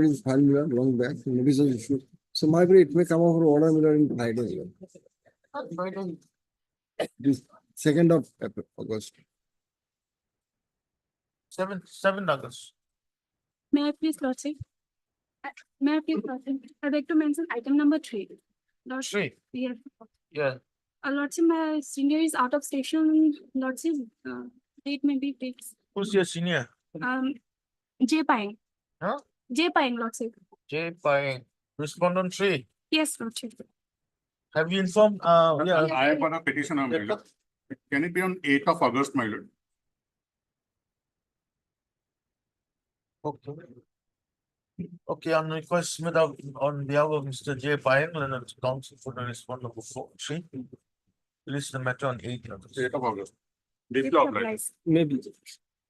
is file mirror long back, maybe some issue. So maybe it may come over order mirror in Friday as well. This 2nd of August. 7 August. May I please, Lordship? May I please, Lordship? I'd like to mention item number 3. Lordship. 3. Yes. Yeah. Lordship, my senior is out of station. Lordship, date may be fixed. Who's your senior? J. Pine. Huh? J. Pine, Lordship. J. Pine. Respondent 3. Yes, Lordship. Have you informed? Yeah. I have got a petition on my lord. Can it be on 8th of August, my lord? Okay. Okay, on request made out on behalf of Mr. J. Pine, Leonard Council for the respondent number 3. Release the matter on 8th August. 8th of August. It Deeply obliged. applies. Maybe.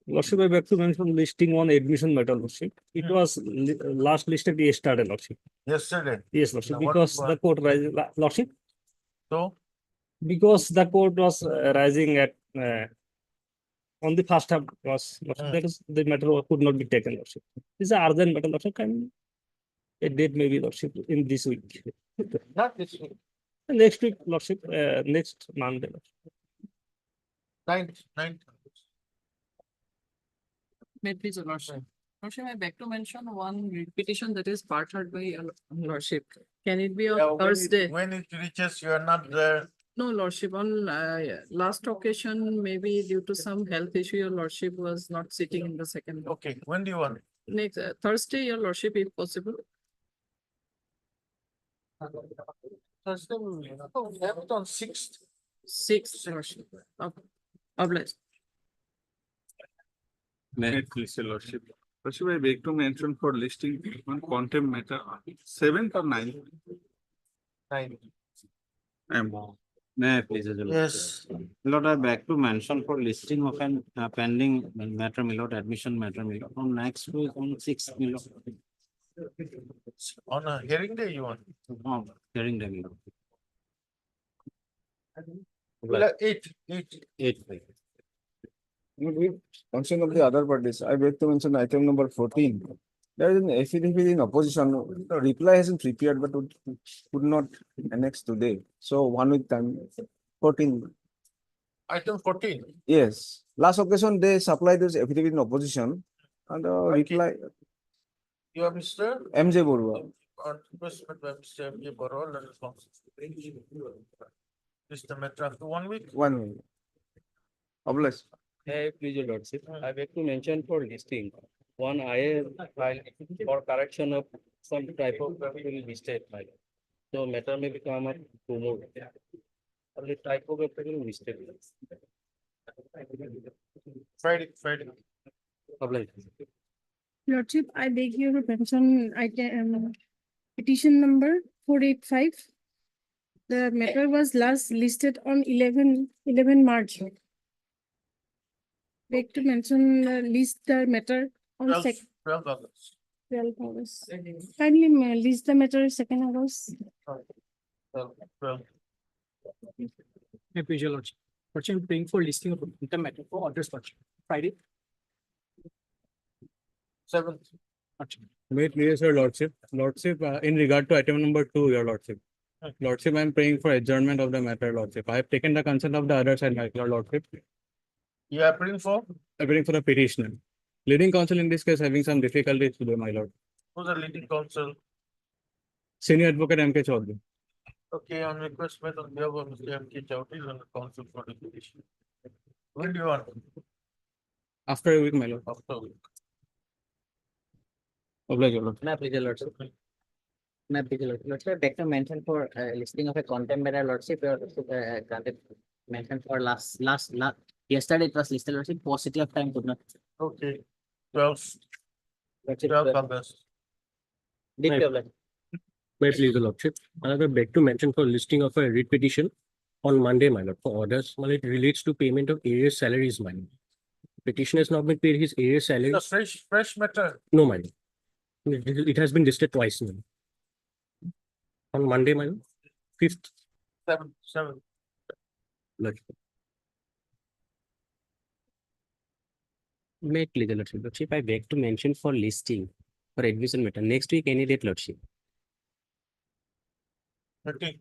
Lordship, I back to mention listing on admission matter, Lordship. It was last listed yesterday, Lordship. Yesterday. Yes, Lordship, Now, what because you the court rising, Lordship, So, because the court was rising at on the first half was, Lordship, that is, the matter could not be taken, Lordship. This is an urgent matter, Lordship, can a date may be, Lordship, in this week. not this week. Next week, Lordship, next Monday. Lordship. 9th. May it please, your Lordship. Lordship, I beg to mention one petition that is part heard by your Lordship. Can it be Yeah, on Thursday? when it reaches, you are not there. No, Lordship, on last occasion, maybe due to some health issue, your Lordship was not sitting in the second. Okay, when do you want? Next Thursday, your Lordship, if possible. Thursday, we have it on 6th. 6th, Lordship. Obliged. May it please, your lordship. Lordship, I beg to mention for listing on contempt matter 7th or 9th. 9th. May I please, Your Lordship? Yes. Lord, I beg to mention for listing of an pending matter, my lord, admission matter, my lord, on next week on 6th, my lord. On a hearing day, you want? Hearing them, my lord. Well, 8. 8th. Function of the other parties, I beg to mention item number 14. There is an affidavit in opposition. The reply hasn't prepared, but could not annex today. So 1 week time, 14. Item 14. Yes, last occasion they supplied this affidavit in opposition and reply You are Mr. MJ Borua. On request made by Mr. M.J. Barol and council. Is the matter after 1 week? 1 week. Obliged. Hey, please, your lordship, I beg to mention for listing, one IA file for correction of some type of mistake file. So matter may become up to more. Only typographical mistake. Friday. Obliged. Lordship, I beg you to mention item petition number 485. The matter was last listed on 11 March. Beg to mention list the matter on 12 August. 12 August. Kindly list the matter 2nd August. 12. Hey, please, your lordship. Lordship, I'm praying for listing of the matter for orders for Friday. 7th. May it please, your lordship. Lordship, in regard to item number 2, your lordship. Lordship, I am praying for adjournment of the matter, lordship. I have taken the consent of the other side, your lordship. You are praying for? I bring for the petitioner. Leading counsel in this case having some difficulties today, my lord. Who's the leading counsel? Senior advocate M.K. Chaudhary. Okay, on request made on behalf of Mr. M.K. Chowdhury and the council for the petition. When do you want? After a week, my lord. After a week. Oblige, your lord. May I please, your lordship? May I please, your lordship? Lordship, I beg to mention for listing of a contempt matter, lordship, your granted mention for yesterday it was listed, lordship, paucity of time could not. Okay. 12 Lordship, August. deeply obliged. May I please the lordship, I have a beg to mention for listing of a writ petition on Monday, my lord, for orders. Well, it relates to payment of areas salaries, my lord. Petition has not been paid his areas The salaries. fresh matter. No, my lord. It has been listed twice, my lord. On Monday, my lord, 5th. 7. Lordship. May I please the lordship, I beg to mention for listing for admission matter. Next week, any date, Lordship. 13.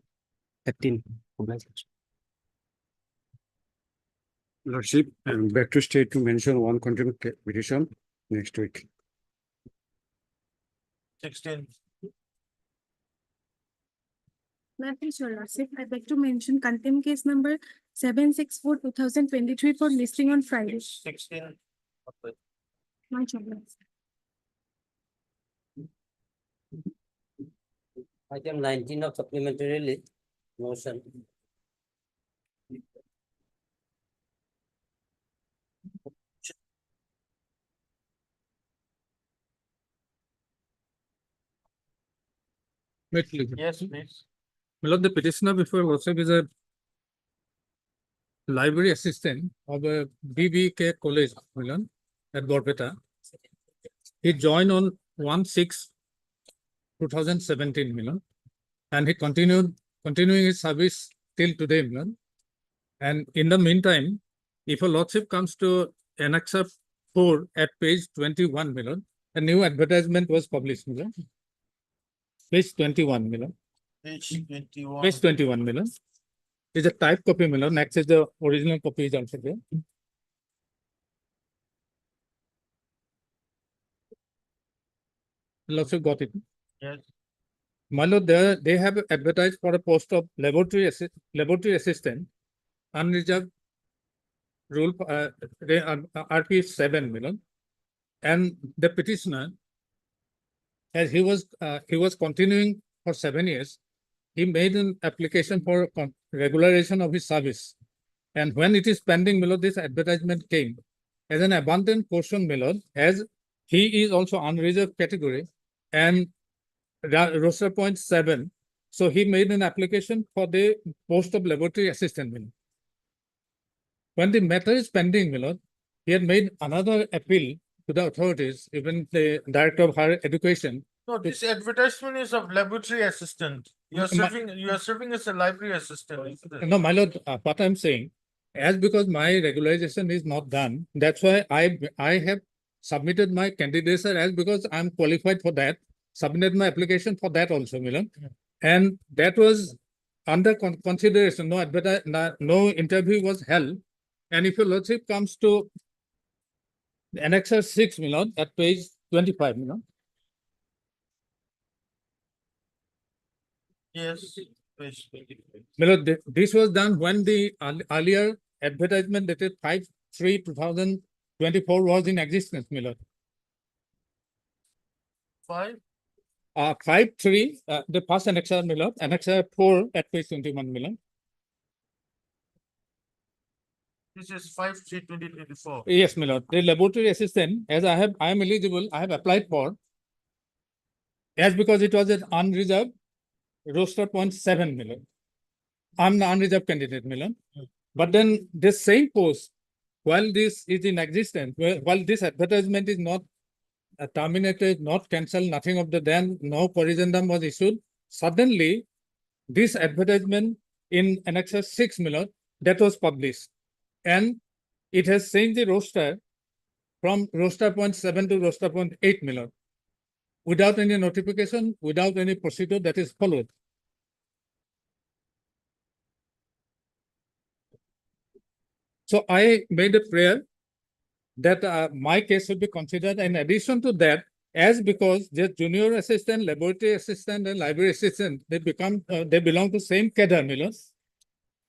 13. Lordship, I'm back to state to mention one contempt petition next week. 16. Nothing, Your Lordship. I beg to mention contempt case number 764/2023 for listing on Friday. 16. Okay. My children. Item 19 of supplementary list, motion. Yes, please. My lord, the petitioner before Lordship is a library assistant of a BBK College, Milan, at Borpeta. He joined on 1/6/2017, Milan, and he continuing his service till today, Milan. And in the meantime, if a Lordship comes to Annexa 4 at page 21, Milan, a new advertisement was published, Milan. Page 21, Milan. Page 21. Page 21, Milan. Is a type copy, Milan. Next is the original copy is also there. Lordship got it. Yes. My lord, they have advertised for a post of laboratory assistant, unreserved rule, RP 7, Milan. And the petitioner, as he was continuing for 7 years, he made an application for regularization of his service. And when it is pending, Milord, this advertisement came as an abundant portion, Milord, as he is also unreserved category and roster point 7. So he made an application for the post of laboratory assistant, Milord. When the matter is pending, Milord, he had made another appeal to the authorities, even the director of higher education. No, this advertisement is of laboratory assistant. You are serving as a library assistant. Isn't it? No, my lord, what I'm saying, as because my regularization is not done, that's why I have submitted my candidature as because I'm qualified for that, submitted my application for that also, Milan. And that was under consideration, no interview was held. And if your lordship comes to the Annexure 6, Milan, at page 25, Milan. Yes. Page 25. Milord, this was done when the earlier advertisement dated 5/3/2024 was in existence, Milord. 5. 5/3, the first annexure, Milord, annexure 4 at page 21, Milord. This is 5/3/2024. Yes, Milord. The laboratory assistant, as I am eligible, I have applied for, as because it was an unreserved roster point 7, Milord. I'm the unreserved candidate, Milan. But then this same post, while this is in existence, while this advertisement is not terminated, not cancelled, nothing of the then, no corrigendum was issued, suddenly this advertisement in Annexure 6, Milan, that was published. And it has changed the roster from roster point 7 to roster point 8, Milan, without any notification, without any procedure that is followed. So I made a prayer that my case should be considered in addition to that, as because the junior assistant, laboratory assistant, and library assistant, they belong to same cadre, Milan.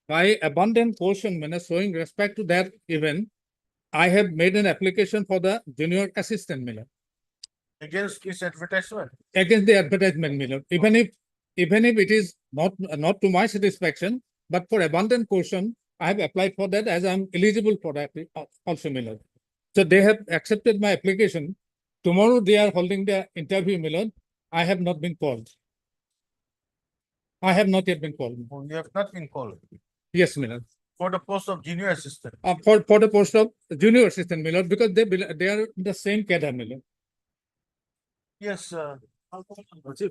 By abundant portion, when showing respect to that event, I have made an application for the junior assistant, Milan. Against this advertisement. Against the advertisement, Milan. Even if it is not to my satisfaction, but for abundant portion, I have applied for that as I'm eligible for that also, Milan. So they have accepted my application. Tomorrow they are holding the interview, Milan. I have not been called. I have not yet been called. Oh, you have not been called Yes, Milan. for the post of junior assistant. For the post of junior assistant, Milan, because they are the same cadre, Milan. Yes, sir.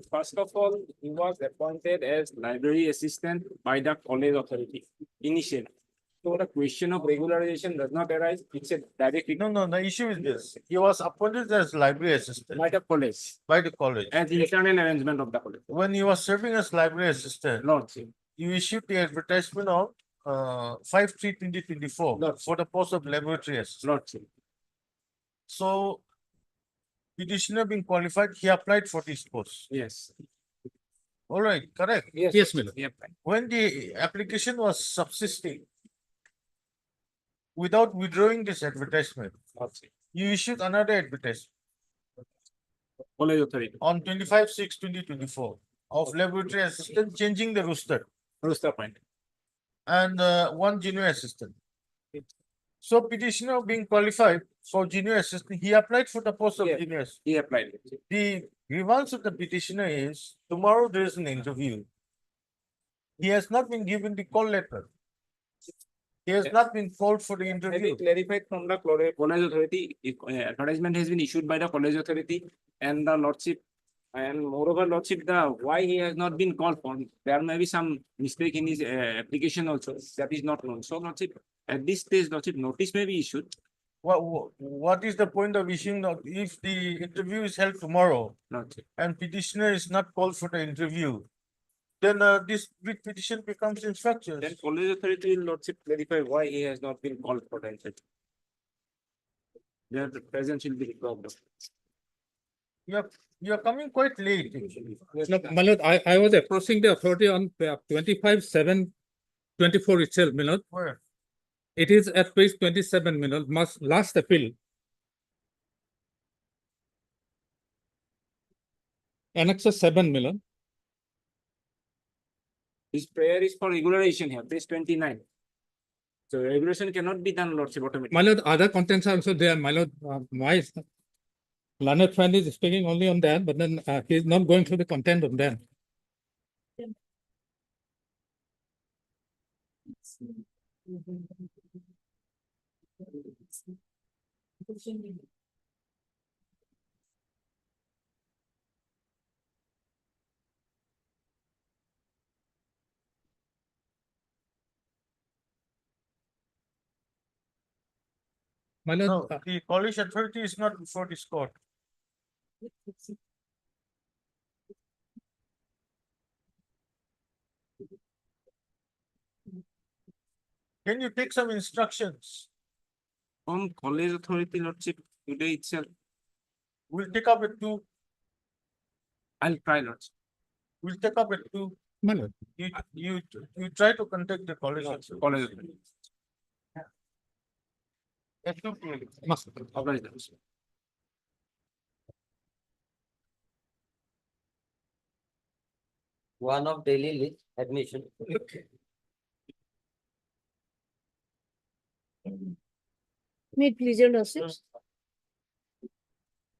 First of all, he was appointed as library assistant by the college authority initially. So the question of regularization does not arise, it's a direct No, the issue is this. He was appointed as library assistant by the college, by the college. as the internal arrangement of the college. When he was serving as library assistant, Lordship, you issued the advertisement of 5/3/2024 Lordship. for the post of laboratory assistant. Lordship. So petitioner being qualified, he applied for this post. Yes. All right, correct. Yes, Milo. Yep. When the application was subsisting, without withdrawing this advertisement, Lordship. you issued another advertisement College authority, on 25/6/2024 of laboratory assistant changing the roster roster point. and one junior assistant. So petitioner being qualified for junior assistant, he applied for the post of Yeah. junior assistant. He applied. The grievance of the petitioner is tomorrow there is an interview. He has not been given the call letter. He has not been called for the As interview. I clarified from the college authority, if advertisement has been issued by the college authority and the lordship. And moreover, lordship, the why he has not been called for, there may be some mistake in his application also, that is not known. So lordship, at this stage, lordship, notice may be issued, What is the point of issuing if the interview is held tomorrow lordship. and petitioner is not called for the interview? Then this writ petition becomes infructuous. Then college authority will lordship clarify why he has not been called for the interview. Their presence will be required. You're coming quite late. actually. No, Milord, I was approaching the authority on 25/7/24 itself, Milord. Where? It is at page 27, Milord, last appeal. Annexure 7, Milord. This prayer is for regularization here, page 29. So regulation cannot be done, lordship, automatically. My lord, other contents are also there, my lord, my learned friend is speaking only on that, but then he is not going through the content of that. My No, lord, the college authority is not before this court. Can you take some instructions? From college authority, lordship, today itself, We'll take up at 2. I'll try, lordship. We'll take up at 2. my lord, You try to contact the college. authority. College authority. At 2 p.m. must. Oblige, lordship. One of daily list admission. May it please your lordships.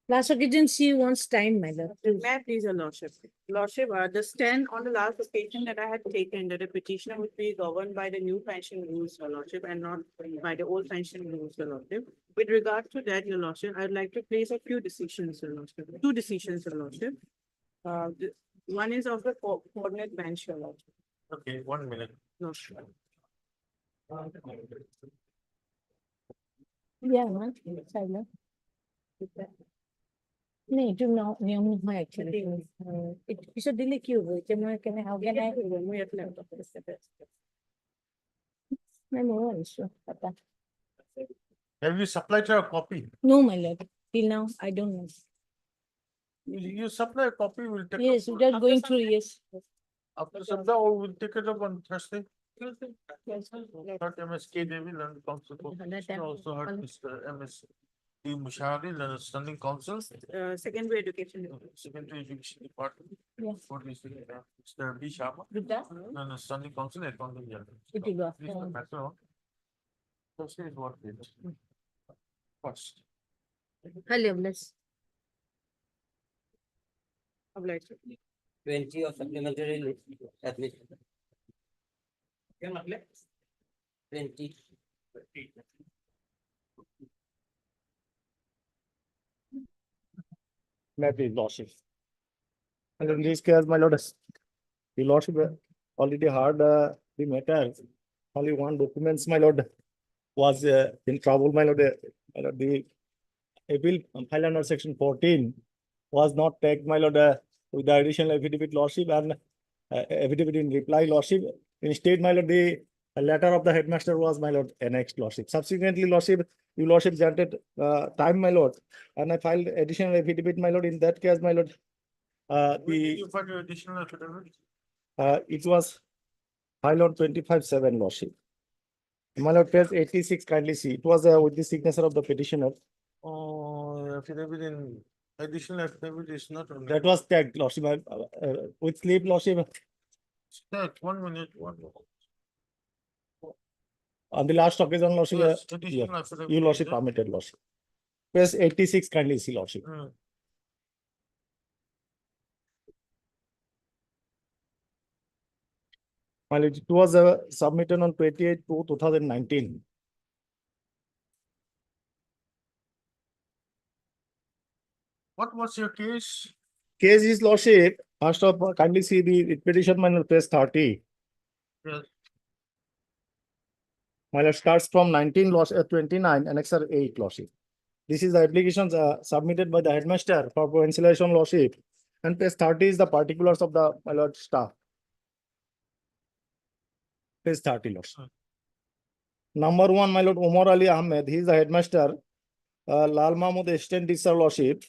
Last occasion, she wants time, my lord. May I please your lordship? Lordship, the stand on the last occasion that I had taken that a petitioner would be governed by the new pension rules, your lordship, and not by the old pension rules, your lordship. With regard to that, your lordship, I'd like to place a few decisions, your lordship, 2 decisions, your lordship. One is of the coordinate bench, your lordship. Okay, 1 minute. Lordship. Yeah, ma'am. Silent. नहीं जो नियम है actually इसे दिल्ली क्यों हुई कि मैं कहने how can I मैं मोर इशू पता Have you supplied her a copy? no my lord till now I don't know You supply a copy, we'll take. yes we are going through yes After Sabda, or we'll take it up on Thursday. Heard MSK Devi, London Council. She also heard Mr. MS. The Mushari, London Standing Council, Secondary education. Secondary Education Department. Yeah. For this, Mr. B. Sharma, Buddha London Standing Council, Accounting General. it will go Please, the matter on. Thursday is what date? First. hello bless Oblige. 20 of supplementary list admission. 20. May please, lordship. And in this case, my lord, the lordship already heard the matter only one documents, my lord, was in trouble, my lord. My lord, the appeal file under section 14 was not tagged, my lord, with the additional affidavit, lordship, and affidavit in reply, lordship. Instead, my lord, the letter of the headmaster was, my lord, annexed, lordship. Subsequently, lordship, you lordship granted time, my lord, and I filed additional affidavit, my lord. In that case, my lord, When did the you file your additional affidavit? it was filed on 25/7, lordship. My lord, page 86, kindly see. It was with the signature of the petitioner. Oh, affidavit in, additional affidavit is not on. That was tagged, lordship, with slip, lordship, That, 1 minute, 1 minute. on the last occasion, lordship. Yes, Yeah, additional affidavit. you is lordship there. permitted, lordship. Page 86, kindly see, lordship. Hmm. My lord, it was submitted on 28/2/2019. What was your case? Case is, lordship, first of all, kindly see the petition, my lord, page 30. Yes. My lord, starts from 19, lordship, 29, annexure 8, lordship. This is the applications submitted by the headmaster for installation, lordship. And page 30 is the particulars of the, my lord, staff. Page 30, lordship. Number one, my lord, Umar Ali Ahmed, he is the headmaster. Lal Mahmud, assistant teacher, lordship.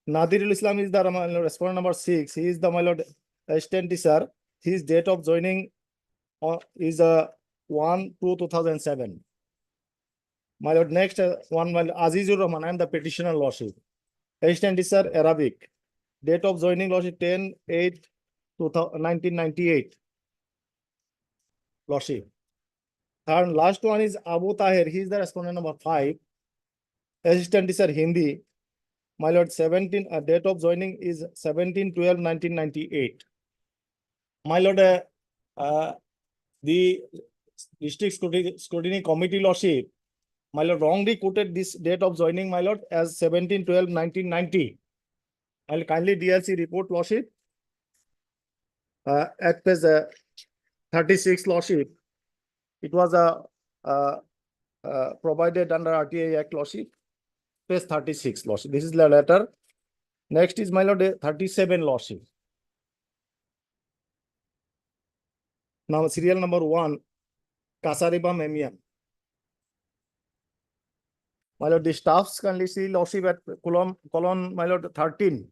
Nadirul Islam is the my lord, respondent number 6. He is the, my lord, assistant teacher. His date of joining is 1/2/2007. My lord, next one, my lord, Azizur Rahman, I am the petitioner, lordship. Assistant teacher, Arabic. Date of joining, lordship, 10/8/1998. Lordship. Third, last one is Abu Tahir. He is the respondent number 5. Assistant teacher, Hindi. My lord, 17, date of joining is 17/12/1998. My lord, the district scrutiny committee, lordship, my lord, wrongly quoted this date of joining, my lord, as 17/12/1990. I'll kindly DLC report, lordship. At page 36, lordship. It was provided under RTI Act, lordship. Page 36, lordship. This is the letter. Next is, my lord, 37, lordship. Now, serial number 1, Kasaribam Emian. My lord, the staffs can see, lordship, at column, my lord, 13.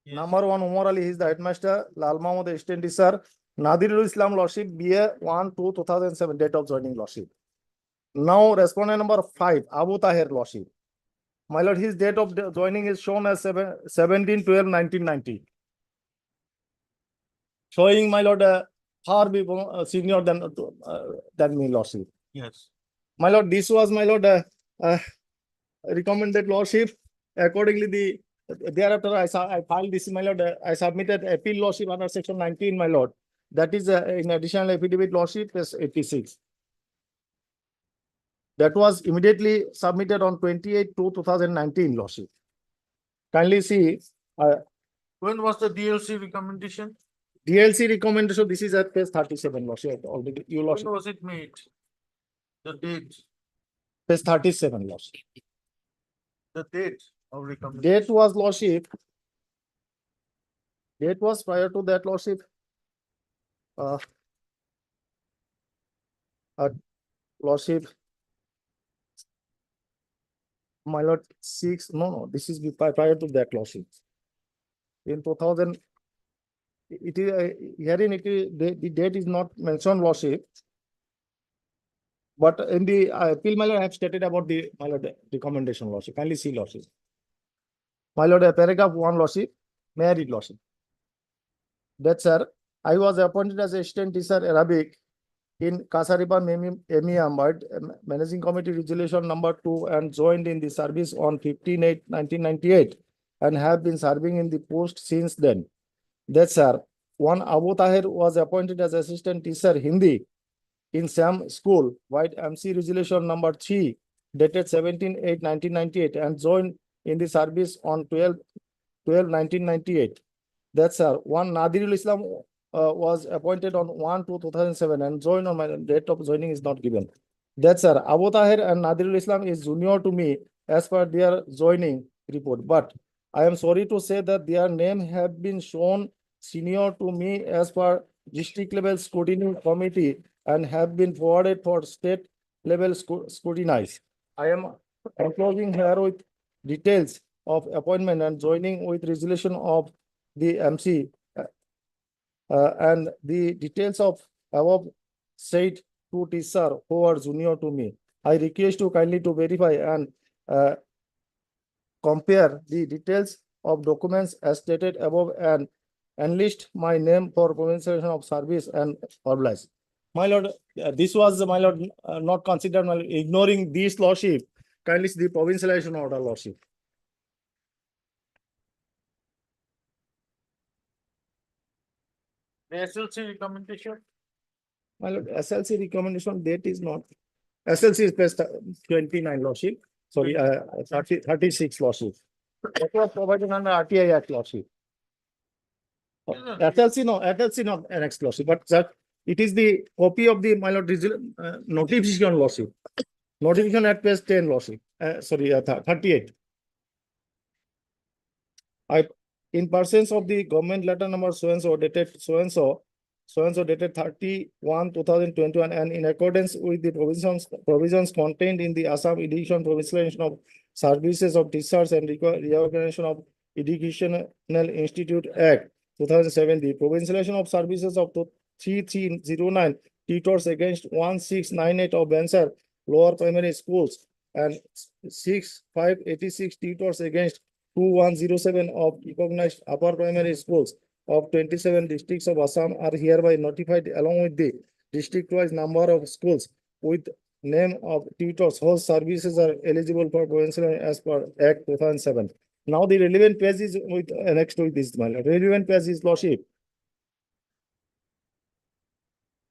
Yes. Number 1, Umar Ali, he is the headmaster. Lal Mahmud, assistant teacher. Nadirul Islam, lordship, BA 1/2/2007, date of joining, lordship. Now, respondent number 5, Abu Tahir, lordship. My lord, his date of joining is shown as 17/12/1990. Showing, my lord, far senior than me, lordship. Yes. My lord, this was, my lord, recommended, lordship. Accordingly, thereafter I filed this, my lord. I submitted appeal, lordship, under section 19, my lord. That is in additional affidavit, lordship, page 86. That was immediately submitted on 28/2/2019, lordship. Kindly see When was the DLC recommendation? DLC recommendation. This is at page 37, lordship. Already, you When lordship. was it made? The date, Page 37, lordship. the date of recommendation. Date was, lordship. Date was prior to that, lordship. Lordship. My lord, 6, no, this is prior to that, lordship. In 2000, it is herein the date is not mentioned, lordship. But in the appeal, my lord, I have stated about the, my lord, recommendation, lordship. Kindly see, lordship. My lord, paragraph 1, lordship. May I read, lordship? That, sir, I was appointed as assistant teacher Arabic in Kasariba Emiam, Managing Committee Resolution number 2, and joined in the service on 15/8/1998 and have been serving in the post since then. That, sir, one Abu Tahir was appointed as assistant teacher Hindi in Sam School, White MC Resolution number 3, dated 17/8/1998, and joined in the service on 12/12/1998. That's, sir, one Nadirul Islam was appointed on 1/2/2007 and joined on my date of joining is not given. That sir, Abu Tahir and Nadirul Islam is junior to me as per their joining report, but I am sorry to say that their name have been shown senior to me as per district level scrutiny committee and have been forwarded for state level scrutinize. I am enclosing here with details of appointment and joining with resolution of the MC and the details of above said to teacher who are junior to me. I request you kindly to verify and compare the details of documents as stated above and enlist my name for provincialization of service and oblige. My lord, this was my lord not considered, my lord, ignoring this lordship. Kindly see the provincialization order, lordship. The SLC recommendation? My lord, SLC recommendation date is not, SLC is page 29, lordship. Sorry, 36, lordship. That was provided under RTI Act, lordship. SLC, no, SLC not annexed, lordship, but that it is the copy of the, my lord, notification, lordship. Notification at page 10, lordship. Sorry, 38. In persons of the government letter number so-and-so dated so-and-so dated 31/2021, and in accordance with the provisions contained in the Assam Education Provincialization of Services of Teachers and Reorganization of Educational Institute Act 2007, the provincialization of services of 3309 tutors against 1698 of Bensar Lower Primary Schools and 6586 tutors against 2107 of recognized upper primary schools of 27 districts of Assam are hereby notified along with the district-wise number of schools with name of tutors whose services are eligible for provincial as per Act 2007. Now the relevant page is with next to this, my lord. Relevant page is lordship.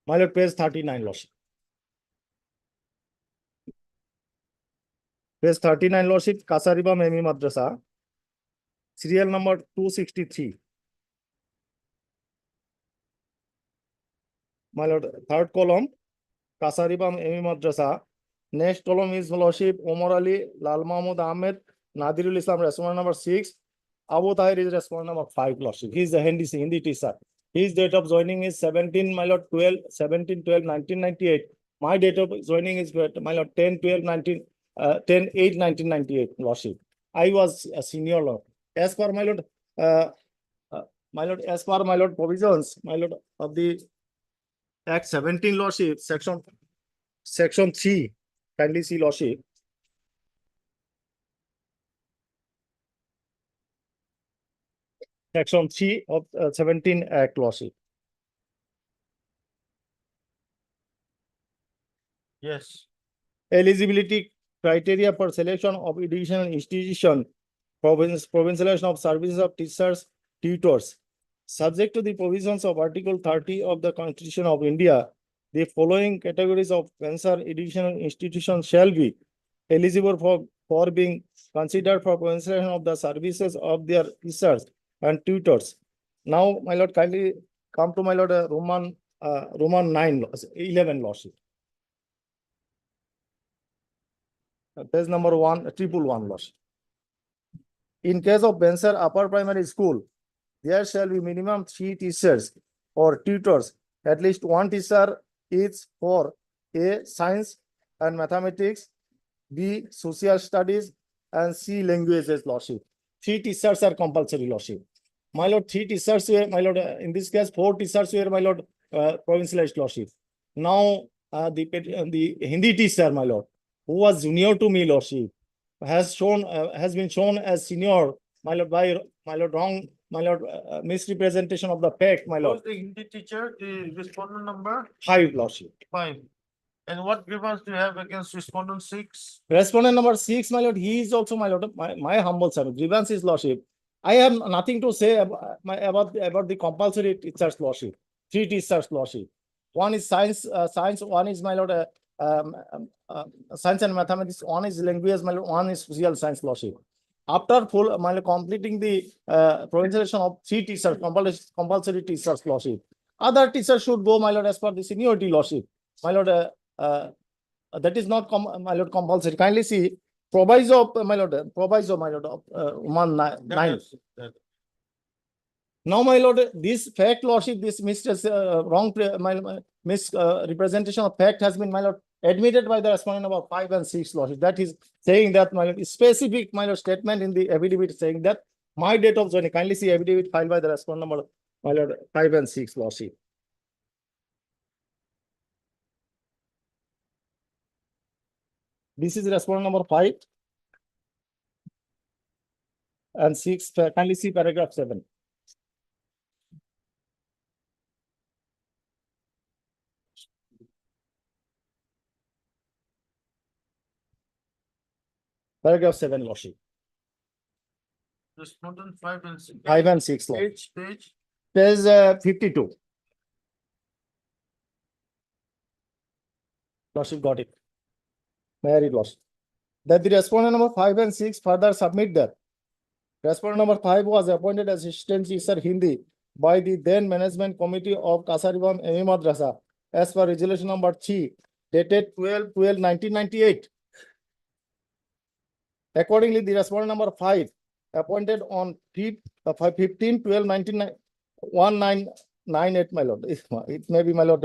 My lord, page 39, lordship. Page 39, lordship, Kasariba Memi Madrasa. Serial number 263. My lord, third column, Kasaribam Emi Madrasa. Next column is lordship, Omar Ali, Lal Mahmud Ahmed, Nadirul Islam, respondent number 6. Abu Tahir is respondent number 5, lordship. He is the Hindi teacher. His date of joining is 17, my lord, 1998. My date of joining is, my lord, 10/8/1998, lordship. I was a senior lord. As per my lord, as per my lord provisions, my lord of the Act 17, lordship, section 3, kindly see, lordship. Section 3 of 17 Act, lordship. Yes. Eligibility criteria for selection of educational institution, provincialization of services of teachers, tutors. Subject to the provisions of Article 30 of the Constitution of India, the following categories of Bensar educational institutions shall be eligible for being considered for provincialization of the services of their teachers and tutors. Now, my lord, kindly come to my lord Roman 11, lordship. Page number 111, lordship. In case of Bensar Upper Primary School, there shall be minimum 3 teachers or tutors, at least 1 teacher each for A, science and mathematics, B, social studies, and C, languages, lordship. 3 teachers are compulsory, lordship. My lord, 3 teachers were, my lord, in this case, 4 teachers were, my lord, provincialized, lordship. Now, the Hindi teacher, my lord, who was junior to me, lordship, has been shown as senior, my lord, by my lord wrong, my lord, misrepresentation of the fact, my lord. Who's the Hindi teacher, the respondent number 5, lordship. 5. And what grievance do you have against respondent 6? Respondent number 6, my lord, he is also, my lord, my humble servant. Grievance is, lordship. I have nothing to say about the compulsory teachers, lordship. 3 teachers, lordship. One is science, one is, my lord, science and mathematics, one is language, my lord, one is social science, lordship. After completing the provincialization of 3 teachers, compulsory teachers, lordship, Other teachers should go, my lord, as per the seniority lordship. My lord, that is not my lord compulsory. Kindly see proviso of my lord, of 1 9. Yes, that- Now, my lord, this fact lordship, this wrong misrepresentation of fact has been, my lord, admitted by the respondent number 5 and 6 lordship. That is saying that, my lord, specific, my lord, statement in the affidavit saying that my date of joining. Kindly see affidavit filed by the respondent number, my lord, 5 and 6 lordship. This is respondent number 5 and 6. Kindly see paragraph 7. Paragraph 7 lordship. Respondent 5 and 6. 5 and 6 lordship. Page. Page 52. Lordship got it. May I read lordship? That the respondent number 5 and 6 further submit that respondent number 5 was appointed as assistant teacher Hindi by the then management committee of Kasaribam ME Madrasa as per resolution number 3 dated 12/12/1998. Accordingly, the respondent number 5 appointed on 15/12/1998, my lord. It may be, my lord,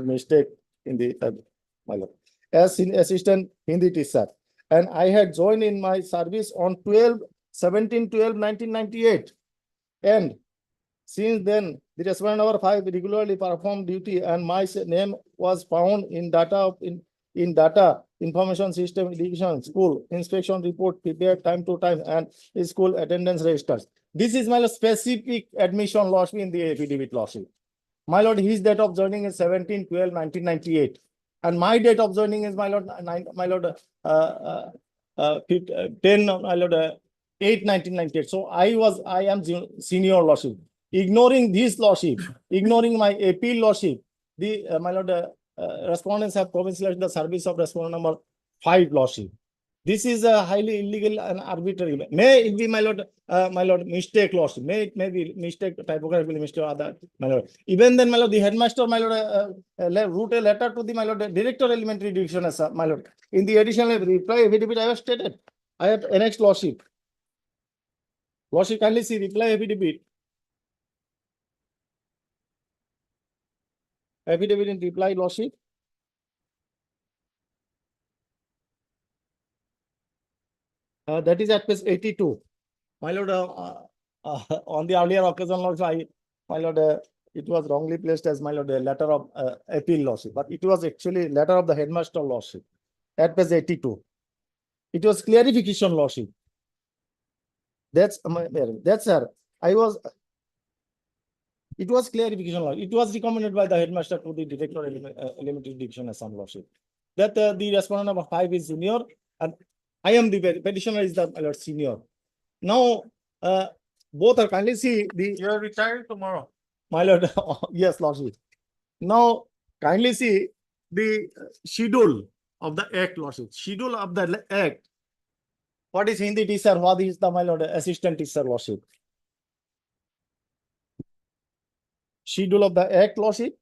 mistake in the my lord, as in assistant Hindi teacher, and I had joined in my service on 17/12/1998, and since then the respondent number 5 regularly performed duty, and my name was found in data information system education school inspection report prepared time to time and school attendance registers. This is, my lord, specific admission lordship in the affidavit lordship. My lord, his date of joining is 17/12/1998, and my date of joining is, my lord, 10 my lord 8/1998. So I am senior lordship. Ignoring this lordship, ignoring my appeal lordship, the my lord, respondents have provincialized the service of respondent number 5 lordship. This is a highly illegal and arbitrary. May it be, my lord, mistake lordship. May it may be mistake, typographical mistake, other, my lord. Even then, my lord, the headmaster, my lord, wrote a letter to the, my lord, director elementary division, as my lord. In the additional reply affidavit, I have stated, I have annexed lordship. Lordship, kindly see reply affidavit. Affidavit in reply, lordship. That is at page 82. My lord, on the earlier occasion, also my lord, it was wrongly placed as, my lord, a letter of appeal lordship, but it was actually letter of the headmaster lordship at page 82. It was clarification lordship. That's sir. It was clarification lordship. It was recommended by the headmaster to the director elementary division as some lordship that the respondent number 5 is senior and I am the petitioner is the, my lord, senior. Now, both are, kindly see the. You are retiring tomorrow. My lord, yes, lordship. Now, kindly see the schedule of the act, lordship. Schedule of the act. What is Hindi teacher? What is the, my lord, assistant teacher, lordship? Schedule of the act, lordship.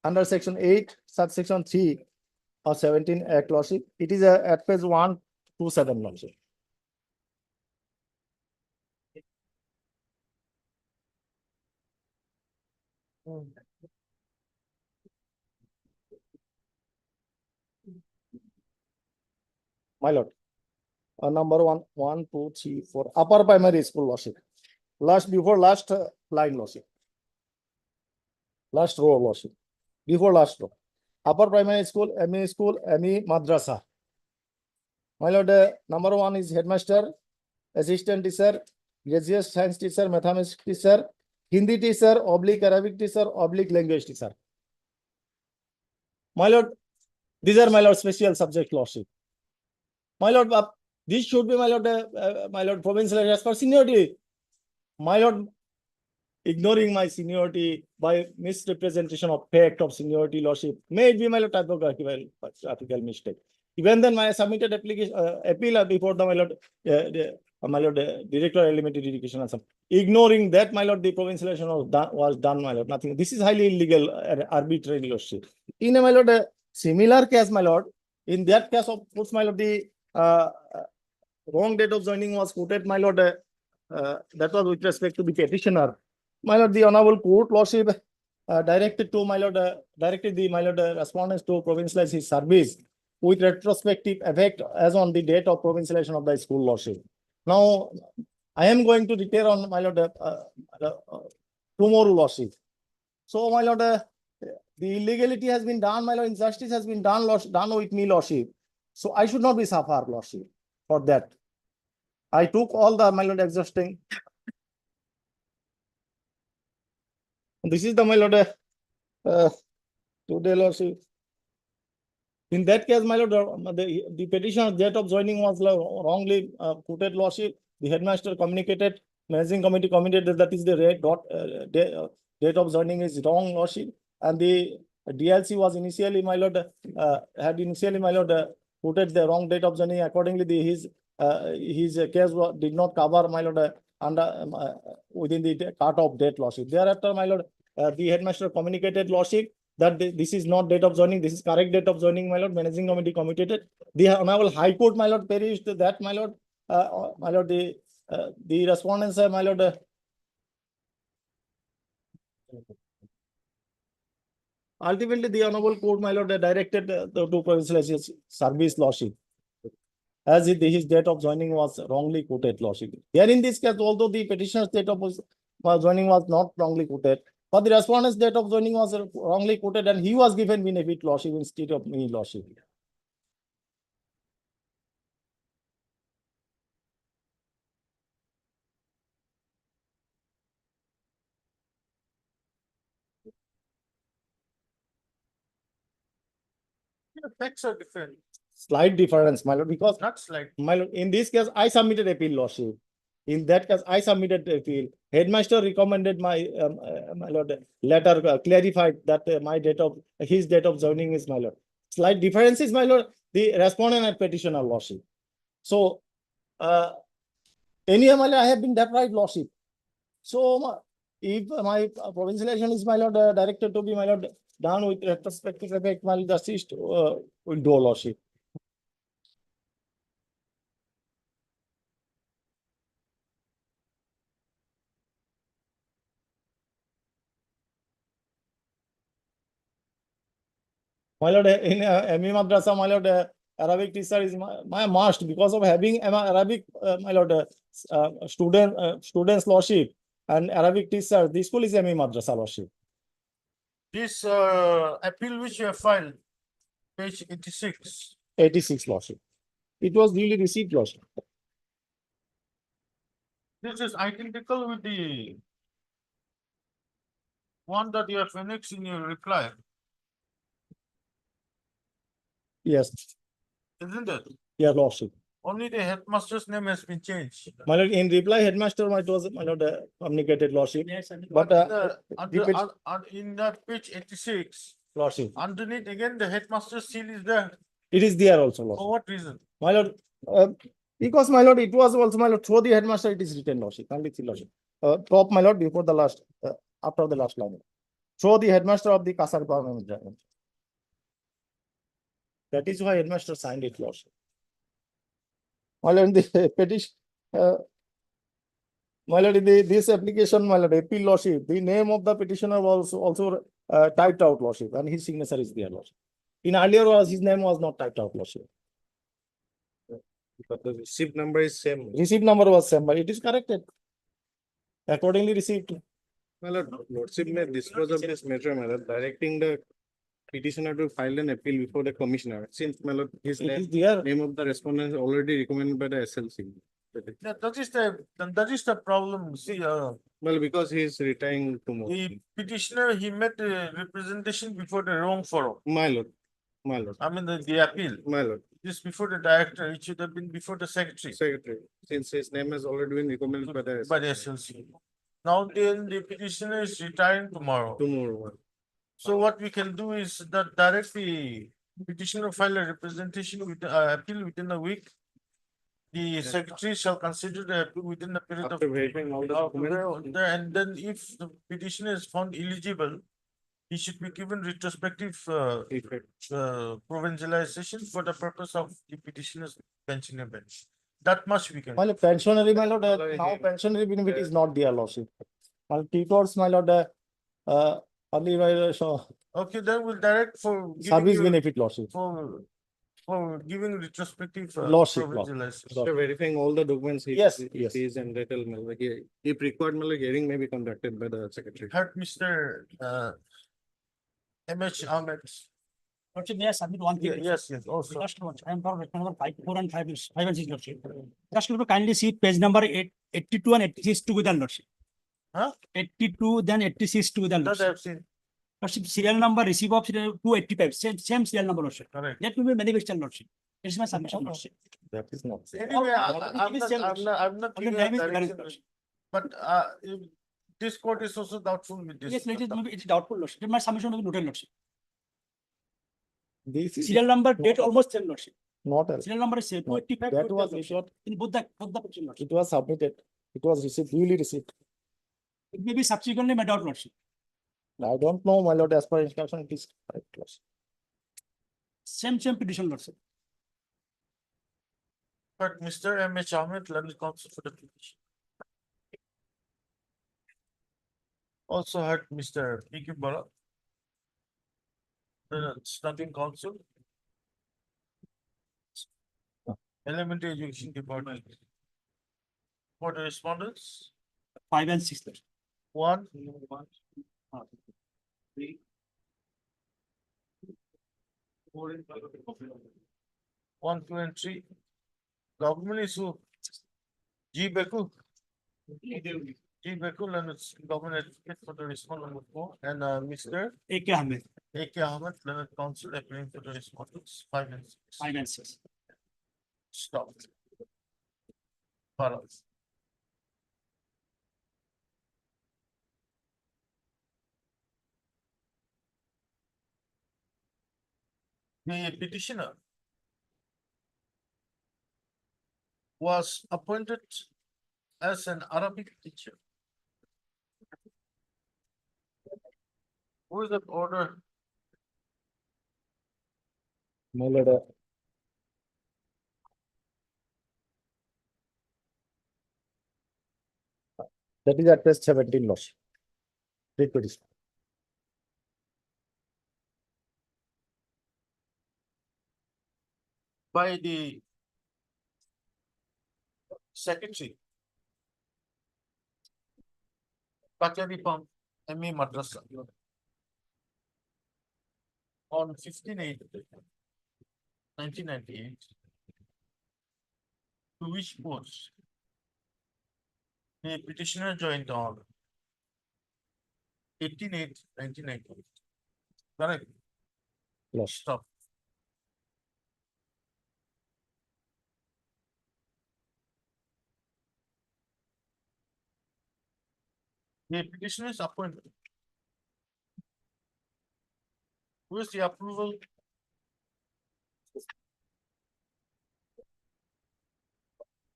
Under section 8, subsection 3 of 17 act, lordship. It is at page 127, lordship. My lord, number 1, 2, 3, 4, upper primary school, lordship. Last line, lordship. Last row, lordship. Before last row. Upper primary school, ME Madrasa. My lord, number 1 is headmaster, assistant teacher, graduate science teacher, mathematics teacher, Hindi teacher, Arabic teacher, language teacher. My lord, these are, my lord, special subject, lordship. My lord, this should be, my lord, provincial as per seniority. My lord, ignoring my seniority by misrepresentation of fact of seniority, lordship, may it be, my lord, typographical mistake. Even then, my submitted application appeal before the, my lord, my lord, Director Elementary Education Assam. Ignoring that, my lord, the provincial election was done, my lord, nothing. This is highly illegal, arbitrary lordship. In a, my lord, similar case, my lord, in that case of course, my lord, the wrong date of joining was quoted, my lord, that was with respect to the petitioner. My lord, the honorable court lordship directed to my lord, directed the my lord respondents to provincialize his service with retrospective effect as on the date of provincialization of the school lordship. Now, I am going to declare on my lord tomorrow lordship. So, my lord, the illegality has been done, my lord, injustice has been done, done with me lordship. So, I should not be suffer lordship for that. I took all the my lord exhausting. This is the my lord today lordship. In that case, my lord, the petitioner's date of joining was wrongly quoted lordship. The headmaster communicated, managing committee communicated that is the date of joining is wrong lordship. And the DLC was initially, my lord, had initially, my lord, quoted the wrong date of joining. Accordingly, his case did not cover, my lord, under within the cut-off date lordship. Thereafter, my lord, the headmaster communicated lordship that this is not date of joining, this is correct date of joining, my lord. Managing committee communicated. The honorable High Court, my lord, perished that, my lord, the respondents, my lord, ultimately the honorable court, my lord, directed the two provincial service lordship, as if his date of joining was wrongly quoted lordship. Here in this case, although the petitioner's date of joining was not wrongly quoted, but the respondent's date of joining was wrongly quoted and he was given benefit lordship instead of me lordship. The facts are different, Slight difference, my lord, because not slight. my lord, in this case, I submitted appeal lordship. In that case, I submitted appeal. Headmaster recommended my lord letter clarified that his date of joining is my lord. Slight difference is, my lord, the respondent and petitioner lordship. So, anyhow, my lord, I have been deprived lordship. So, if my provincial election is, my lord, directed to be, my lord, done with retrospective effect, my lord, justice will do lordship. My lord, in ME Madrasa, my lord, Arabic teacher is my must because of having Arabic, my lord, students lordship and Arabic teacher. The school is ME Madrasa lordship. This appeal which you have filed, page 86. 86 lordship. It was duly received lordship. This is identical with the one that you have annexed in your reply, Yes, isn't it? yeah, lordship. Only the headmaster's name has been changed. My lord, in reply, headmaster might was, my lord, communicated lordship. But In that page 86, lordship, underneath again, the headmaster's seal is there. it is there also lordship. For what reason? My lord, because my lord, it was also, my lord, through the headmaster, it is written lordship, only three lordship. Top, my lord, before the last, after the last line. Through the headmaster of the Kasar government. That is why headmaster signed it lordship. My lord, the petition, my lord, this application, my lord, appeal lordship, the name of the petitioner was also typed out lordship and his signature is there lordship. In earlier was his name was not typed out lordship. But the receipt number is same. Receipt number was same, but it is corrected. Accordingly received. Well, lordship may dispose of this matter, my lord, directing the petitioner to file an appeal before the commissioner. Since, my lord, his It is there. name of the respondent is already recommended by the SLC. That is the problem. See, Well, because he is retiring tomorrow. the petitioner, he made the representation before the wrong forum. My lord, my lord, I mean, the appeal. my lord, This before the director, it should have been before the secretary. secretary, since his name has already been recommended by the By the SLC. Now then the petitioner is retiring tomorrow. tomorrow. So what we can do is that direct the petitioner file a representation with appeal within a week. The secretary shall consider the appeal within the period of. After verifying all the documents. And then if the petitioner is found eligible, he should be given retrospective provincialization for the purpose of the petitioner's pensioner bench. That much we can. My lord, pensionary, my lord, now pensionary benefit is not there, lordship. My tutors, my lord, only my, so, Okay, then we'll direct for. giving service you- benefit, lordship. For giving retrospective. Lordship, provincialization. After verifying all the documents. Yes, he yes. sees and little, if required, hearing may be conducted by the secretary. Heard Mr. M.H. Ahmed. Lordship, may I submit one thing? Yes, also. Just one, I am for number 4 and 5 and 6, Lordship. Just kindly see page number 82 and 86 together, Lordship. Huh? 82, then 86 together, That Lordship. I've seen, Lordship, serial number, receive of 285, same serial number, Lordship. correct. Let me be manifested, Lordship. It's my submission, Lordship. That is not. Anyway, I'm not Only giving name a is direction, Lordship. but if this court is also doubtful with this. Yes, maybe it's doubtful, Lordship. Let my submission will be noted, Lordship. This is Serial number, date almost same, Lordship. not, Serial number is 285. that was 285, issued, in both the petition, Lordship. it was submitted, it was received, duly received. It may be subsequently made out, Lordship. I don't know, my lord, as per instruction, it is correct, lordship. Same petition, Lordship. But Mr. M.H. Ahmed, learned counsel for the petition. Also heard Mr. P.Q. Bharat. The starting counsel. Elementary Education Department. For the respondents, 5 and 6, Lordship. 1, 1, 2, and 3. Government issue. G. Beku. G. Beku, and it's government advocate for the respondent number 4, and Mr. A.K. Ahmed, A.K. Ahmed, Leonard Council, appealing for the respondents, 5 and 6. 5 and 6. Stop. Bharat. The petitioner was appointed as an Arabic teacher. Who is that order? My lord, that is at page 17, lordship. Read petition. By the secretary. Pakari Pump, M.A. Madrasa. On 15/8/1998. To which post? The petitioner joined on 18/8/1998. Correct? Lordship. Stop. The petitioner is appointed. Who is the approval?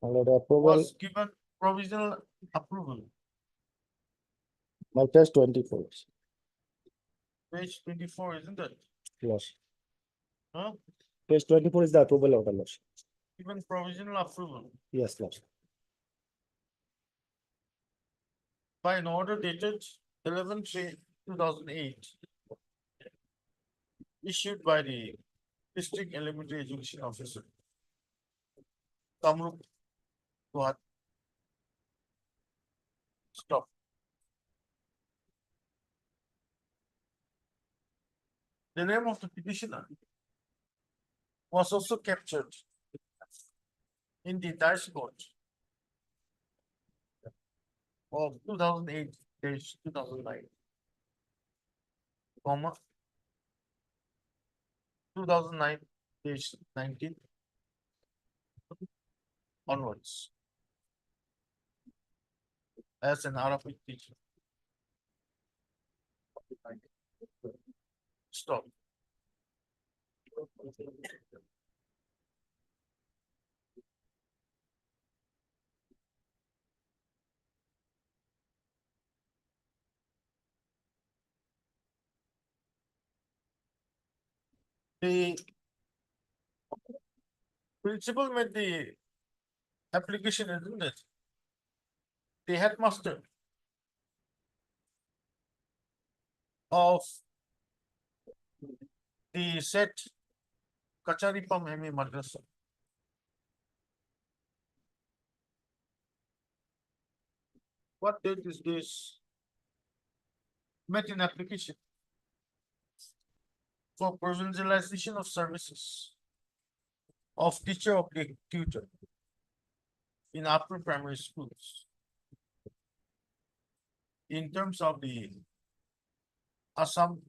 My lord, approval, Was given provisional approval, my page 24, page 24, isn't it? lordship. Huh? Page 24 is the approval order, lordship. Given provisional approval Yes, lordship. by an order dated 11/3/2008. Issued by the District Elementary Education Officer. Kamrup. Guwahati. Stop. The name of the petitioner was also captured in the dice code of 2008/2009, comma 2009/19 onwards as an Arabic teacher. Stop. The principal made the application, isn't it? The headmaster of the said Kacharipam MA Madrasa. What date is this? Met in application for provincialization of services of teacher of the tutor in upper primary schools. In terms of the Assam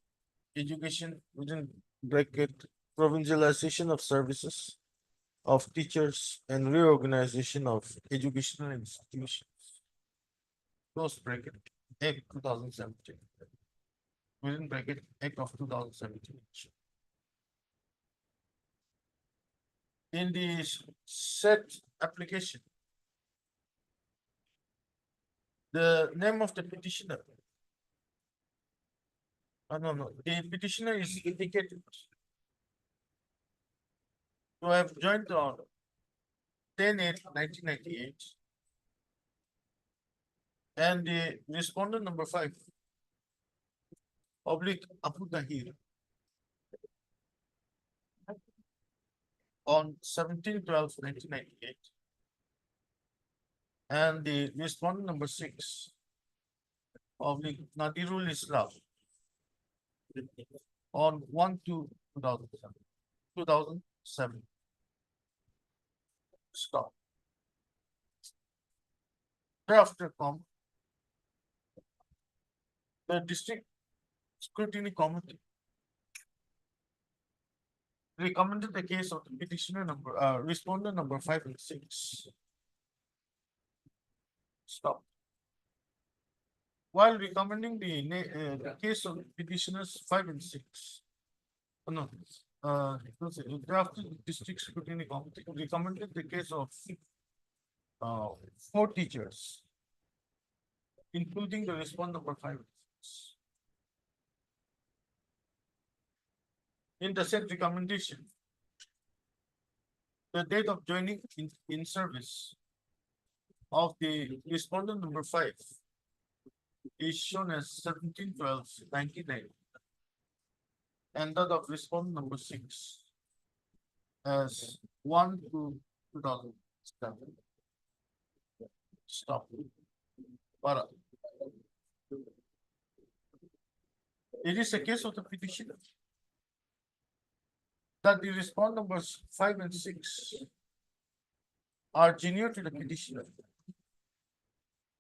education within bracket provincialization of services of teachers and reorganization of educational institutions. Close bracket, Act 2017. Within bracket, Act of 2017. In the set application, the name of the petitioner. No, the petitioner is indicated to have joined on 10/8/1998. And the respondent number 5, oblique Abu Tahir, on 17/12/1998. And the respondent number 6, oblique Nadirul Islam, on 1/2/2007. Stop. Thereafter, the district scrutiny committee recommended the case of the petitioner number, respondent number 5 and 6. Stop. While recommending the case of petitioners 5 and 6. No, after the district scrutiny committee recommended the case of 4 teachers, including the respondent number 5 and 6. In the said recommendation, the date of joining in service of the respondent number 5 is shown as 17/12/1990, and that of respondent number 6 as 1/2/2007. Stop. Para. It is a case of the petitioner that the respondent numbers 5 and 6 are junior to the petitioner,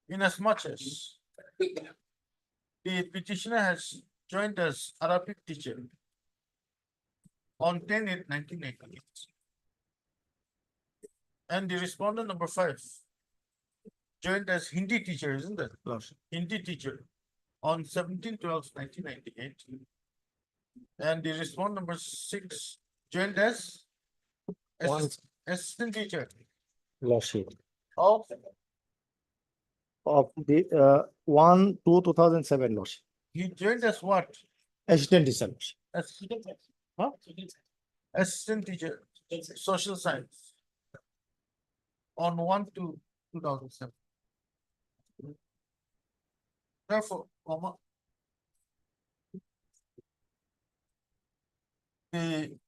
inasmuch as the petitioner has joined as Arabic teacher on 10/8/1998. And the respondent number 5 joined as Hindi teacher, isn't it? Hindi teacher on 17/12/1998. And the respondent number 6 joined as assistant teacher Lordship. of the 1/2/2007 Lordship. he joined as what? Assistant teacher. Lordship. Assistant, huh? Assistant teacher, social science on 1/2/2007. Therefore, the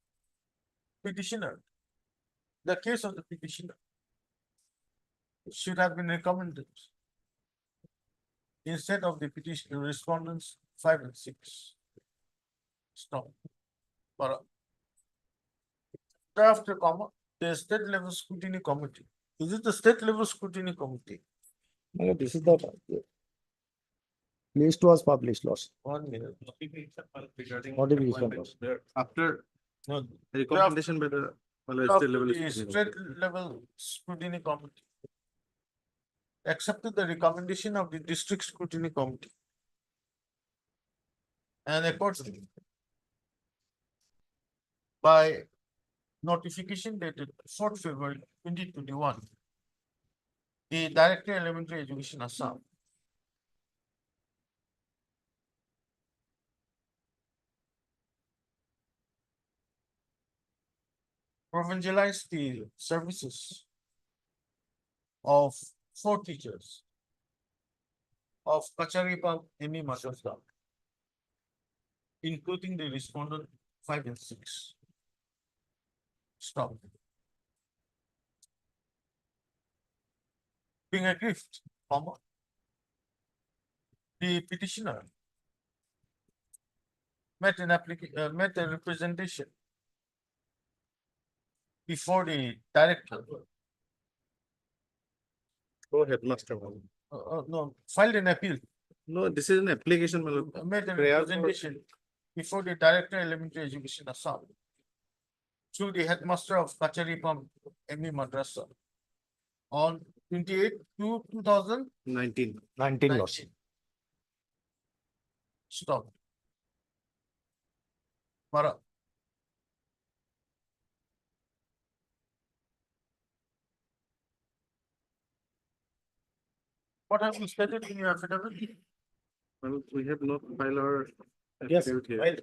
petitioner, the case of the petitioner should have been recommended instead of the petition respondents 5 and 6. Stop. Para. Thereafter, the state level scrutiny committee. Is it the state level scrutiny committee? No, this is the list was published, Lordship. 1 minute. Notification, Lordship. After No, recommendation by the state level scrutiny committee accepted the recommendation of the district scrutiny committee. And accordingly, by notification dated 4th February 2021, the Director Elementary Education Assam provincialize the services of 4 teachers of Kacharipam ME Madrasa, including the respondent 5 and 6. Stop. Being aggrieved, comma, the petitioner met a representation before the director, Oh, headmaster. no, filed an appeal, No, this is an application, my lord. made a Prayer for- representation before the director elementary education Assam through the headmaster of Kacharipam ME Madrasa on 28/2/2019. 19 lordship. Stop. Para. What have you stated in your affidavit? Well, we have not filed our. Yes, affidavit here.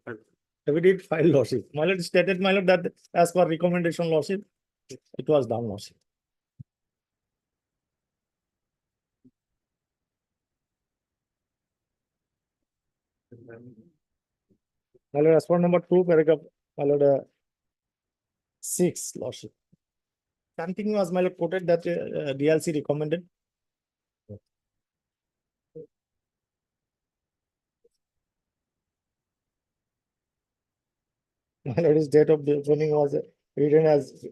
filed. We did file lordship. My lord stated, my lord, that as per recommendation lordship, it was done lordship. My lord, as per number 2, paragraph, my lord, 6 lordship. Something was, my lord, quoted that DLC recommended. My lord, his date of the opening was written as,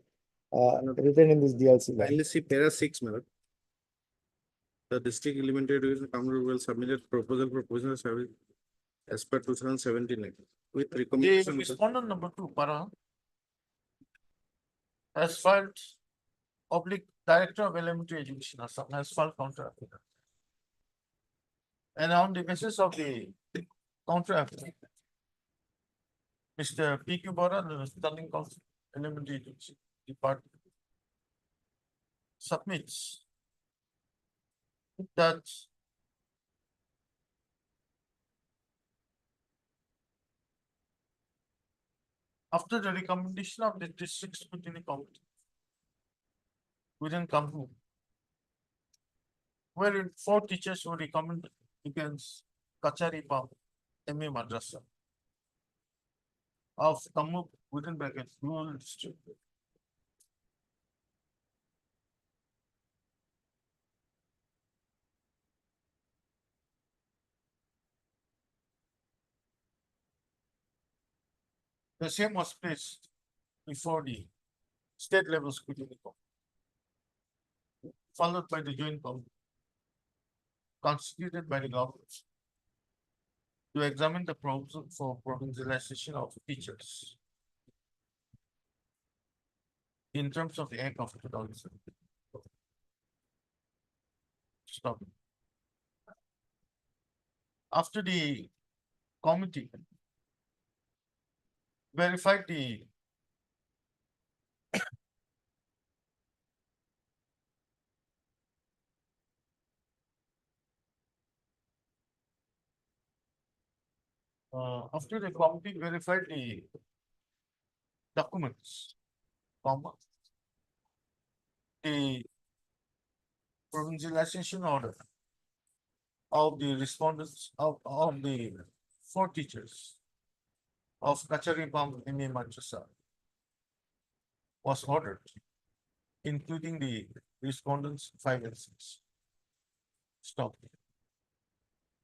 written in this DLC. Kindly see para 6, my lord. The district elementary education Kamrul will submit proposal for provisional service as per 2017 with The recommendation. respondent number 2, Para, has filed oblique director of elementary education Assam has filed counter affidavit. And on the basis of the counter affidavit, Mr. P.Q. Bora, the standing council elementary education department, submits that after the recommendation of the district scrutiny committee within Kampu, wherein 4 teachers were recommended against Kacharipam MA Madrasa of Kampu within brackets rural district. The same was placed before the state level scrutiny committee, followed by the joint committee constituted by the government to examine the proposal for provincialization of teachers in terms of the Act of 2007. Stop. After the committee verified the after the committee verified the documents, comma, the provincialization order of the respondents of the 4 teachers of Kacharipam MA Madrasa was ordered, including the respondents 5 and 6. Stop.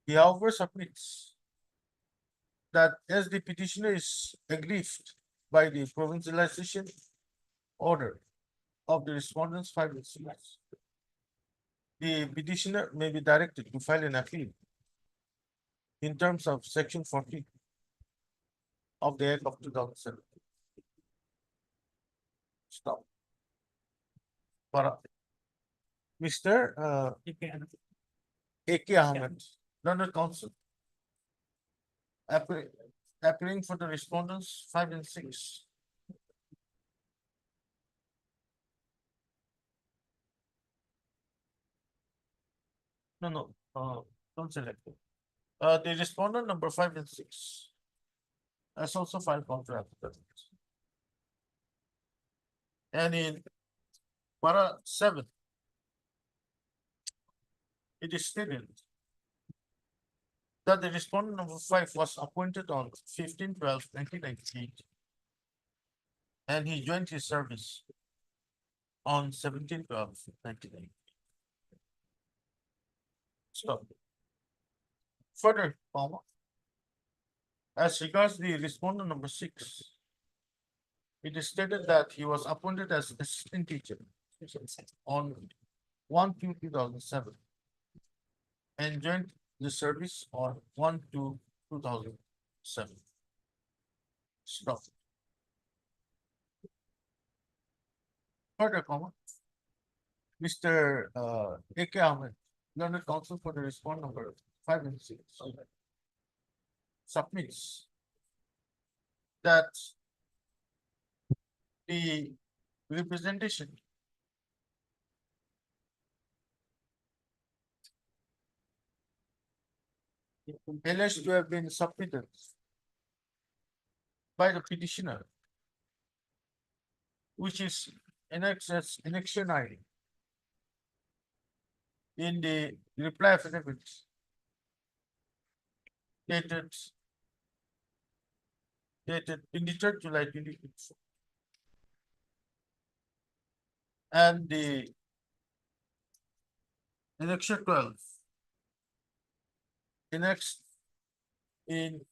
He however submits that as the petitioner is aggrieved by the provincialization order of the respondents 5 and 6, the petitioner may be directed to file an appeal in terms of section 40 of the Act of 2007. Stop. Para. Mr. A.K. Ahmed, learned counsel, appearing for the respondents 5 and 6. No, don't select it. The respondent number 5 and 6 has also filed counter affidavit. And in para 7, it is stated that the respondent number 5 was appointed on 15/12/1998, and he joined his service on 17/12/1998. Stop. Further, comma, as regards the respondent number 6, it is stated that he was appointed as assistant teacher on 1/2/2007 and joined the service on 1/2/2007. Stop. Further, comma, Mr. A.K. Ahmed, learned counsel for the respondent number 5 and 6, submits that the representation alleged to have been submitted by the petitioner, which is annexation ID in the reply affidavit dated 23rd July 2024. And the annexure 12 annexed in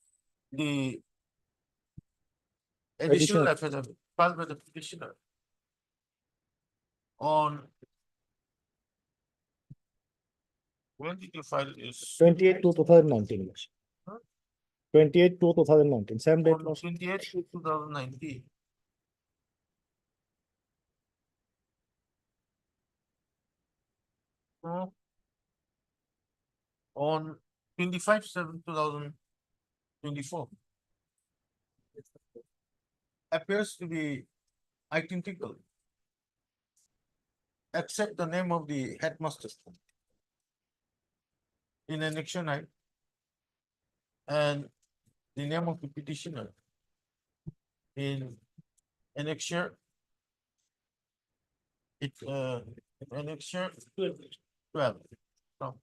the additional affidavit filed by the petitioner on when did you file this? 28/2/2019. Huh? 28/2/2019, same date. On 28/2/2019. On 25/7/2024. Appears to be identical, except the name of the headmaster in annexure 9 and the name of the petitioner in annexure annexure 12. Now,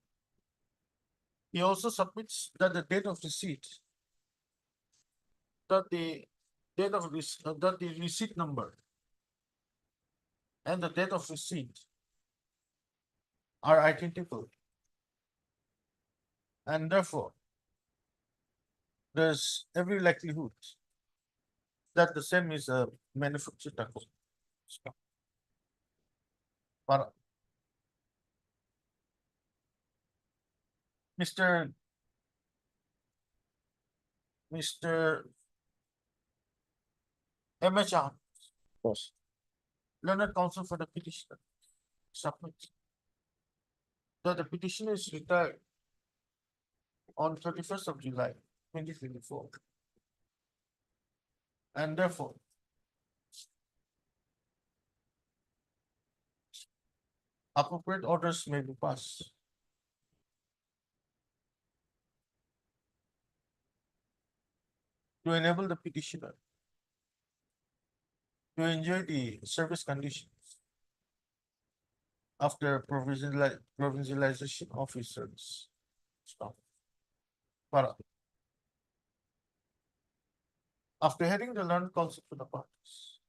he also submits that the date of receipt, that the receipt number and the date of receipt are identical. And therefore, there's every likelihood that the same is a manufactured taco. But Mr. M.H.R. Yes. Learned counsel for the petitioner submits that the petitioner is retired on 31st of July 2024, and therefore appropriate orders may be passed to enable the petitioner to enjoy the service conditions after provincialization of his service. Stop. Para. After hearing the learned counsel for the parties,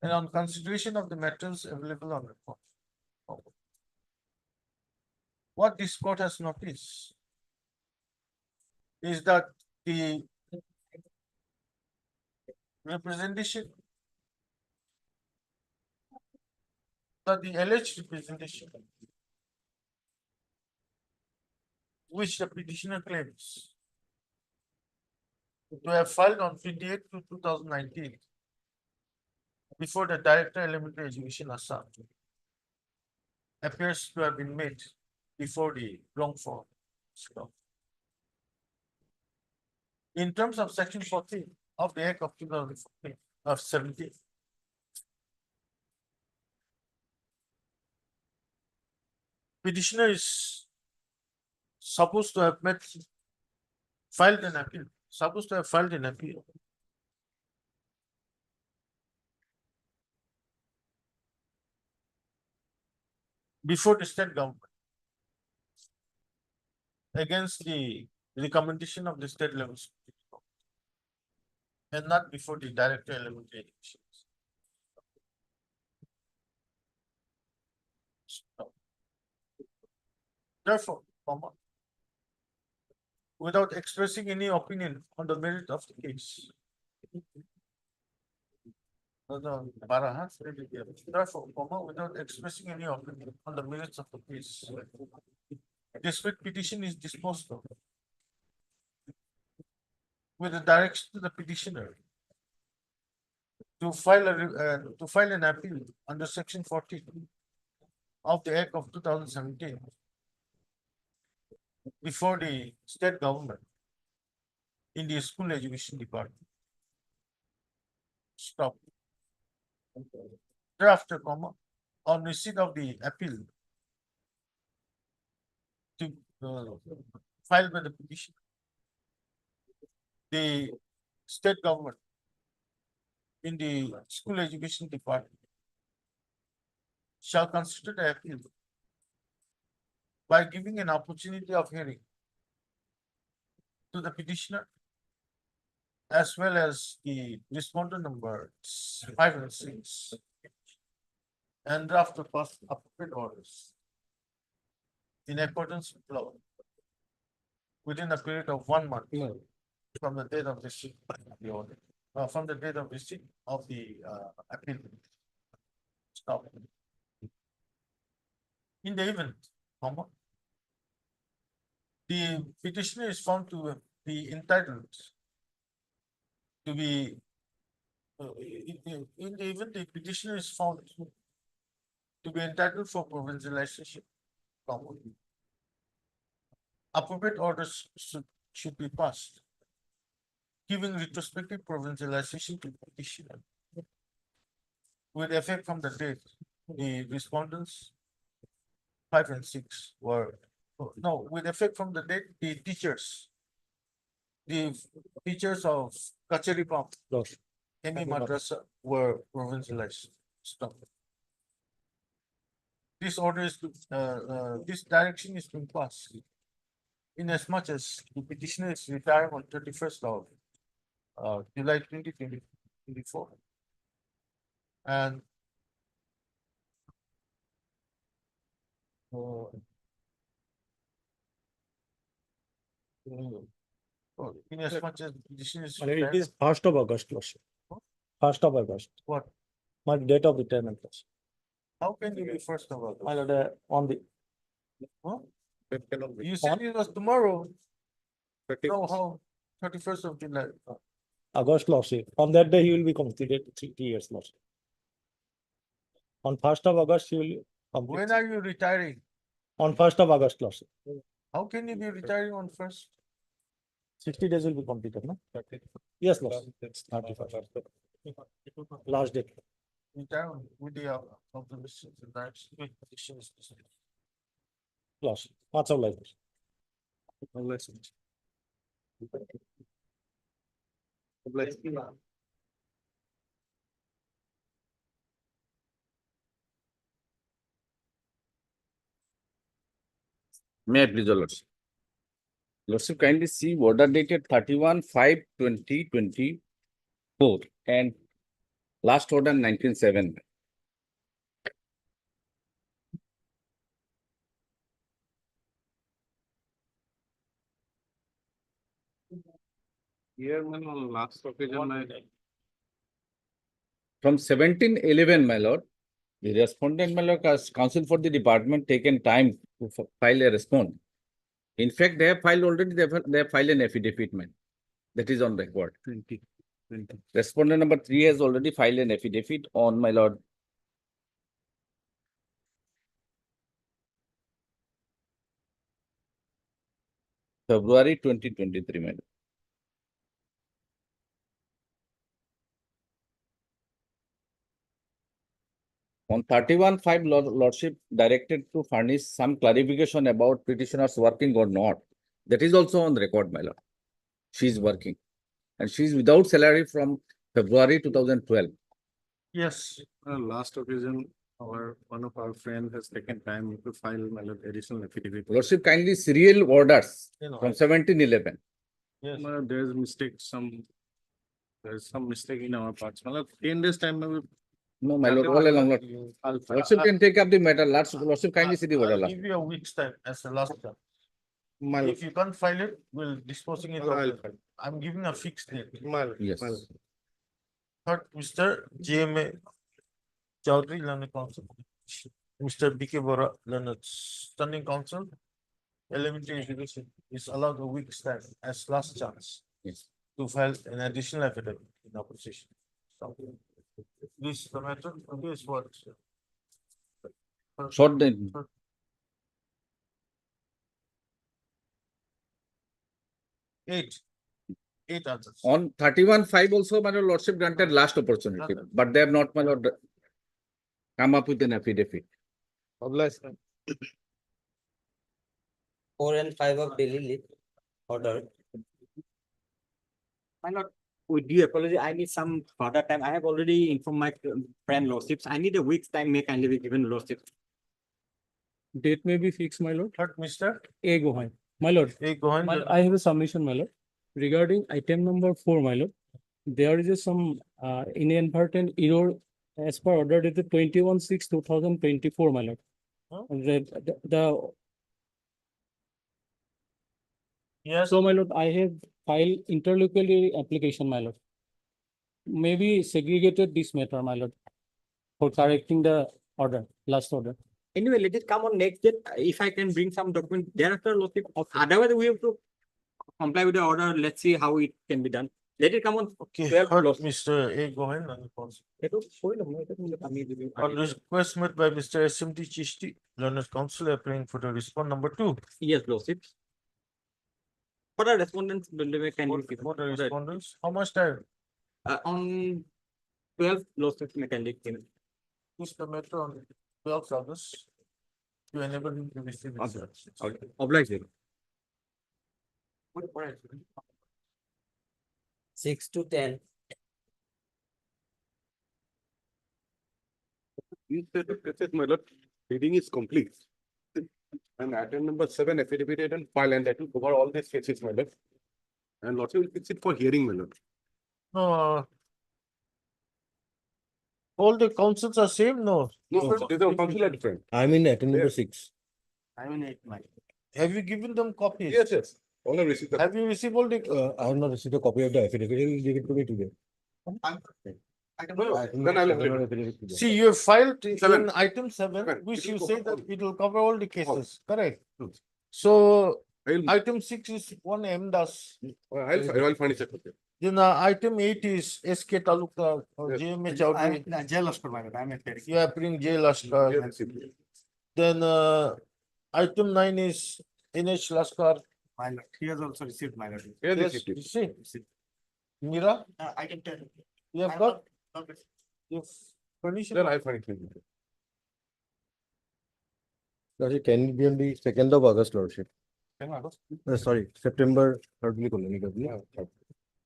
and on consideration of the matters available on record, what this court has noticed is that the representation, that the alleged representation which the petitioner claims to have filed on 28/2/2019 before the Director Elementary Education Assam appears to have been made before the wrong form. In terms of section 14 of the Act of 2014 of 17, petitioner is supposed to have filed an appeal, before the state government against the recommendation of the state level Supreme Court, and not before the director elementary education. Therefore, without expressing any opinion on the merit of the case. Therefore, without expressing any opinion on the merits of the case, this writ petition is disposed of with the direction to the petitioner to file an appeal under section 14 of the Act of 2017 before the state government in the school education department. Stop. Thereafter, on receipt of the appeal to filed by the petition, the state government in the school education department shall consider the appeal by giving an opportunity of hearing to the petitioner as well as the respondent numbers 5 and 6, and draft the first appropriate orders in accordance with law within a period of 1 month from the date of receipt of the order, from the date of receipt of the appeal. Stop. In the event, the petitioner is found to be entitled to be in the event the petitioner is found to be entitled for provincialization, appropriate orders should be passed, giving retrospective provincialization to the petitioner with effect from the date the respondents 5 and 6 were, no, with effect from the date the teachers of Kachari Pump, ME Madrasa were provincialized. Stop. This order is this direction is being passed in as much as the petitioner is retiring on 31st of July 2024, and in as much as the petitioner is It retiring, is 1st of August, Lordship. 1st of August, what? my date of retirement, Lordship. How can you be first of all? My lord, on the Huh? You said it was tomorrow. 30. No, how? 31st of July. August, Lordship. On that day, he will be completed 3 years, Lordship. On 1st of August, he will complete. When are you retiring? On 1st of August, Lordship. How can you be retiring on first? 60 days will be completed, no? Yes, Lordship. 31st. Last date. Retire with the observations and directions, petitions. Lordship. Much of life. May I please, your Lordship? Lordship, kindly see order dated 31/5/2024 and last order 19/7. Here, my lord, last occasion, From 17/11, my lord, the respondent, my lord, has counsel for the department taken time to file a response. In fact, they have filed already, they have filed an affidavit, man. That is on record. 20. Respondent number 3 has already filed an affidavit on, my lord, February 2023, my lord. On 31/5, Lordship directed to furnish some clarification about petitioners working or not. That is also on record, my lord. She is working and she is without salary from February 2012. Yes. Last occasion, one of our friends has taken time to file my lord additional affidavit. Lordship, kindly serial orders You know, from 1711. yes. My lord, there's mistake, there's some mistake in our parts. My lord, 10 days time, my lord. No, my lord, all along, Lordship can take up the matter. Lordship, kindly see the order. I'll last. give you a week's time as the last time. My lord, If you can't file it, we'll disposing it. I'll of it. file. I'm giving a fixed date. My lord, Yes. my lord. Third, Mr. JMA Chowdhury, Learned Council. Mr. BK Bora, Learned Standing Council. Elementary education is allowed a week's time as last chance Yes. to file an additional affidavit in opposition. So, this is the matter, this is what. Short then. Eight answers. On 31/5 also, my lordship granted last opportunity, but they have not, my lord, come up with an affidavit. 4 and 5 of daily leave order. My lord, with due apology, I need some further time. I have already informed my friend lordships. I need a week's time, may kindly be given lordships. Date may be fixed, my lord. Third, Mr. A Gohain. My lord, Go ahead. I have a submission, my lord. Regarding item number 4, my lord, there is some inadvertent error as per order dated 21/6/2024, my lord. Huh? The Yes. So, my lord, I have filed interlocutory application, my lord. Maybe segregated this matter, my lord, for correcting the order, last order. Anyway, let it come on next date. If I can bring some document thereafter, lordship. Otherwise, we have to comply with the order. Let's see how it can be done. Let it come on. Okay, 12 third, lordships. Mr. A. Gohain, Learned Council. On Yes, request made by Mr. SMT Chishti, Learned Council applying for the response number 2. lordships. For the respondents, can you give? For the respondents, how much time? On 12 lordships, mechanic. Push the matter on 12th August to enable him to receive his services. Oblige. 6 to 10. My lord, reading is complete. And item number 7 affidavit and file, and that will cover all these cases, my lord. And lordship will fix it for hearing, my lord. No. All the councils are same, no? No, sir, these are council are different. I'm in item number Yes. 6. I'm in 8, Mike. Have you given them copies? Yes. All have received the. Have you received all the? I have not received a copy of the affidavit. He will give it to me today. Then I'll have it. See, you have filed in 7. item 7, Seven. which It will you go say for that all. it will cover all the cases, correct? Hmm. So I'll, item 6 is one M Das. I'll find it. Then item 8 is SK Taluka or Yes. JMA Chowdhury. Jealous for my, I'm a. You are bring J Laskar. Yes, received. Then item 9 is NH Laskar. My lord, he has also received my lord. Yes, Yes, received. you see. Mira, I can tell. you have got? You've furnished it? Then I'll find it. Lordship, can it be on the 2nd of August, Lordship? Let Sorry, September 3rd.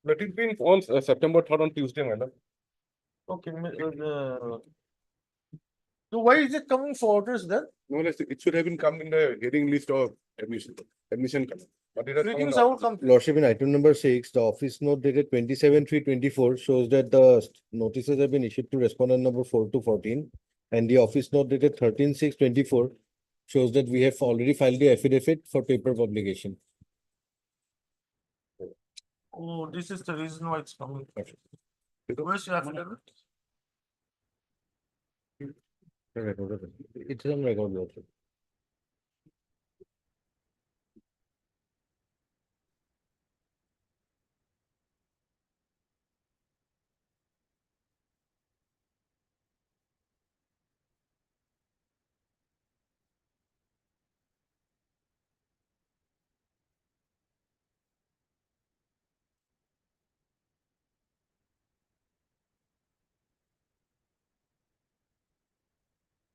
it be on September 3rd on Tuesday, my lord. Okay. So why is it coming for orders then? No, it should have been come in the hearing list of admission. But it has come Readings on- I will come. Lordship, in item number 6, the office note dated 27/3/24 shows that the notices have been issued to respondent number 4 to 14. And the office note dated 13/6/24 shows that we have already filed the affidavit for paper publication. Oh, this is the reason why it's coming. Where's your affidavit? It's on record, Lordship.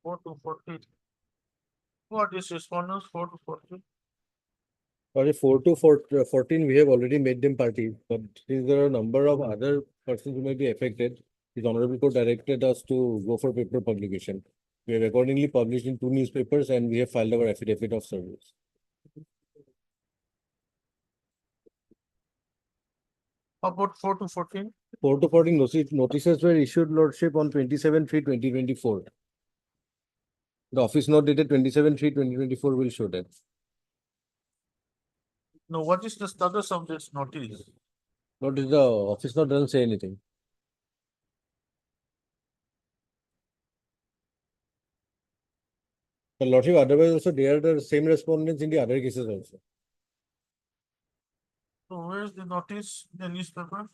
Four to 14. What is respondents 4 to 14? Sorry, 4 to 14, we have already made them parties, but since there are a number of other persons who may be affected, the Honorable Court directed us to go for paper publication. We have accordingly published in 2 newspapers and we have filed our affidavit of service. How about 4 to 14? 4 to 14 notices were issued, Lordship, on 27/3/2024. The office note dated 27/3/2024 will show that. No, what is the status of this notice? Notice the office note doesn't say anything. The Lordship, otherwise also they are the same respondents in the other cases also. So where is the notice, in the newspaper?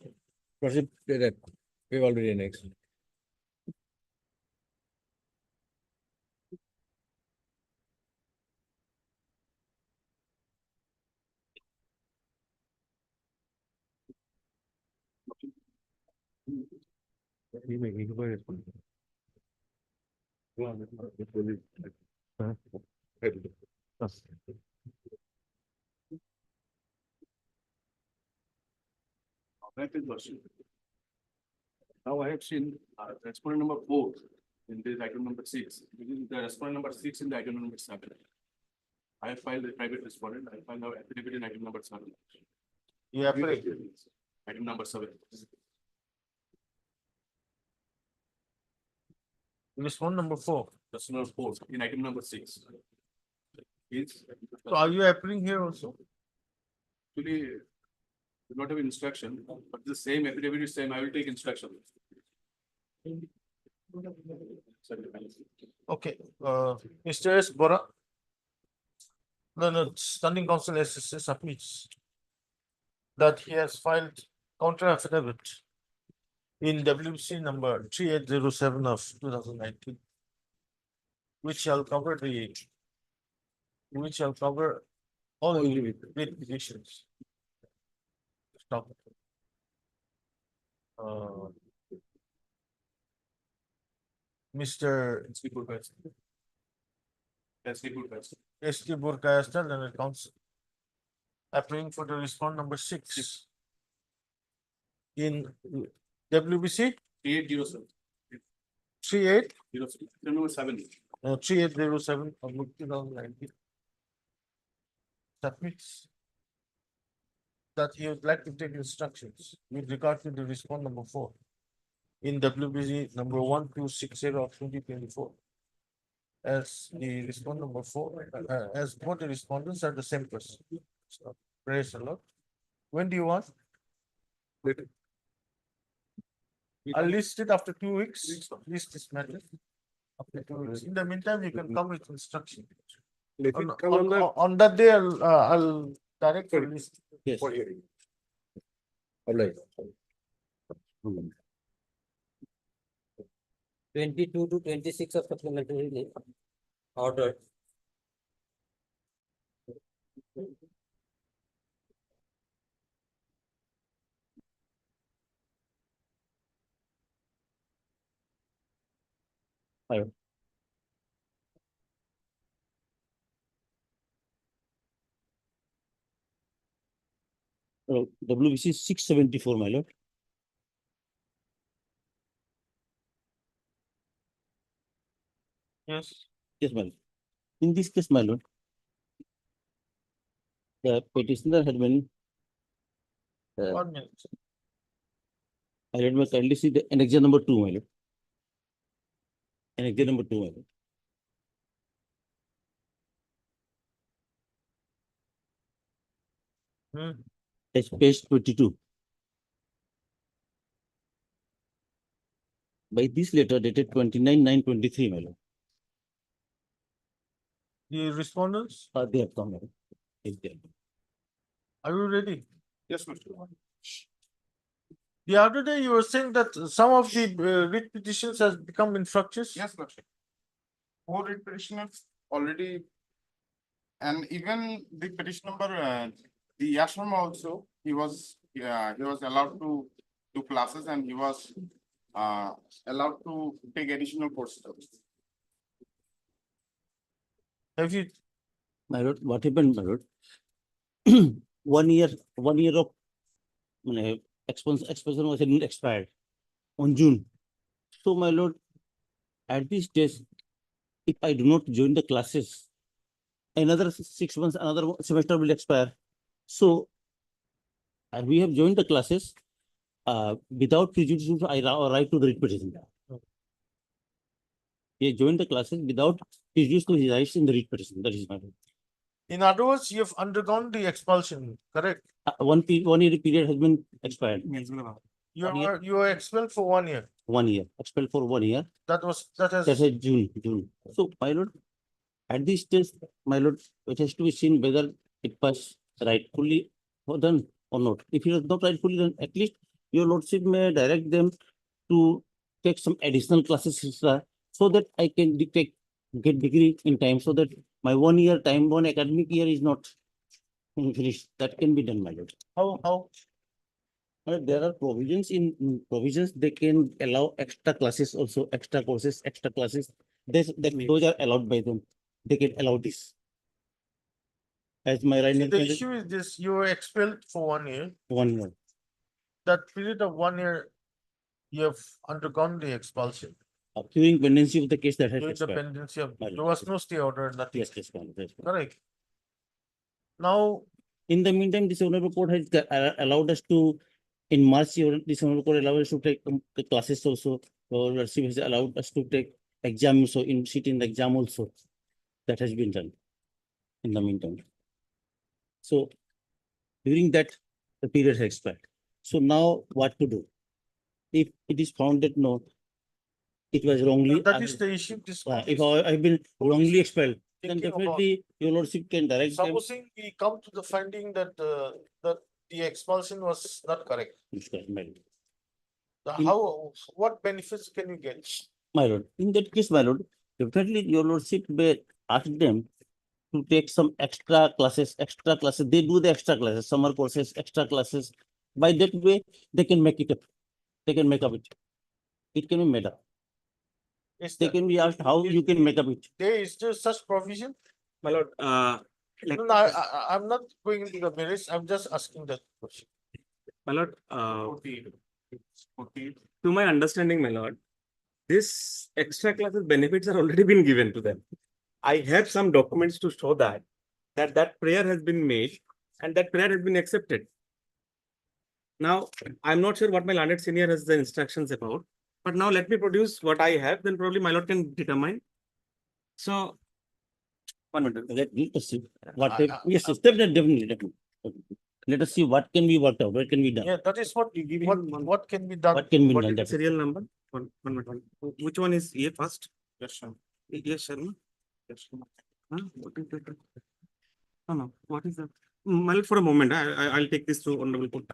Lordship, that we've already annexed. Now I have seen respondent number 4 in this item number 6, which is the respondent number 6 in the item number 7. I have filed a private respondent, I filed our affidavit in item number 7. Yeah, Item number 7. respond number 4. That's number 4 in item number 6. Is So are you appearing here also? actually do not have instruction, but the same affidavit is same, I will take instruction. Okay, Mr. S. Bora. No, standing counsel SSS submits that he has filed counter affidavit in WC number 3807 of 2019, which shall cover all the petitions. Stop. Mr. S.T. Burkayastal and counsel appearing for the respond number 6 in WBC 3807. 38 Number 7. no 3807 of 2019 submits that he would like to take instructions with regard to the respond number 4 in WBC number 1260 of 2024. As the respond number 4, as both the respondents are the same person. So, praise the Lord. When do you want? I'll list it after 2 weeks. List this matter. After 2 weeks. In the meantime, you can come with instruction. Let it come on the On that day, I'll direct for list. Yes. for hearing. All right. 22 to 26 of supplementary list order. WBC 674, my lord. Yes. Yes, my lord. In this case, my lord, the petitioner had been, 1 minute. I let me kindly see the annexure number 2, my lord. Annexure number 2, my lord. It's page 22. By this letter dated 29/9/23, my lord. The respondents, They have come, my lord. Yes, they have come. are you ready? Yes, Mr. The other day you were saying that some of the writ petitions has become infructuous. Yes, Lordship. 4 writ petitioners already, and even the petition number, the Ashram also, he was allowed to do classes and he was allowed to take additional courses. Have you, My lord, what happened, my lord? 1 year of expansion was expired on June. So, my lord, at this stage, if I do not join the classes, another 6 months, another semester will expire. So we have joined the classes without prejudice. I write to the writ petition. He joined the classes without prejudice to his rights in the writ petition. That is my point. In other words, you have undergone the expulsion, correct? 1 year period has been expired. You were expelled for 1 year. 1 year, expelled for 1 year. That has. That is June. So, my lord, at this stage, my lord, it has to be seen whether it was rightfully done or not. If it is not rightfully done, at least your lordship may direct them to take some additional classes extra, so that I can get degree in time, so that my 1 year time, 1 academic year is not finished. That can be done, my lord. How? There are provisions provisions, they can allow extra classes also, extra courses, extra classes. Those are allowed by them. They can allow this. As my right. The issue is this, you were expelled for 1 year. 1 year. That period of 1 year, you have undergone the expulsion. During pendency of the case that has During the expired. pendency of, My lord. there was no stay order, nothing. Yes, my lord, yes, my lord. Correct. Now, In the meantime, this honorable court has allowed us to, in March, this honorable court allowed us to take the classes also. Our lordship has allowed us to take exam, so sit in the exam also. That has been done in the meantime. So during that, the period has expired. So now what to do? If it is found that no, it was wrongly. that is the issue. If I've been wrongly expelled, then Thinking about- definitely your lordship can direct them. Supposing we come to the finding that the expulsion was not correct. What benefits can you get? My lord, in that case, my lord, definitely your lordship may ask them to take some extra classes. They do the extra classes, summer courses, extra classes. By that way, they can make it up. They can make up it. It can be made up. They can be asked how you can make up it. There is just such provision? My lord, No, I'm not going into the merits, I'm just asking that question. my lord, to my understanding, my lord, this extra classes benefits are already been given to them. I have some documents to show that prayer has been made and that prayer has been accepted. Now, I'm not sure what my learned senior has the instructions about, but now let me produce what I have, then probably my lord can determine. So, 1 minute. Let us see what yes, definitely. Let us see what can be worked out, what can be done. Yeah, that is what can be done. What can be What done? is the That is- serial number? One minute. Which one is A first? Yes, sir. Yes, Sharma. Yes, sir. Huh? What is that? No, what is that? My lord, for a moment, I'll take this to honorable court.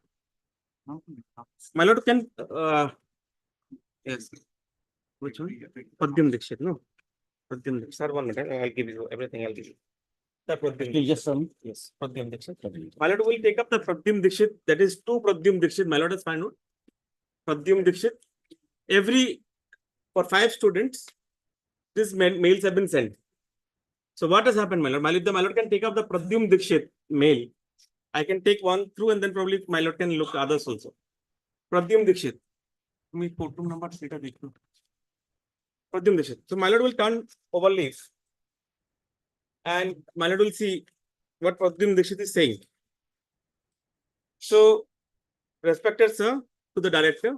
My lord, can, yes. Which one? Pradyum Dixit, no? Pradyum Dixit, sir, 1 minute, I'll give you everything, I'll give you. The Pradyum Please just Dixit. Yes, Pradyum Dixit. My lord will take up the Pradyum Dixit, that is 2 Pradyum Dixit, my lord has found out. Pradyum Dixit, for 5 students, these mails have been sent. So what has happened, my lord? If the my lord can take up the Pradyum Dixit mail, I can take one through and then probably my lord can look others also. Pradyum Dixit. Me photo number theta dekho. Pradyum Dixit. So my lord will turn over leaf and my lord will see what Pradyum Dixit is saying. So, respected sir, to the director,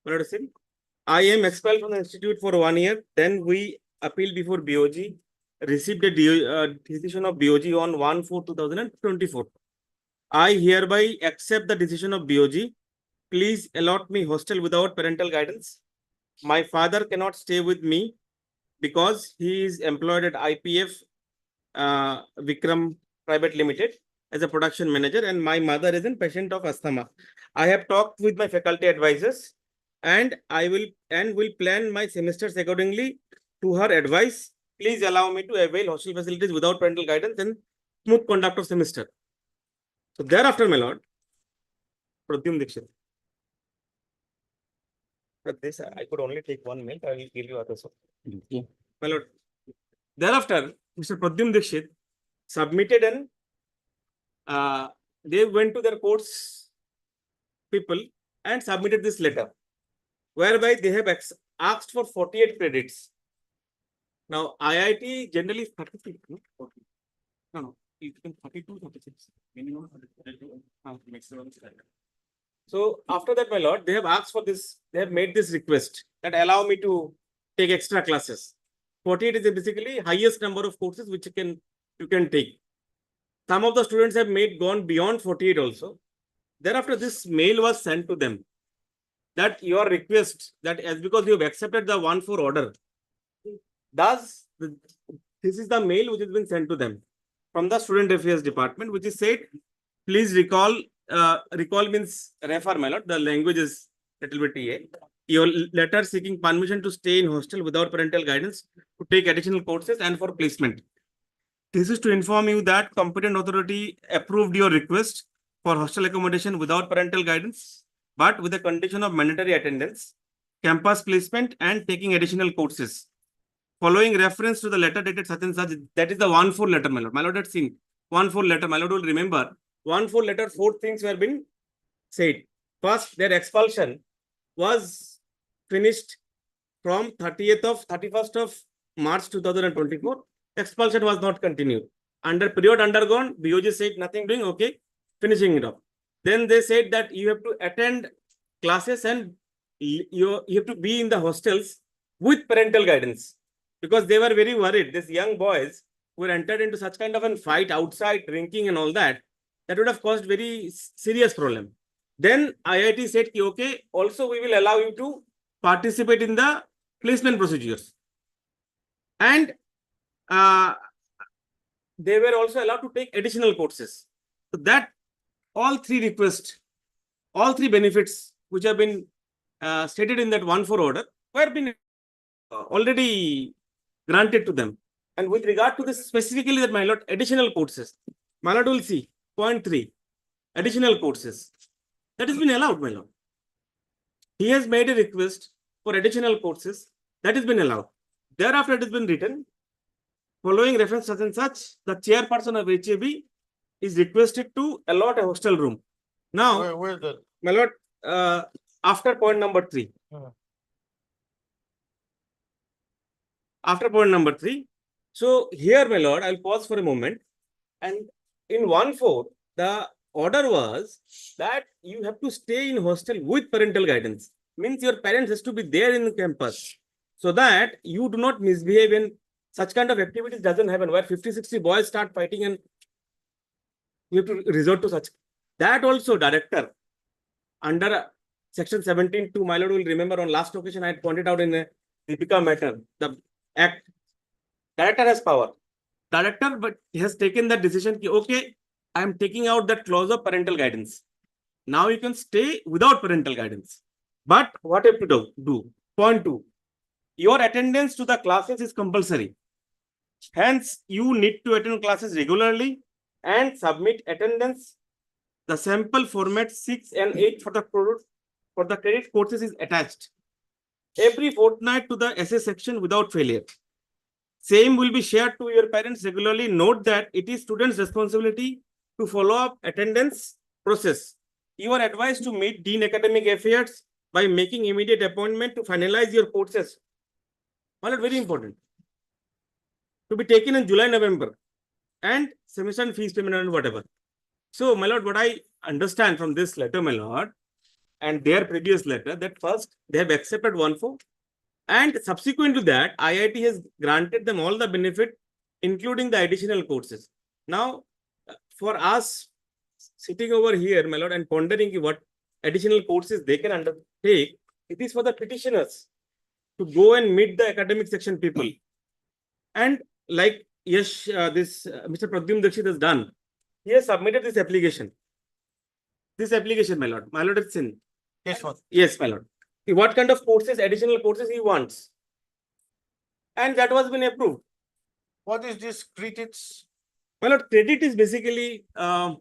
my lord said, I am expelled from the institute for 1 year. Then we appealed before BOG, received a decision of BOG on 1/4/2024. I hereby accept the decision of BOG. Please allot me hostel without parental guidance. My father cannot stay with me because he is employed at IPF Vikram Private Limited as a production manager, and my mother is a patient of asthma. I have talked with my faculty advisors and I will plan my semesters accordingly to her advice. Please allow me to avail hostel facilities without parental guidance and smooth conduct of semester. So thereafter, my lord, Pradyum Dixit. But this I could only take one mail. I will give you others. Okay. My lord. Thereafter, Mr. Pradyum Dixit submitted they went to their courts people and submitted this letter, whereby they have asked for 48 credits. Now, IIT generally is 36, no? Okay. No, it can 32, 36. Minimum 32, maximum 30. So after that, my lord, they have asked for this, they have made this request that allow me to take extra classes. 48 is basically highest number of courses which you can take. Some of the students have gone beyond 48 also. Thereafter, this mail was sent to them that your request, that as because you have accepted the 1-4 order, this is the mail which has been sent to them from the student affairs department, which is said, please recall means refer, my lord, the language is little bit TA. Your letter seeking permission to stay in hostel without parental guidance to take additional courses and for placement. This is to inform you that competent authority approved your request for hostel accommodation without parental guidance, but with the condition of mandatory attendance, campus placement, and taking additional courses. Following reference to the letter dated such and such, that is the 1-4 letter, my lord. My lord had seen 1-4 letter. My lord will remember 1-4 letter, 4 things were been said. First, their expulsion was finished from 31st of March 2024. Expulsion was not continued. Under period undergone, BOG said nothing doing, okay, finishing it up. Then they said that you have to attend classes and you have to be in the hostels with parental guidance, because they were very worried. These young boys who were entered into such kind of a fight outside, drinking and all that, that would have caused very serious problem. Then IIT said, okay, also we will allow you to participate in the placement procedures. And they were also allowed to take additional courses. So that all three requests, all three benefits which have been stated in that 1-4 order were been already granted to them. And with regard to this specifically, that my lord, additional courses, my lord will see point 3, additional courses, that has been allowed, my lord. He has made a request for additional courses, that has been allowed. Thereafter, it has been written, following reference such and such, the chairperson of HAB is requested to allot a hostel room. Now, Where the? my lord, after point number 3. After point number 3. So here, my lord, I'll pause for a moment. And in 1-4, the order was that you have to stay in hostel with parental guidance. Means your parents has to be there in the campus, so that you do not misbehave in such kind of activities doesn't happen, where 50-60 boys start fighting and you have to resort to such. That also director under section 17(2), my lord will remember on last occasion I had pointed out in a Deepika matter, the act, director has power. Director, but he has taken that decision, okay, I am taking out that clause of parental guidance. Now you can stay without parental guidance. But what you have to do? Point 2, your attendance to the classes is compulsory. Hence, you need to attend classes regularly and submit attendance. The sample format 6 and 8 for the credit courses is attached every fortnight to the essay section without failure. Same will be shared to your parents regularly. Note that it is students' responsibility to follow up attendance process. You are advised to meet Dean Academic Affairs by making immediate appointment to finalize your courses. Well, very important. To be taken in July, November, and semester and fees payment and whatever. So, my lord, what I understand from this letter, my lord, and their previous letter, that first they have accepted 1-4, and subsequent to that, IIT has granted them all the benefit, including the additional courses. Now, for us sitting over here, my lord, and pondering what additional courses they can undertake, it is for the petitioners to go and meet the academic section people. And like Mr. Pradyum Dixit has done, he has submitted this application. This application, my lord. My lord, it's in. Yes, what? Yes, my lord. What kind of courses, additional courses he wants. And that was been approved. What is this credits? My lord, credit is basically, I'll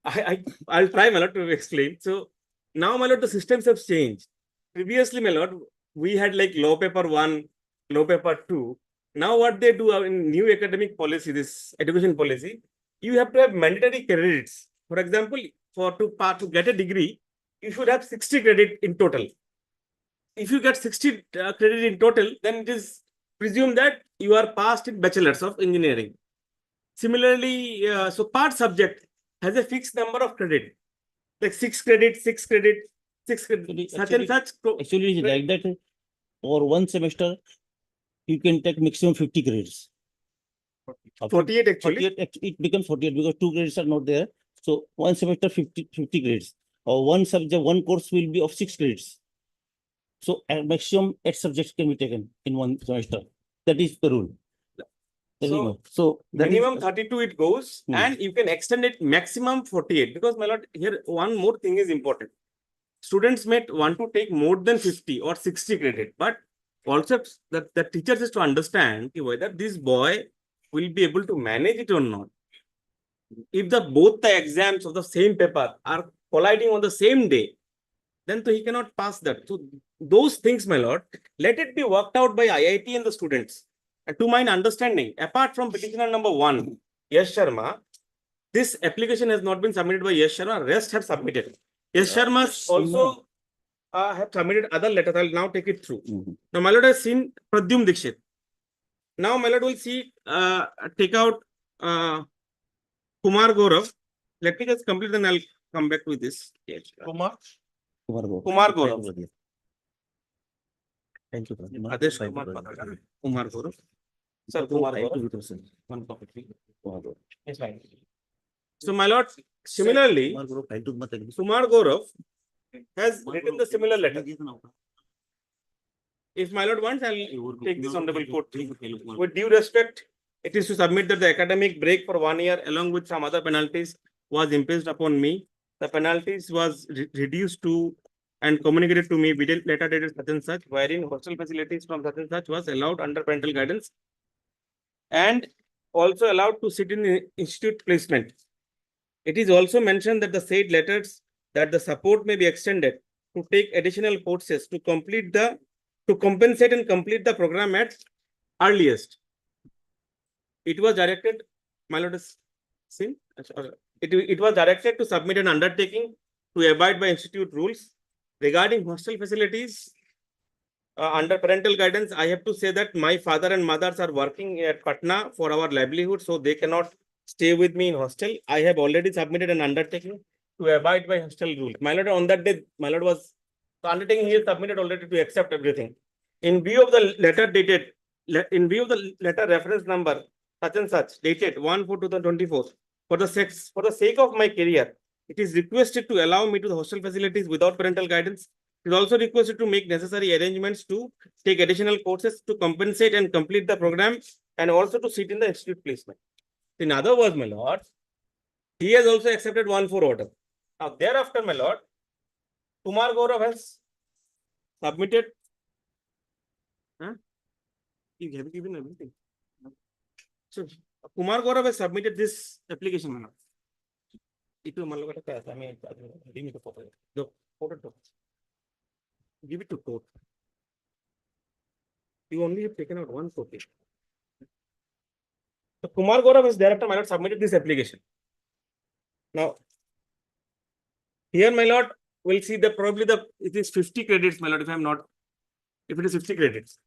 try, my lord, to explain. So now, my lord, the systems have changed. Previously, my lord, we had like law paper 1, law paper 2. Now what they do in new academic policy, this education policy, you have to have mandatory credits. For example, to get a degree, you should have 60 credit in total. If you get 60 credit in total, then it is presume that you are passed in bachelors of engineering. Similarly, so part subject has a fixed number of credit, like 6 credit, 6 credit, 6 credit, such and such. Actually, it's like that, for one semester, you can take maximum 50 credits. 48 actually. 48, it becomes 48 because 2 credits are not there. So one semester 50 credits, or one subject, one course will be of 6 credits. So a maximum 8 subjects can be taken in one semester. That is the rule. So that is- Minimum 32 it goes, and you can extend it maximum 48, because my lord, here one more thing is important. Students may want to take more than 50 or 60 credit, but also the teachers is to understand whether this boy will be able to manage it or not. If both the exams of the same paper are colliding on the same day, then he cannot pass that. So those things, my lord, let it be worked out by IIT and the students. And to my understanding, apart from petitioner number 1, Yash Sharma, this application has not been submitted by Yash Sharma, rest have submitted. Yash Sharma also have submitted other letters. I will now take it through. Now, my lord has seen Pradyum Dikshit. Now, my lord will see, take out Kumar Gaurav. Let me just complete, then I'll come back to this. Kumar? Kumar Gaurav. Thank you. Adesh Kumar Patagar. Kumar Gaurav. Sir, Kumar Gaurav. One copy, please. Yes, fine. So, my lord, similarly, Kumar Gaurav has written the similar letter. If my lord wants, I'll take this honorable court. With due respect, it is to submit that the academic break for 1 year along with some other penalties was imposed upon me. The penalties was reduced to and communicated to me within letter dated such and such, wherein hostel facilities from such and such was allowed under parental guidance and also allowed to sit in the institute placement. It is also mentioned that the said letters that the support may be extended to take additional courses to compensate and complete the program at earliest. It was directed, my lord has seen, it was directed to submit an undertaking to abide by institute rules regarding hostel facilities. Under parental guidance, I have to say that my father and mothers are working at Patna for our livelihood, so they cannot stay with me in hostel. I have already submitted an undertaking to abide by hostel rules. My lord, on that day, my lord was undertaking he has submitted already to accept everything. In view of the letter dated, in view of the letter reference number such and such dated 1/4/2024, for the sake of my career, it is requested to allow me to the hostel facilities without parental guidance. It is also requested to make necessary arrangements to take additional courses to compensate and complete the program and also to sit in the institute placement. In other words, my lord, he has also accepted 1/4 order. Now, thereafter, my lord, Kumar Gaurav has submitted. Have you given everything? So, Kumar Gaurav has submitted this application, my lord. Give it to court. You only have taken out 1 copy. So Kumar Gaurav has thereafter, my lord, submitted this application. Now, here, my lord, we'll see that probably it is 50 credits, my lord, if it is 50 credits.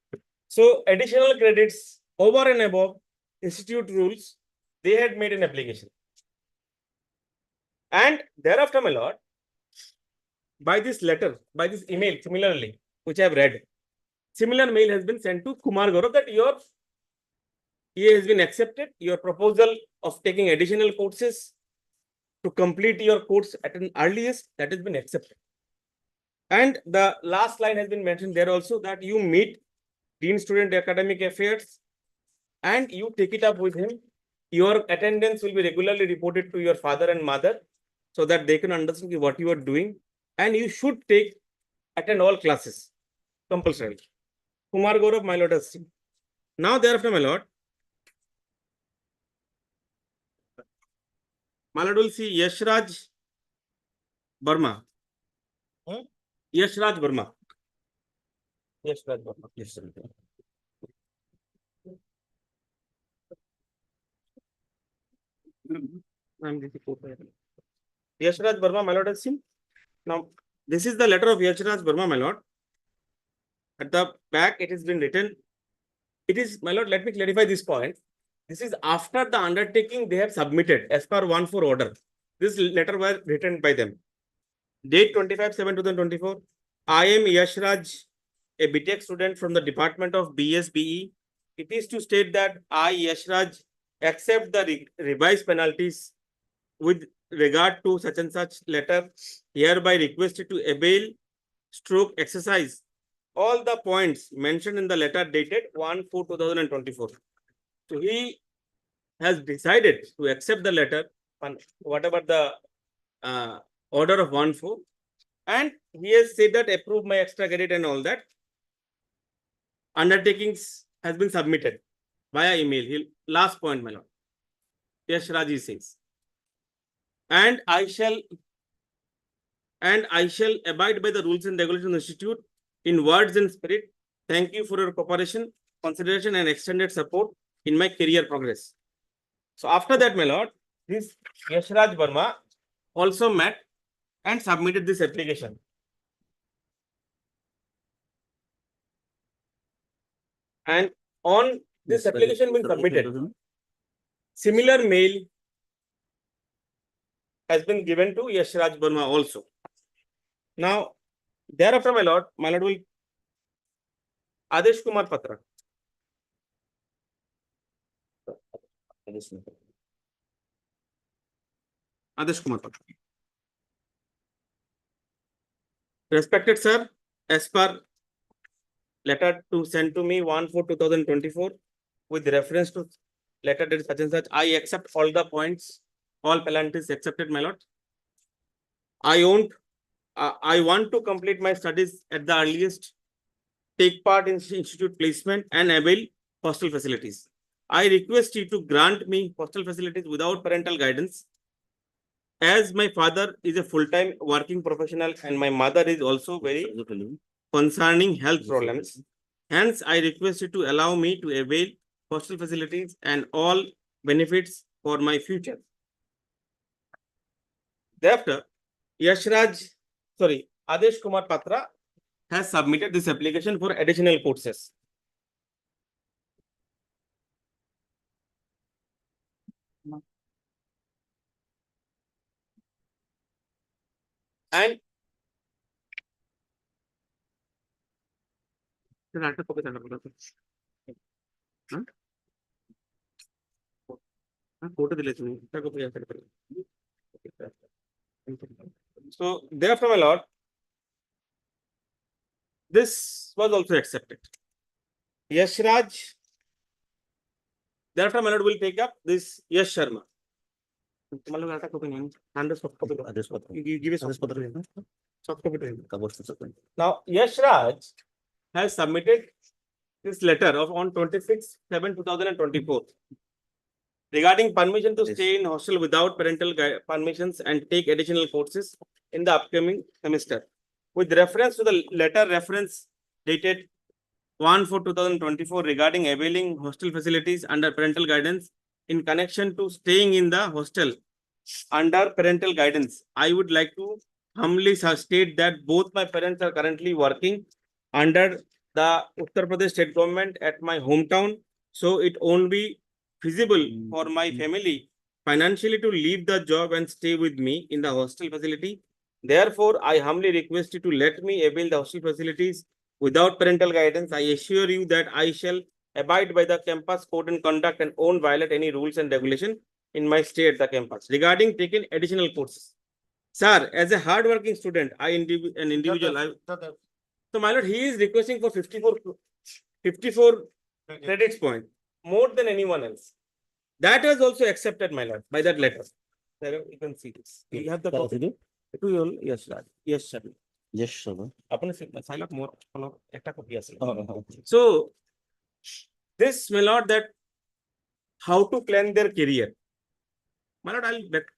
So additional credits over and above institute rules, they had made an application. And thereafter, my lord, by this letter, by this email, similarly, which I have read, similar mail has been sent to Kumar Gaurav that he has been accepted, your proposal of taking additional courses to complete your course at an earliest, that has been accepted. And the last line has been mentioned there also, that you meet Dean Student Academic Affairs and you take it up with him. Your attendance will be regularly reported to your father and mother so that they can understand what you are doing. And you should attend all classes compulsorily. Kumar Gaurav, my lord, has seen. Now, thereafter, my lord, will see Yashraj Burma. Yashraj Burma. Yashraj Burma. Yes, sir. Yashraj Burma, my lord, has seen. Now, this is the letter of Yashraj Burma, my lord. At the back, it has been written It is, my lord, let me clarify this point. This is after the undertaking they have submitted as per 1/4 order. This letter was written by them. Date 25/7/2024. I am Yashraj, a BTech student from the Department of BSBE. It is to state that I, Yashraj, accept the revised penalties with regard to such and such letter, hereby requested to avail stroke exercise all the points mentioned in the letter dated 1/4/2024. So he has decided to accept the letter on whatever the order of 1/4, and he has said that approve my extra credit and all that. Undertakings has been submitted via email. Last point, my lord. Yes, Raji says. And I shall abide by the rules and regulations of the institute in words and spirit. Thank you for your cooperation, consideration, and extended support in my career progress. So after that, my lord, this Yashraj Verma also met and submitted this application. And on this application being submitted, similar mail has been given to Yashraj Verma also. Now, thereafter, my lord will Adesh Kumar Patra. Adesh Kumar Patra. Respected sir, as per letter to send to me 1/4/2024 with reference to letter dated such and such, I accept all the points, all penalties accepted, my lord. I want to complete my studies at the earliest, take part in institute placement and avail hostel facilities. I request you to grant me hostel facilities without parental guidance, as my father is a full-time working professional and my mother is also very concerning health problems. Hence, I request you to allow me to avail hostel facilities and all benefits for my future. Thereafter, Adesh Kumar Patra has submitted this application for additional courses. And so therefore, my lord, this was also accepted. Yashraj, therefore, my lord will take up this Yash Sharma. Give me a soft copy to him. Now, Yashraj has submitted this letter on 26/7/2024 regarding permission to stay in hostel without parental permissions and take additional courses in the upcoming semester. With reference to the letter reference dated 1/4/2024 regarding availing hostel facilities under parental guidance in connection to staying in the hostel under parental guidance, I would like to humbly state that both my parents are currently working under the Uttar Pradesh state government at my hometown. So it won't be feasible for my family financially to leave the job and stay with me in the hostel facility. Therefore, I humbly request you to let me avail the hostel facilities without parental guidance. I assure you that I shall abide by the campus code and conduct and won't violate any rules and regulation in my stay at the campus. Regarding taking additional courses, sir, as a hardworking student, so my lord, he is requesting for 54 credits point, more than anyone else. That was also accepted, my lord, by that letter. You can see this. You have the copy. Yes, sir. Yes, sir. Yes, sir. So, this, my lord, that how to plan their career. My lord,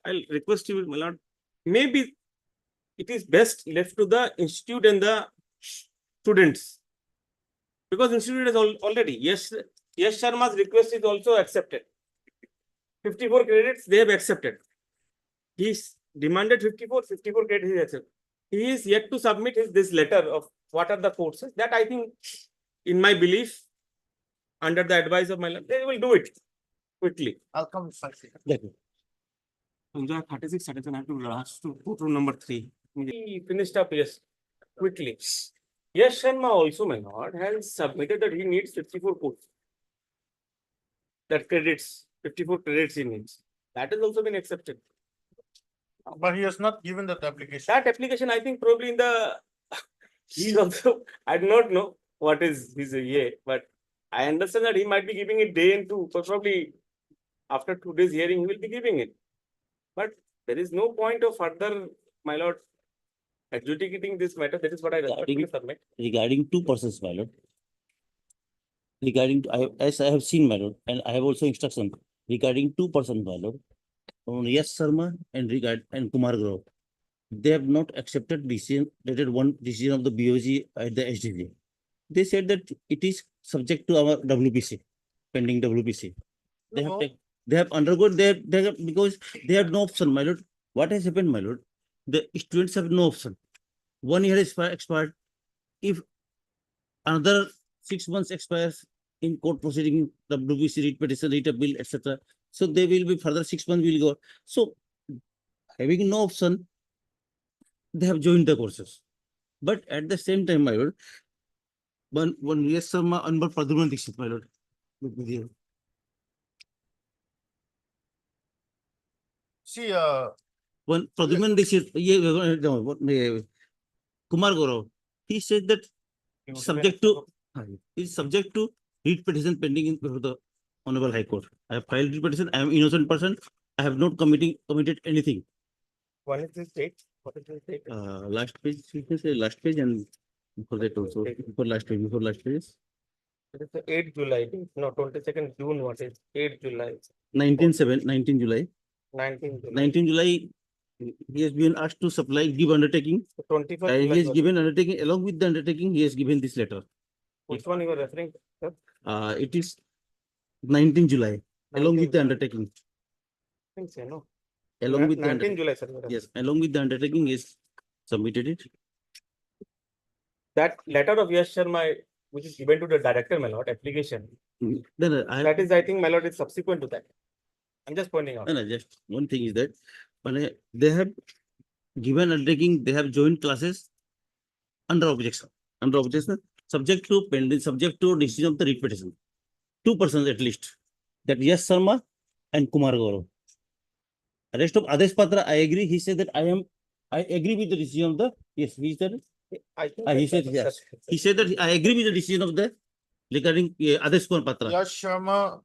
I'll request you, my lord, maybe it is best left to the institute and the students, because institute has already, yes, Sharma's request is also accepted. 54 credits they have accepted. He's demanded 54 credits he accepted. He is yet to submit this letter of what are the courses. That I think, in my belief, under the advice of my lord, they will do it quickly. I'll come in 5 seconds. Enjoy 36 seconds and I have to rush to go to number 3. He finished up, yes, quickly. Yes, Sharma also, my lord, has submitted that he needs 54 courses. That credits, 54 credits he needs. That has also been accepted. But he has not given that application. That application, I think probably in the, he's also, I do not know what is his EA, but I understand that he might be giving it day and two, so probably after today's hearing, he will be giving it. But there is no point of further, my lord, adjudicating this matter. That is what I respectfully submit. Regarding two persons, my lord. Regarding, as I have seen, my lord, and I have also instruction regarding two persons, my lord. On Yash Sharma and Kumar Gaurav. They have not accepted decision, dated one decision of the BOG at the SDG. They said that it is subject to our WPC, pending WPC. They have undergone because they have no option, my lord. What has happened, my lord? The students have no option. 1 year is expired. If another 6 months expires in court proceeding, WPC, writ petition, writ appeal, etc. So they will be further 6 months will go. So having no option, they have joined the courses. But at the same time, my lord, one Yash Sharma and Pradyuman Dixit, my lord. See, One Pradyuman Dixit, Kumar Gaurav, he said that subject to writ petition pending in before the Honorable High Court. I have filed writ petition. I am innocent person. I have not committed anything. When is this date? What is this date? Last page, you can say last page and before that also. Before last page. It is the 8th July. No, 22nd June. What is 8th July? 19 July. 19 July. 19 July, he has been asked to give undertaking. 21st And July he has was- given undertaking. Along with the undertaking, he has given this letter. Which one you are referring to, sir? It is 19 July, along 19 with the July. undertaking. I think so, no? Along with the 19 July, sir. Yes, along with the undertaking, he has submitted it. That letter of Yash Sharma, which is given to the director, my lord, application. Then That is, I think, my lord, is subsequent to that. I'm just pointing out. No, just one thing is that when they have given undertaking, they have joined classes under objection. Subject to pending, subject to decision of the writ petition. Two persons at least. That Yash Sharma and Kumar Gaurav. Rest of Adesh Patra, I agree. He said that I agree with the decision of the, yes, he said, I think he said, yes. He said that I agree with the decision of the regarding Adesh Kumar Patra. Yash Sharma.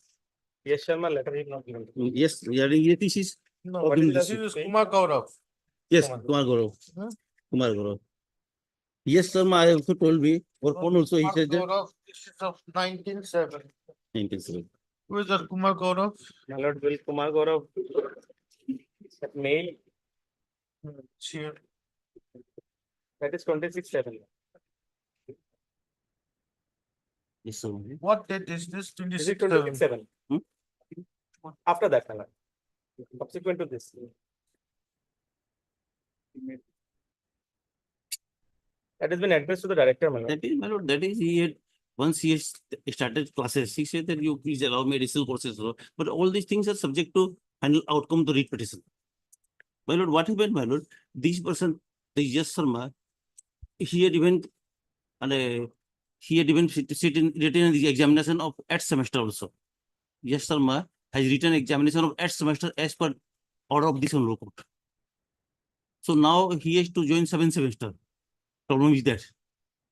Yash Sharma letter is not given. Yes, regarding this is. No, what is this is Kumar Gaurav. Yes, Kumar Gaurav. Huh? Kumar Gaurav. Yes, sir, I also told me, or phone also, he Kumar said that. Gaurav, this is of 1907. 1907. Who is that Kumar Gaurav? My lord, will Kumar Gaurav, that mail, Here. that is 26/7. Yes, sir. What date is this? This is 26/7. 26/7. After that, my lord. Subsequent to this. That has been addressed to the director, my lord. That is, my lord, that is, he had, once he has started classes, he said that you please allow me additional courses. But all these things are subject to final outcome of the writ petition. My lord, what happened, my lord? This person, the Yash Sharma, he had even, written the examination of 8th semester also. Yash Sharma has written examination of 8th semester as per order of this honorable court. So now he has to join 7th semester. Problem is that.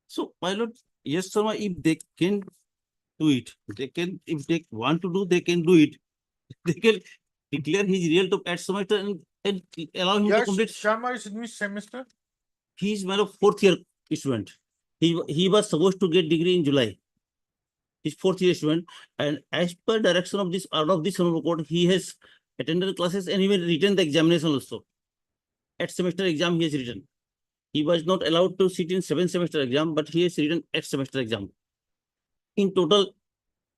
So, my lord, Yash Sharma, if they can do it, if they want to do, they can do it. They can declare his real to 8th semester and allow him to Yash complete. Sharma is in which semester? He is my lord 4th year student. He was supposed to get degree in July. He's 4th year student, and as per direction of this order of this honorable court, he has attended classes and even written the examination also. 8th semester exam he has written. He was not allowed to sit in 7th semester exam, but he has written 8th semester exam. In total,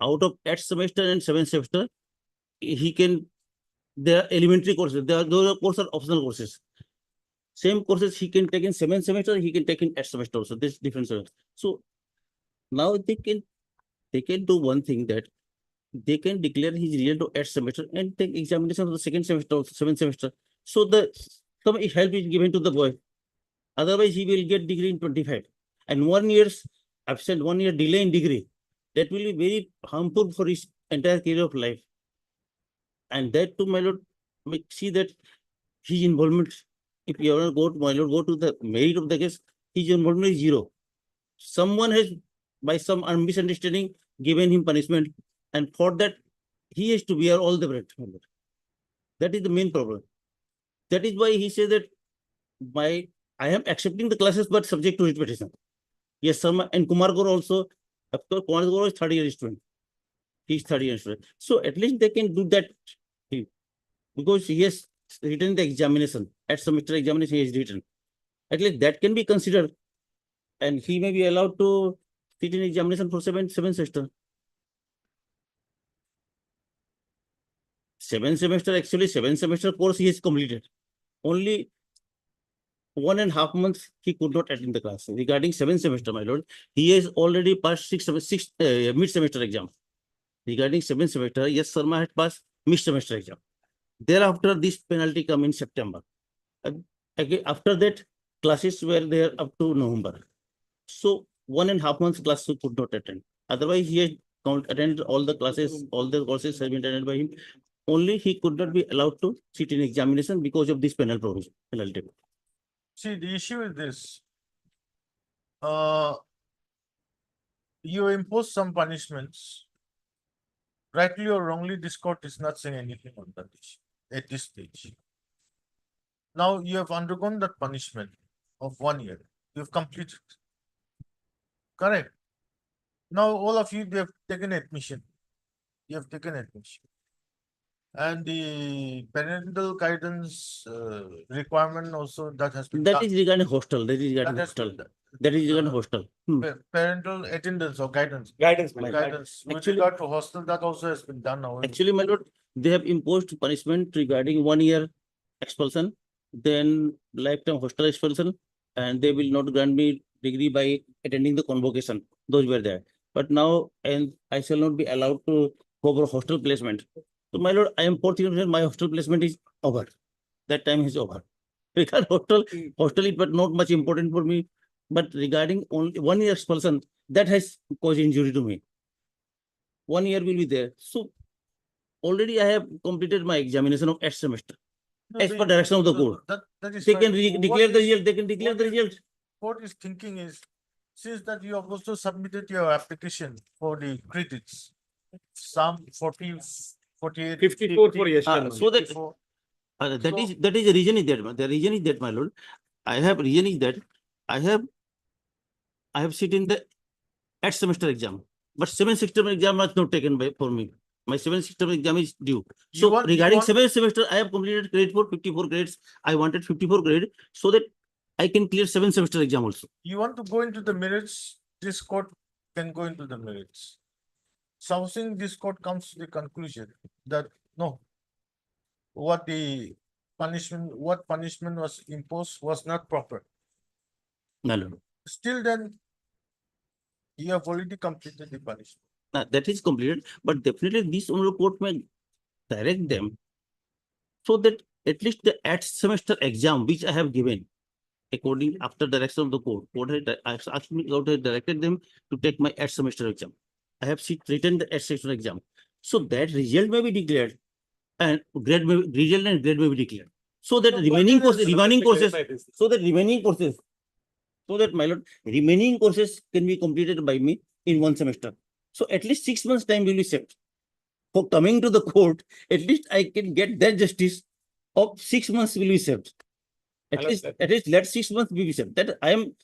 out of 8th semester and 7th semester, he can, there are elementary courses, those courses are optional courses. Same courses he can take in 7th semester, he can take in 8th semester also. This difference. So now they can they can do one thing, that they can declare his result to 8th semester and take examination of the 2nd semester, also 7th semester. So some help is given to the boy. Otherwise, he will get degree in 25. And 1 year's absent, 1 year delay in degree, that will be very harmful for his entire career of life. And that too, my lord, we see that his involvement, if you ever go to, my lord, go to the merit of the case, his involvement is 0. Someone has, by some misunderstanding, given him punishment, and for that, he has to bear all the brunt. That is the main problem. That is why he says that I am accepting the classes, but subject to repetition. Yes, sir. And Kumar Gaur also, of course, Kumar Gaur is 3rd year student. He's 3rd year student. So at least they can do that, because he has written the examination, at semester examination he has written. At least that can be considered, and he may be allowed to sit in examination for 7th semester. 7th semester, actually 7th semester course he has completed. Only 1.5 months he could not attend the class. Regarding 7th semester, my lord, he has already passed mid-semester exam. Regarding 7th semester, yes, Sharma had passed mid-semester exam. Thereafter, this penalty come in September. Again, after that, classes were there up to November. So 1.5 months class he could not attend. Otherwise, he had attended all the classes, all the courses have been attended by him. Only he could not be allowed to sit in examination because of this penalty. See, the issue is this. You impose some punishments. Rightly or wrongly, this court is not saying anything on that issue at this stage. Now you have undergone that punishment of 1 year. You've completed. Correct. Now all of you, they have taken admission. You have taken admission. And the parental guidance requirement also that has been That done. is regarding hostel. That is regarding That has hostel. been done. That is regarding hostel. Parental attendance or guidance. Guidance. Guidance. With Actually- regard to hostel, that also has been done now. Actually, my lord, they have imposed punishment regarding 1 year expulsion, then lifetime hostel expulsion, and they will not grant me degree by attending the convocation. Those were there. But now, and I shall not be allowed to go for hostel placement. So, my lord, I am 4th year, my hostel placement is over. That time is over. Because hostel is but not much important for me. But regarding only 1 year expulsion, that has caused injury to me. 1 year will be there. So already I have completed my examination of 8th semester. As per direction of the court. That is They fine. can What declare the is- result. They can declare the result. What is thinking is, since that you have also submitted your application for the credits, some 40, 48. 54 for 50, yesterday. So that 54. that is the reason is that the reason is that, my lord, I have reason is that I have sit in the 8th semester exam, but 7th semester exam was not taken by for me. My 7th semester exam is due. You So want- you regarding want- 7th semester, I have completed grade for 54 grades. I wanted 54 grade so that I can clear 7th semester exam also. You want to go into the merits, this court can go into the merits. Supposing this court comes to the conclusion that no, what punishment was imposed was not proper. My lord. Still then, you have already completed the punishment. That is completed, but definitely this honorable court may direct them so that at least the 8th semester exam which I have given, according after direction of the court, I asked me, court had directed them to take my 8th semester exam. I have written the 8th semester exam, so that result may be declared, and grade may be declared. So that remaining courses, so that, my lord, remaining courses can be completed by me in 1 semester. So at least 6 months time will be saved. For coming to the court, at least I can get that justice of 6 months will be saved. At least let 6 months be saved. That I am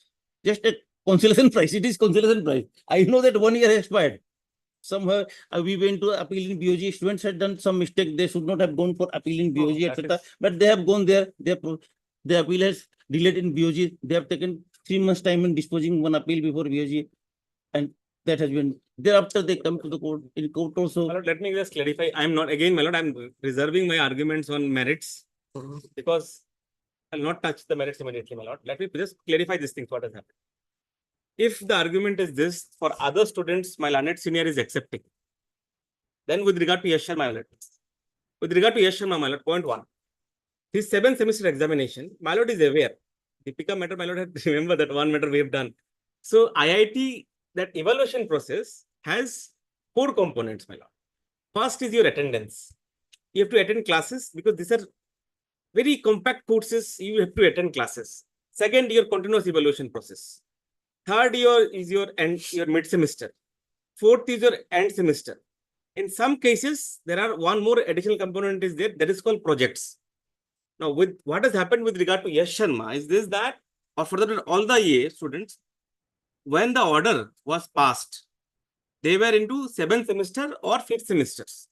just a consolation prize. It is consolation prize. I know that 1 year has expired. Somewhere we went to appeal in BOG. Students had done some mistake. They should not have gone for appeal in BOG, etc. But they have gone there. The appeal has delayed in BOG. They have taken 3 months time in disposing one appeal before BOG, and that has been thereafter they come to the court. In court also. My lord, let me just clarify. I'm not, again, my lord, I'm reserving my arguments on merits because I'll not touch the merits immediately, my lord. Let me just clarify these things, what has happened. if the argument is this, for other students, my learned senior is accepting. Then with regard to Yash Sharma, my lord. With regard to Yash Sharma, my lord, point one. His 7th semester examination, my lord is aware. Deepika matter, my lord, had remember that one matter we have done. So IIT, that evaluation process has 4 components, my lord. First is your attendance. You have to attend classes because these are very compact courses. You have to attend classes. Second, your continuous evaluation process. Third year is your mid semester. Fourth is your end semester. In some cases, there are one more additional component is there that is called projects. Now, with what has happened with regard to Yash Sharma is this that, or further all the EA students, when the order was passed, they were into 7th semester or 5th semesters.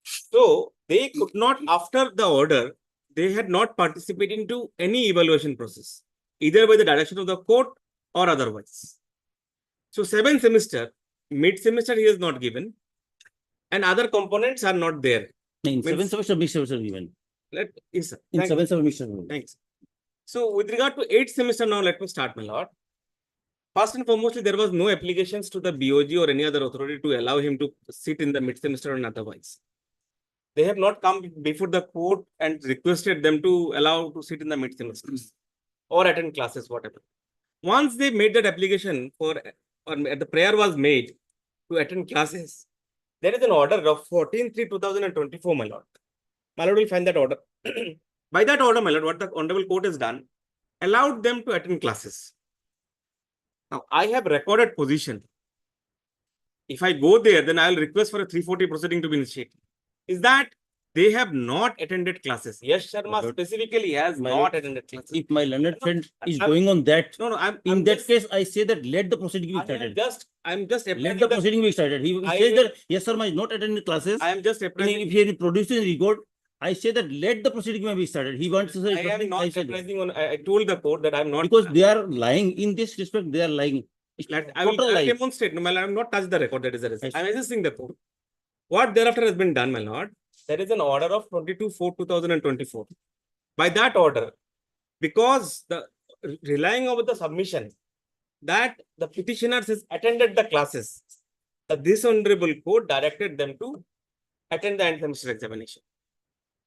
So they could not, after the order, they had not participated into any evaluation process, either by the direction of the court or otherwise. So 7th semester, mid semester he is not given, and other components are not there. In Means- 7th semester, mixed semester given. Yes, sir. In Thank 7th you. semester, mixed semester. Thanks. So with regard to 8th semester now, let me start, my lord. First and foremost, there was no applications to the BOG or any other authority to allow him to sit in the mid semester and otherwise. They have not come before the court and requested them to allow to sit in the mid semesters or attend classes, whatever. Once they made that application for, or the prayer was made to attend classes, there is an order of 14/3/2024, my lord. My lord will find that order. By that order, my lord, what the honorable court has done, allowed them to attend classes. Now, I have recorded position. If I go there, then I will request for a 340 proceeding to be initiated. Is that they have not attended classes. Yash Sharma But- specifically has My not lord, attended classes. If my learned friend is I'm- going on that, No, in I'm that just- case, I say that let the proceeding be I am started. I'm just Let applying the proceeding be started. He I says will- that, yes, sir, is not attending classes. I am just And applying. if he is producing record, I say that let the proceeding may be started. He wants to say. I am something, not I said, applying on. I told the court that I am not. because they are lying in this respect, they are lying. It's I will total lie. demonstrate. No, my lord, I have not touched the record. That is the reason. Yes. I am assisting the court. What thereafter has been done, my lord, there is an order of 22/4/2024. By that order, because the relying over the submission that the petitioners has attended the classes, this honorable court directed them to attend the end semester examination.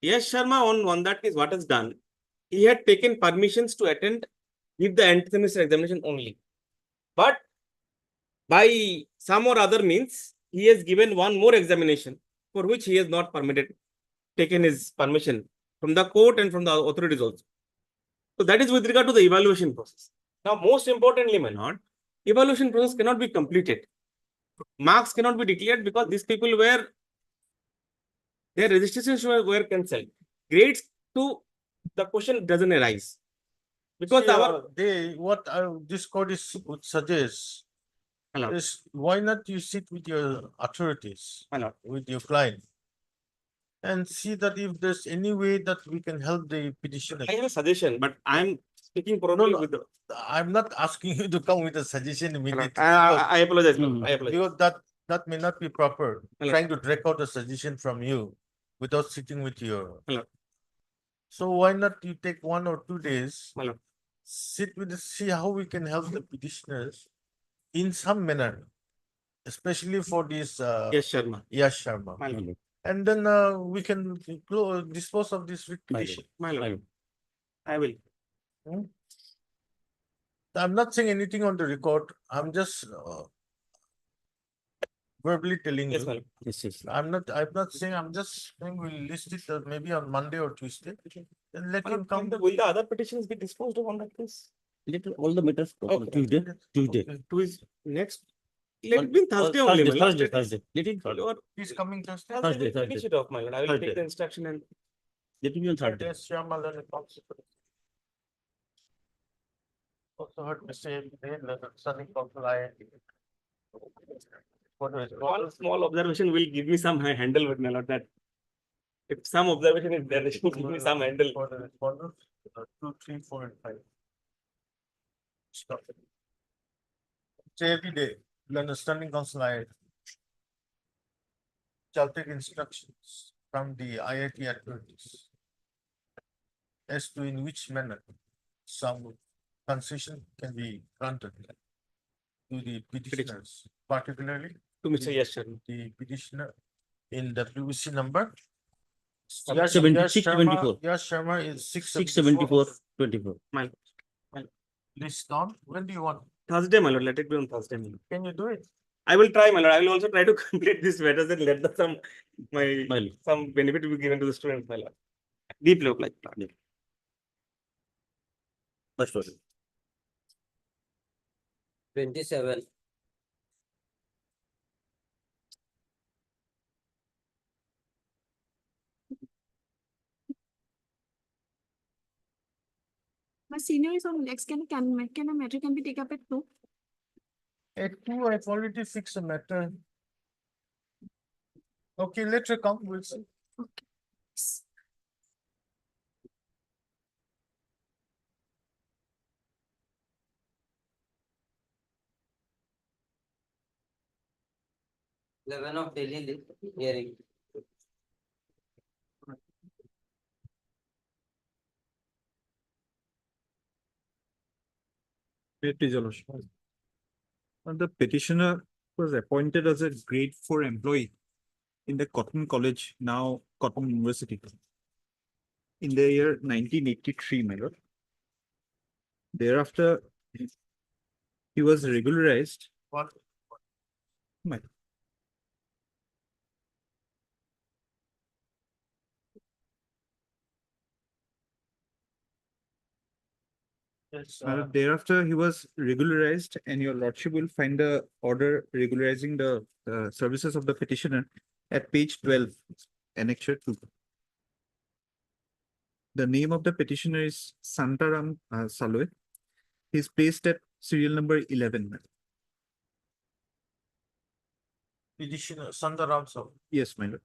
Yes, Sharma on that case, what has done? He had taken permissions to attend, give the end semester examination only. But by some or other means, he has given one more examination for which he has not taken his permission from the court and from the authorities also. So that is with regard to the evaluation process. Now, most importantly, my lord, evaluation process cannot be completed. Marks cannot be declared because these people were, their registrations were cancelled. Grades to the question doesn't arise. Because See, our what this court would suggest Hello. is why not you sit with your authorities, Hello. with your client, and see that if there's any way that we can help the petitioner. I have a suggestion, but I'm speaking probably No, with the. I'm not asking you to come with a suggestion immediately. I apologize. No, no. I apologize. Because that may not be proper, Hello. trying to drag out a suggestion from you without sitting with your. Hello. So why not you take 1 or 2 days, Hello. sit with us, see how we can help the petitioners in some manner, especially for this Yes, Sharma. Yash Sharma. My lord. And then we can dispose of this petition. My lord. I will. I'm not saying anything on the record. I'm just verbally telling Yes, you. my lord. Yes. I'm not saying, I'm just saying we'll list it maybe on Monday or Tuesday. Then let My him lord, come. will the other petitions be disposed of on that case? Let all the matters go on Okay. Tuesday. Two is next. Let it be Thursday only. my lord. Thursday. Let it Or He's coming Thursday. Thursday, finish it off, my lord. I will take Thursday. the instruction and. Let it be on Thursday. Yes, Shyama, then it comes. Also heard me say, Sunny Council IIT. One small observation will give me some handle with my lord that. If some observation is there, they should give me some handle. For the respondents, 2, 3, 4, and 5. Stop it. Say every day, learn a standing council IIT. Shall take instructions from the IIT authorities as to in which manner some concession can be granted to the petitioners, particularly To Mr. Yash Sharma. the petitioner in WBC number. 674. Yash Sharma is 674, 24. My List on, when do you want? Thursday, my lord, let it be on Thursday, my lord. Can you do it? I will try, my lord. I will also try to complete this matters and let My lord. some benefit be given to the students, my lord. Deeply obliged. Lord. First order. 27. My senior is on next, can a matter can be taken up at 2? At 2, I've already fixed a matter. Okay, let her come, we'll see. Of Delhi hearing. And the petitioner was appointed as a grade 4 employee in the Cotton College, now Cotton University, in the year 1983, my lord. Thereafter, he was regularized. What? My Yes, Thereafter, he was regularized, and your lordship will find the order regularizing the services of the petitioner at page 12, annexure 2. The name of the petitioner is Santaram Saloy. He is placed at serial number 11. petitioner Sandaram Sir. Yes, my lord.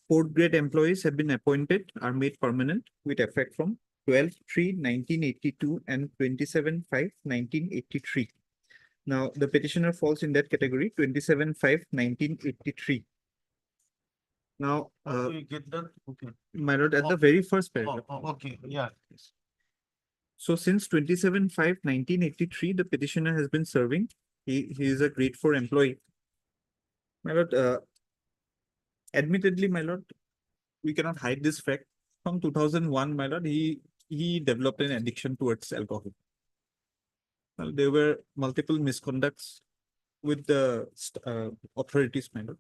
4th grade employees have been appointed, are made permanent with effect from 12/3/1982 and 27/5/1983. Now, the petitioner falls in that category, 27/5/1983. Now, How do you get that? Okay. my lord, at the very first paragraph. Okay, yeah. So since 27/5/1983, the petitioner has been serving. He is a grade 4 employee. My lord, admittedly, my lord, we cannot hide this fact. From 2001, my lord, he developed an addiction towards alcohol. Well, there were multiple misconducts with the authorities, my lord,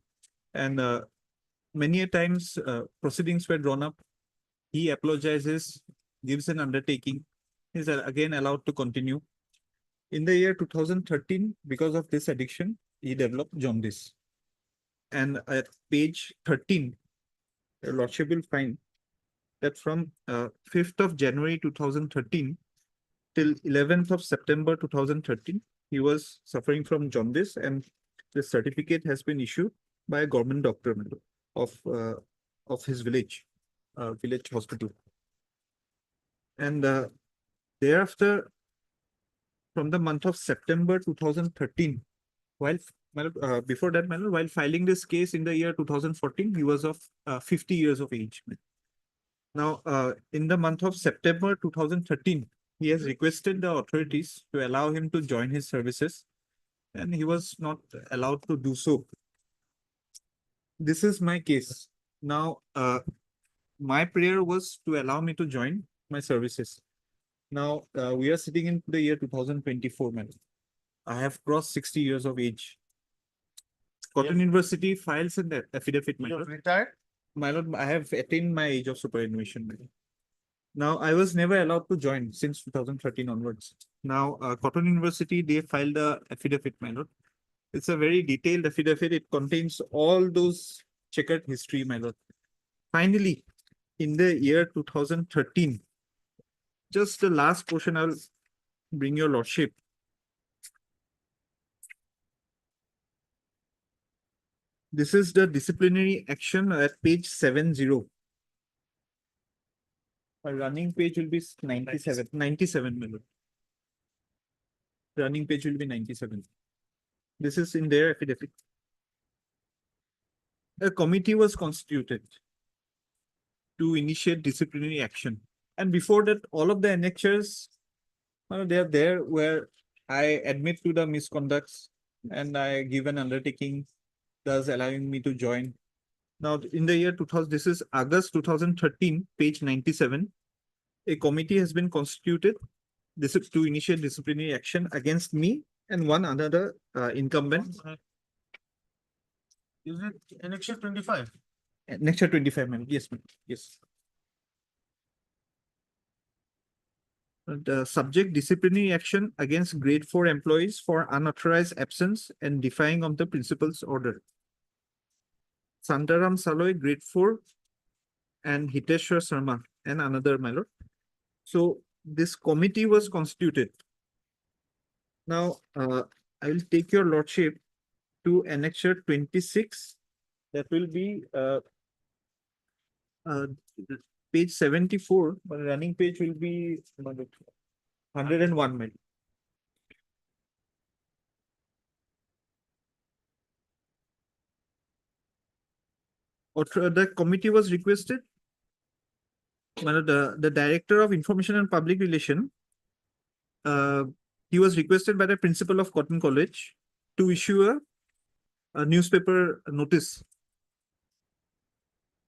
and many a times proceedings were drawn up. He apologizes, gives an undertaking, is again allowed to continue. In the year 2013, because of this addiction, he developed jaundice. And at page 13, your lordship will find that from 5th of January 2013 till 11th of September 2013, he was suffering from jaundice, and the certificate has been issued by a government doctor of his village hospital. And thereafter, from the month of September 2013, while before that, while filing this case in the year 2014, he was of 50 years of age. Now, in the month of September 2013, he has requested the authorities to allow him to join his services, and he was not allowed to do so. This is my case. Now, my prayer was to allow me to join my services. Now, we are sitting in the year 2024, man. I have crossed 60 years of age. Cotton University files an affidavit, my lord. Retired? My lord, I have attained my age of superannuation. My lord. Now, I was never allowed to join since 2013 onwards. Now, Cotton University, they filed the affidavit, my lord. It's a very detailed affidavit. It contains all those checkered history, my lord. Finally, in the year 2013, just the last portion I'll bring your lordship. This is the disciplinary action at page 70. A running page will be 97 minutes. Running page will be 97. This is in their affidavit. A committee was constituted to initiate disciplinary action. And before that, all of the annexures, they are there where I admit to the misconducts and I give an undertaking, thus allowing me to join. Now, in the year 2000, this is August 2013, page 97. A committee has been constituted to initiate disciplinary action against me and one another incumbent. Is it annexure 25? Next year 25, ma'am. Yes, ma'am. Yes. The subject disciplinary action against grade 4 employees for unauthorized absence and defying of the principal's order. Santaram Saloy, grade 4, and Hiteshwar Sharma, and another, my lord. So this committee was constituted. Now, I will take your lordship to annexure 26. That will be page 74, but running page will be 101, ma'am. The committee was requested. The director of information and public relation, he was requested by the principal of Cotton College to issue a newspaper notice.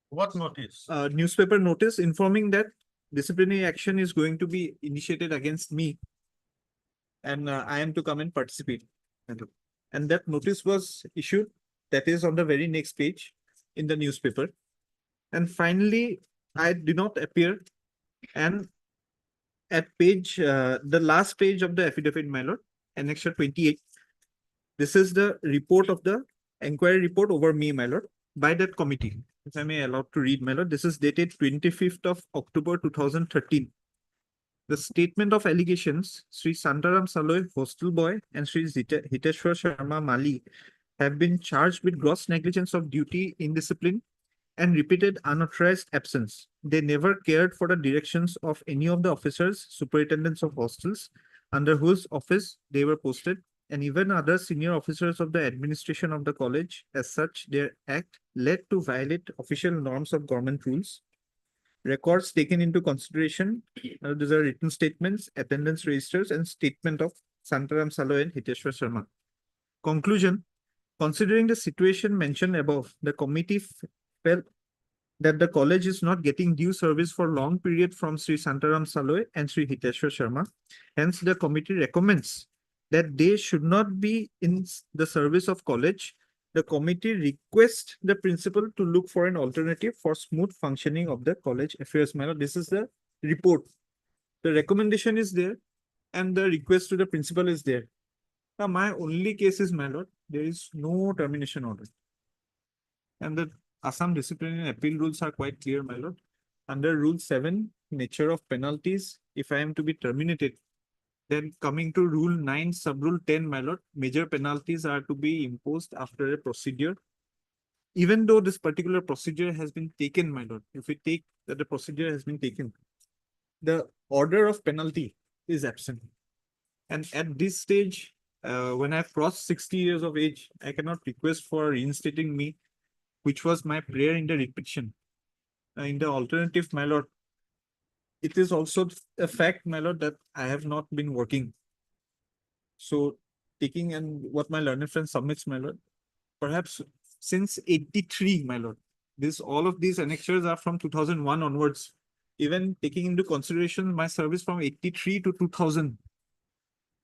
What notice? Newspaper notice informing that disciplinary action is going to be initiated against me, and I am to come and participate. And that notice was issued. That is on the very next page in the newspaper. And finally, I did not appear. And at page, the last page of the affidavit, my lord, annexure 28. This is the report of the inquiry report over me, my lord, by that committee. If I may allowed to read, my lord, this is dated 25th of October 2013. The statement of allegations, Sri Santaram Saloy, hostel boy, and Sri Hiteshwar Sharma Mali have been charged with gross negligence of duty, indiscipline, and repeated unauthorized absence. They never cared for the directions of any of the officers, superintendents of hostels, under whose office they were posted, and even other senior officers of the administration of the college. As such, their act led to violate official norms of government rules. Records taken into consideration, these are written statements, attendance registers, and statement of Santaram Saloy and Hiteshwar Sharma. Conclusion: considering the situation mentioned above, the committee felt that the college is not getting due service for long period from Sri Santaram Saloy and Sri Hiteshwar Sharma. Hence, the committee recommends that they should not be in the service of college. The committee requests the principal to look for an alternative for smooth functioning of the college affairs. My lord, this is the report. The recommendation is there and the request to the principal is there. Now, my only case is, my lord, there is no termination order. And the Assam disciplinary and appeal rules are quite clear, my lord. Under Rule 7, nature of penalties, if I am to be terminated, then coming to Rule 9, Sub-Rule 10, my lord, major penalties are to be imposed after a procedure. Even though this particular procedure has been taken, my lord, if we take that the procedure has been taken, the order of penalty is absent. And at this stage, when I've crossed 60 years of age, I cannot request for reinstating me, which was my prayer in the repetition. In the alternative, my lord, it is also a fact, my lord, that I have not been working. So taking and what my learned friend submits, my lord, perhaps since 83, my lord, all of these annexures are from 2001 onwards. Even taking into consideration my service from 83 to 2000.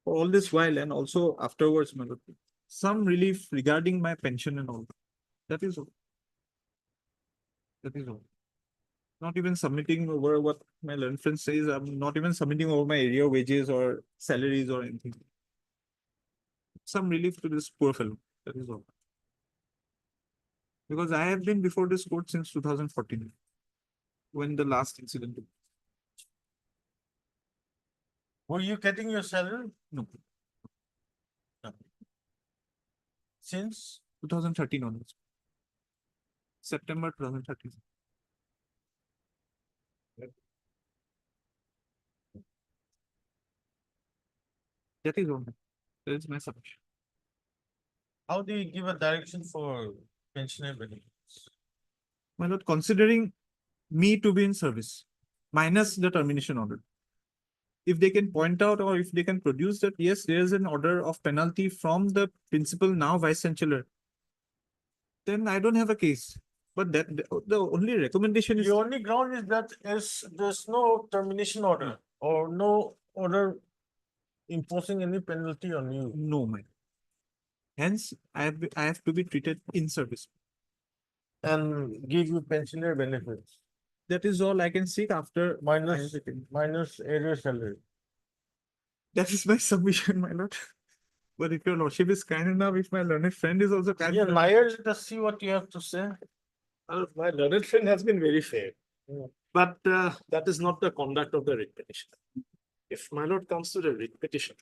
For all this while and also afterwards, my lord, some relief regarding my pension and all. That is all. That is all. Not even submitting over what my learned friend says. I'm not even submitting over my area wages or salaries or anything. Some relief to this poor fellow. That is all. Because I have been before this court since 2014, when the last incident. Were you getting your salary? No. No. Since 2013 onwards. September 2013. That is all. That is my submission. how do you give a direction for pensioner benefits? My lord, considering me to be in service, minus the termination order, if they can point out or if they can produce that, yes, there is an order of penalty from the principal, now vice chancellor, then I don't have a case. But that the only recommendation is The only ground is that there's no termination order or no order imposing any penalty on you. no, my. Hence, I have to be treated in service. And give you pensioner benefits That is all I can seek after. minus area salary. That is my submission, my lord. But if your lordship is kind enough, if my learned friend is also kind Yeah, enough. Nair, let us see what you have to say. My learned friend has been very fair. But that is not the conduct of the writ petitioner. If my lord comes to the writ petition,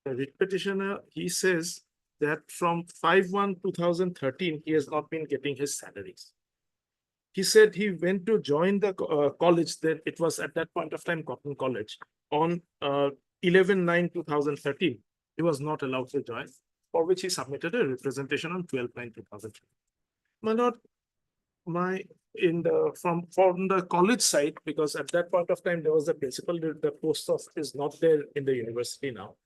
the writ petitioner, he says that from 5/1/2013, he has not been getting his salaries. He said he went to join the college, that it was at that point of time Cotton College, on 11/9/2013. He was not allowed to join, for which he submitted a representation on 12/9/2013. My lord, from the college side, because at that point of time, there was a principal, the post of is not there in the university now.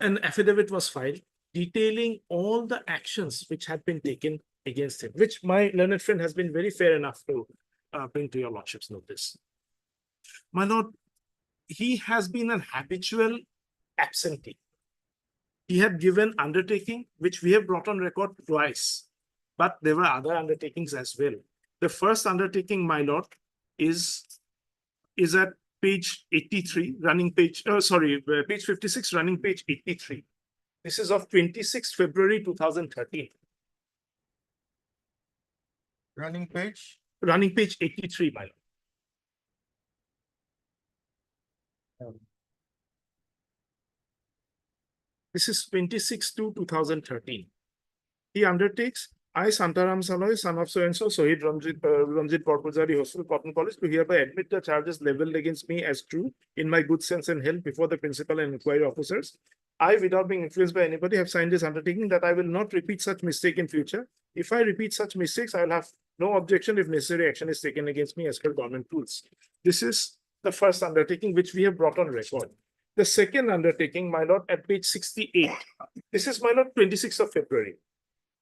An affidavit was filed detailing all the actions which had been taken against him, which my learned friend has been very fair enough to bring to your lordship's notice. My lord, he has been an habitual absentee. He had given undertaking, which we have brought on record twice, but there were other undertakings as well. The first undertaking, my lord, is at page 83, running page, page 56, running page 83. This is of 26th February 2013. Running page? Running page 83, my lord. This is 26/2/2013. He undertakes, I, Santaram Saloy, son of so-and-so, Sohid Ramjit Porpuzari, Hostel, Cotton College, to hereby admit the charges leveled against me as true in my good sense and health before the principal and inquiry officers. I, without being influenced by anybody, have signed this undertaking that I will not repeat such mistake in future. If I repeat such mistakes, I will have no objection if necessary action is taken against me as per government rules. This is the first undertaking which we have brought on record. The second undertaking, my lord, at page 68. This is, my lord, 26th of February.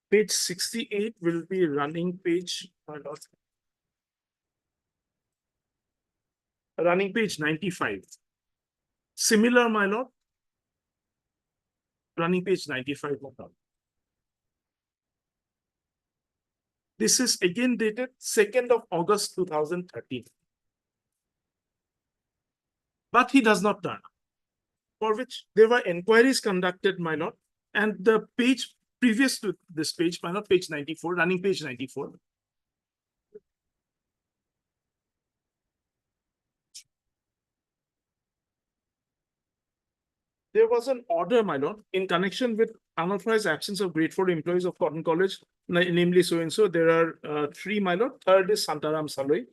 Page 68 will be running page, my lord. Running page 95. Similar, my lord. Running page 95, my lord. This is again dated 2nd of August 2013. But he does not turn up, for which there were inquiries conducted, my lord, and the page previous to this page, my lord, page 94, running page 94. There was an order, my lord, in connection with unauthorized absence of grade 4 employees of Cotton College, namely so-and-so. There are 3, my lord. Third is Santaram Saloy.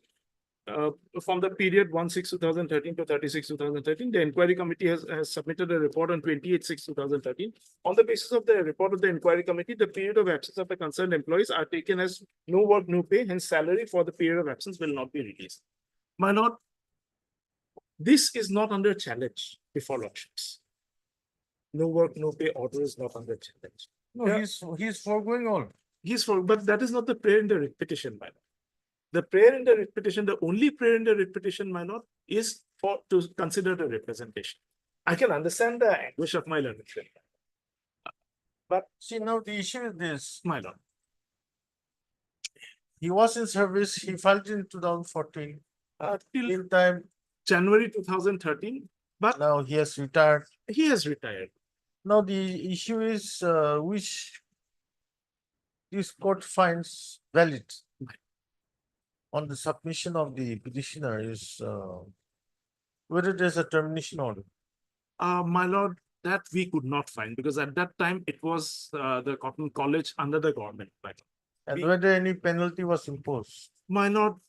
From the period 1/6/2013 to 36/2013, the inquiry committee has submitted a report on 28/6/2013. On the basis of the report of the inquiry committee, the period of absence of the concerned employees are taken as no work, no pay, hence salary for the period of absence will not be released. My lord, this is not under challenge before lordships. No work, no pay order is not under challenge. No, he's foregoing all. But that is not the prayer in the writ petition, my lord. The prayer in the writ petition, the only prayer in the writ petition, my lord, is to consider the representation. I can understand the anguish of my learned friend. But see, now the issue is this, my lord. He was in service, he filed in 2014. Till time January 2013, but now he has retired. He has retired. Now the issue is which this court finds valid on the submission of the petitioner is whether there's a termination order. My lord, that we could not find because at that time it was the Cotton College under the government. And whether any penalty was imposed. My lord,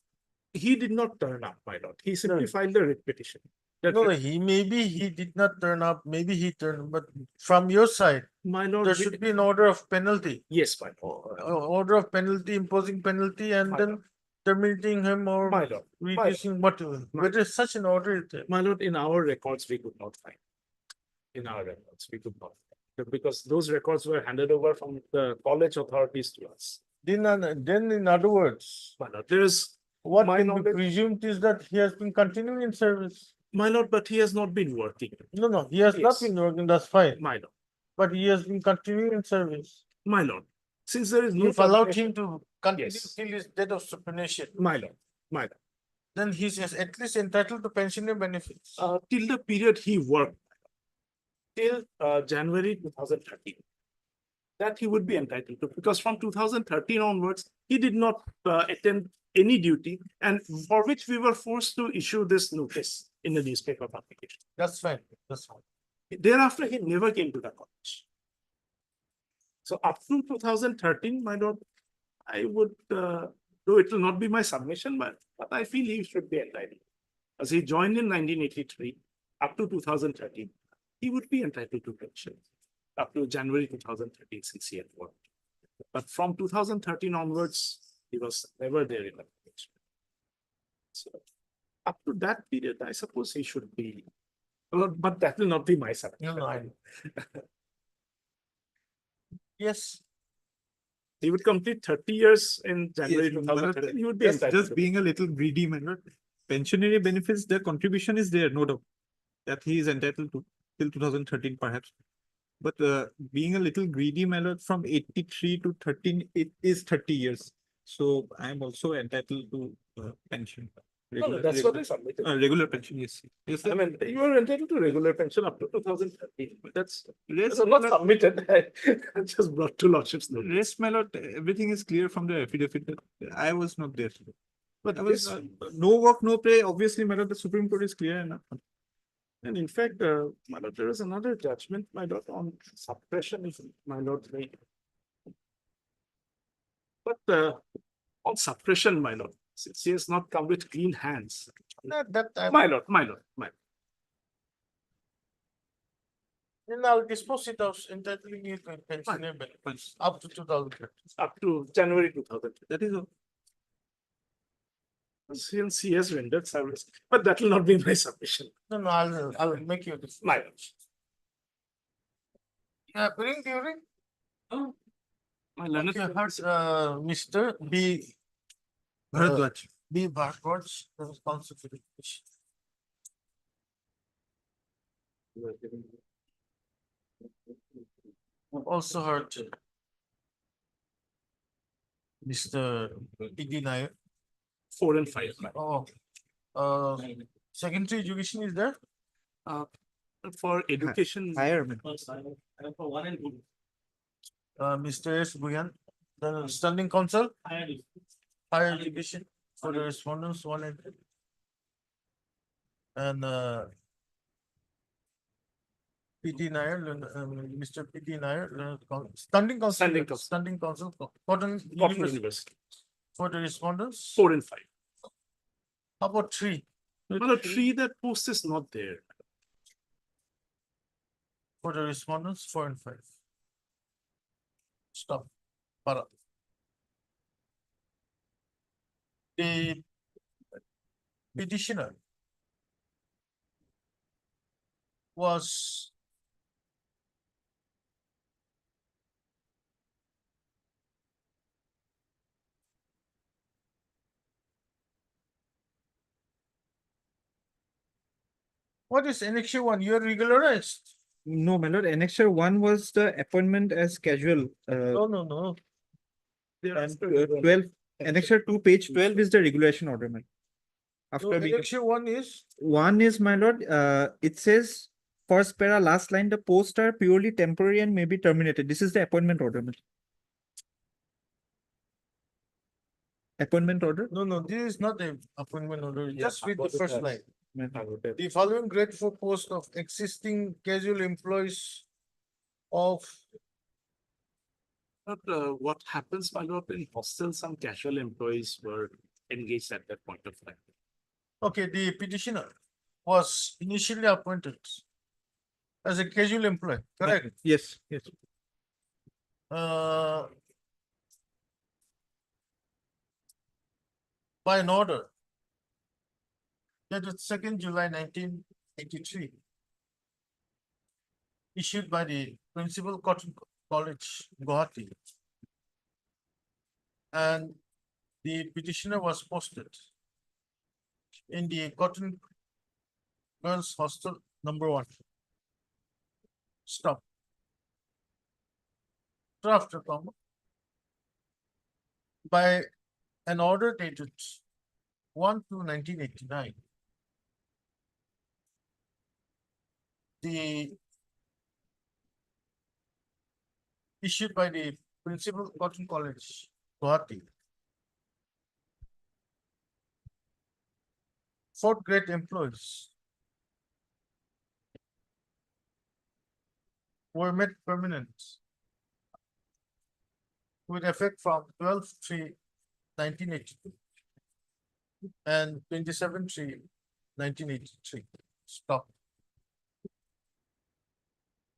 he did not turn up, my lord. He simply filed a writ petition. No, maybe he did not turn up, maybe he turned, but from your side, my lord, there should be an order of penalty. Yes, my lord. Order of penalty, imposing penalty, and then terminating him or My lord, reducing what, whether such an order is there? my lord, in our records, we could not find. In our records, we could not find. Because those records were handed over from the college authorities to us. Then, in other words, My lord, there is, what my can be knowledge- presumed is that he has been continuing in service. my lord, but he has not been working. No, he has not Yes. been working, that's fine, My lord, but he has been continuing in service. my lord, since there is no. You've allowed termination- him to continue Yes. till his date of supination. My lord, my lord, Then he's at least entitled to pensioner benefits. till the period he worked. Till January 2013. That he would be entitled to, because from 2013 onwards, he did not attend any duty, and for which we were forced to issue this notice in the newspaper publication. That's fine, that's fine. Thereafter, he never came to the college. So up to 2013, my lord, I would, though it will not be my submission, but I feel he should be entitled. As he joined in 1983, up to 2013, he would be entitled to pension up to January 2013 since he had worked. But from 2013 onwards, he was never there in the college. So up to that period, I suppose he should be, well, but that will not be my submission. No, I know. Yes, He would complete 30 years in January Yes, my lord, 2013, he would be entitled. just to being a little greedy, my lord. Pensionary benefits, their contribution is there, no doubt. That he is entitled to till 2013 perhaps. But being a little greedy, my lord, from 83 to 13, it is 30 years. So I am also entitled to pension. No, that's what I submitted. Regular pension, yes. Yes, I sir. mean, you are entitled to regular pension up to 2013, but that's, Rest, that's not submitted. I just brought to lordship's notice. rest, my lord, everything is clear from the affidavit. I was not there. But I was, this, no work, no pay. Obviously, my lord, the Supreme Court is clear enough. and in fact, my lord, there is another judgment, my lord, on suppression, if my lord may. But on suppression, my lord, since he has not come with clean hands, my lord, my lord, my lord. then I'll dispose it of entitling you to pensioner benefits up to 2013. Up to January 2000. That is all. Since he has rendered service, but that will not be my submission. No, I'll make you this. My lord. Yeah, during. Oh, my learned Okay, here's, Mr. B. Bharadwaj. B. Bharadwaj, the responsible for the petition. I've also heard Mr. P.D. Nair. 4 and 5. my lord. Oh, secondary education is there? For education. Higher. For 1 and 2. Mr. S. Guyan, the standing council, higher education for the respondents, 1 and 2. And P.D. Nair, Mr. P.D. Nair, standing council. Standing council, Cotton Cotton University University. for the respondents. 4 and 5. How about 3 Well, a tree, that post is not there. for the respondents, 4 and 5? Stop. Para. The petitioner was what is annexure 1? You are regularized. No, my lord, annexure 1 was the appointment as casual. No. And 12, annexure 2, page 12 is the regulation order, my lord. So After being, annexure 1 is, one is, my lord, it says, first para, last line, the posts are purely temporary and may be terminated. This is the appointment order, my lord. Appointment order? no, this is not the appointment order. Just read the what it first has. line. My lord. The following grade for post of existing casual employees of, But what happens, my lord, in hostels, some casual employees were engaged at that point of time. okay, the petitioner was initially appointed as a casual employee, correct? Yes. Uh, by an order dated 2nd July 1983, issued by the Principal Cotton College, Guwahati. And the petitioner was posted in the Cotton Girls Hostel #1. Stop. After comma. By an order dated 1/2/1989. The issued by the Principal Cotton College, Guwahati. Fourth grade employees were made permanent with effect from 12/3/1982 and 27/3/1983. Stop.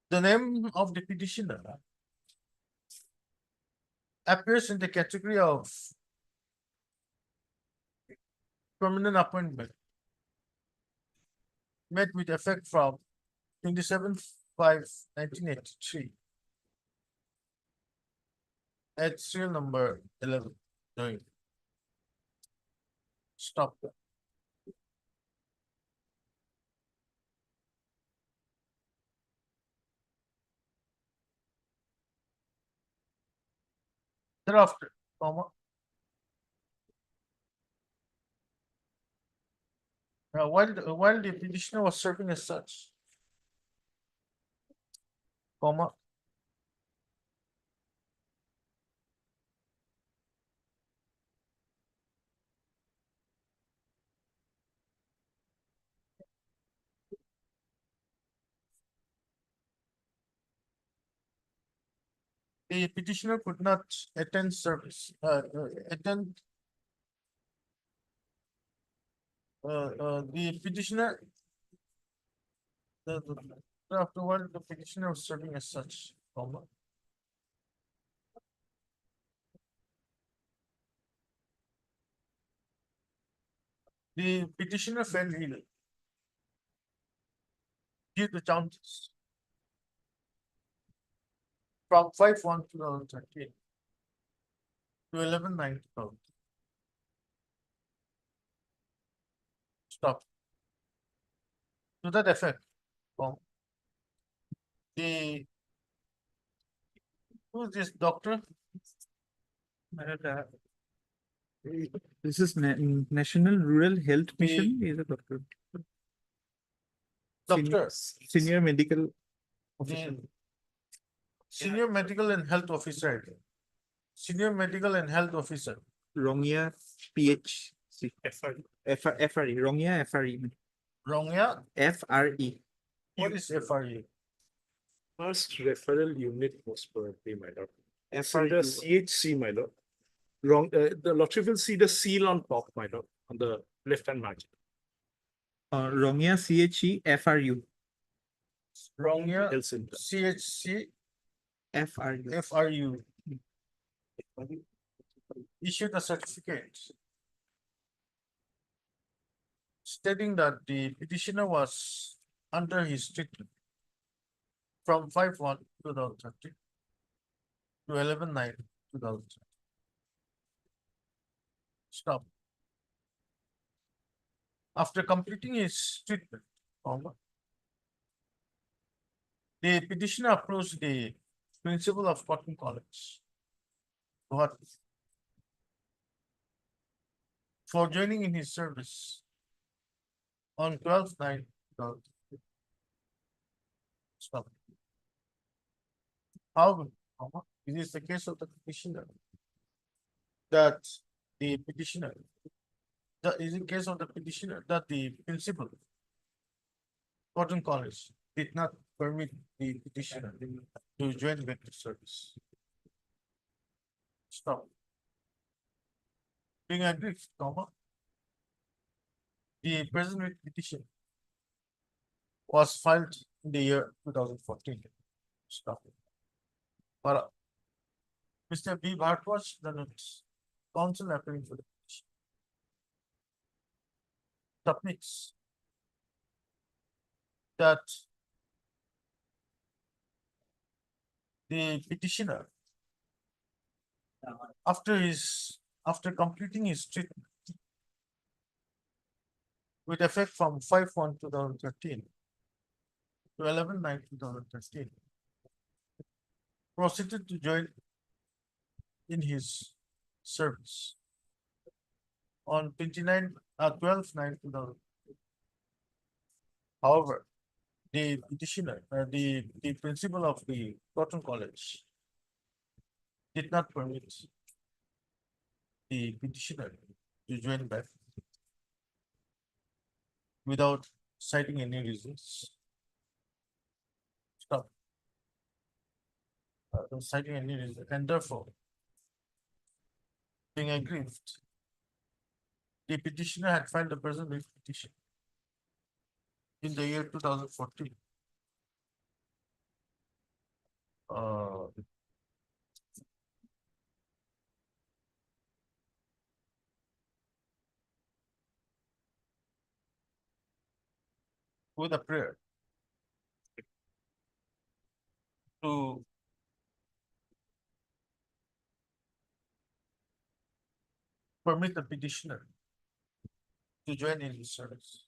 The name of the petitioner appears in the category of permanent appointment made with effect from 27/5/1983 at serial number 11. No. Stop. Thereafter, comma. While the petitioner was serving as such, comma. The petitioner could not attend service, the petitioner, afterward, the petitioner was serving as such, comma. The petitioner fell ill due to jaundice from 5/1/2013 to 11/9/2013. Stop. To that effect, the who is this doctor? This is National Rural Health Mission. He is a doctor. Doctor. Senior medical The Senior Medical and Health Officer. Senior Medical and Health Officer. Rongya PHC. FRE. Rongya FRE. Rongya FRE. What is FRE? First referral unit most probably, my lord. It's in FRU. the CHC, my lord. The lottery will see the seal on top, my lord, on the left hand margin. Rongya CHE FRU. Rongya Health Center. CHC FRU. FRU issued a certificate stating that the petitioner was under his treatment from 5/1/2013 to 11/9/2013. Stop. After completing his treatment, the petitioner approached the principal of Cotton College for joining in his service on 12/9/2013. Stop. However, it is the case of the petitioner that the petitioner, that is in case of the petitioner that the principal Cotton College did not permit the petitioner to join back to service. Stop. Being agreed, comma. The present petition was filed in the year 2014. Stop. But Mr. B. Bhartwaj, the counsel appearing for the petition. submits that the petitioner, after completing his treatment with effect from 5/1/2013 to 11/9/2013, proceeded to join in his service on 12/9/2000. However, the petitioner, the principal of the Cotton College did not permit the petitioner to join back without citing any reasons. Stop. Citing any reason, and therefore, being aggrieved, the petitioner had filed a present writ petition in the year 2014. With a prayer to permit the petitioner to join in his service.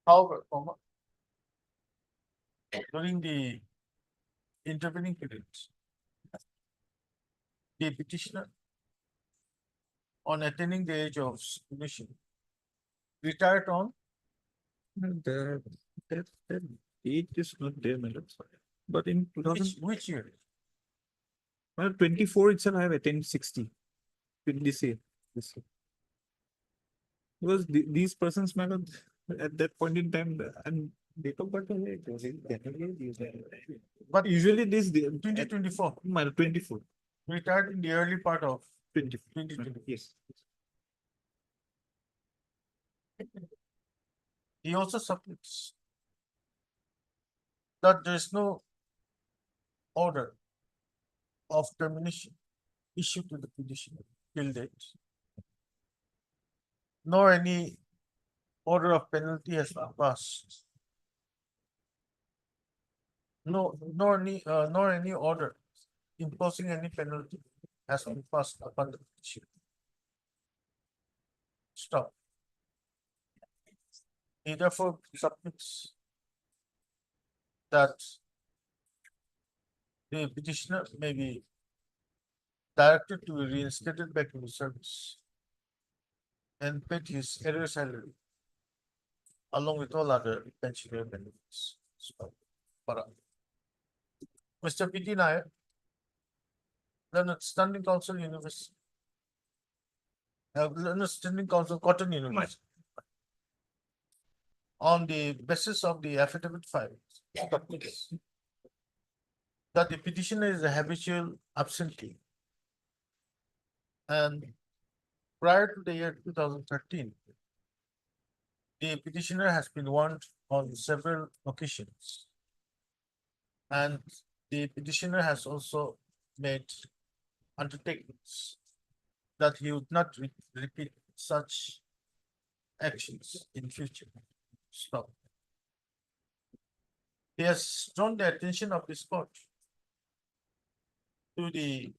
However, during the intervening period, the petitioner, on attaining the age of submission, retired on That age is not there, my lord. But in 2000, which year? well, 24 itself, I have attained 60. In this year. Because these persons, my lord, at that point in time, and date of birth, but usually this 2024. My lord, 24. Retired in the early part of 2020. Yes. He also submits that there is no order of termination issued to the petitioner till date, nor any order of penalty has been passed. Nor any order imposing any penalty has been passed upon the petitioner. Stop. He therefore submits that the petitioner may be directed to be reinstated back into service and paid his arrear salary along with all other pensionary benefits. So, Mr. P.T. Nair, Learned Standing Council University, Learned Standing Council Cotton University, on the basis of the affidavit filed, that the petitioner is a habitual absentee, and prior to the year 2013, the petitioner has been warned on several occasions, and the petitioner has also made undertakings that he would not repeat such actions in future. Stop. He has drawn the attention of this court to the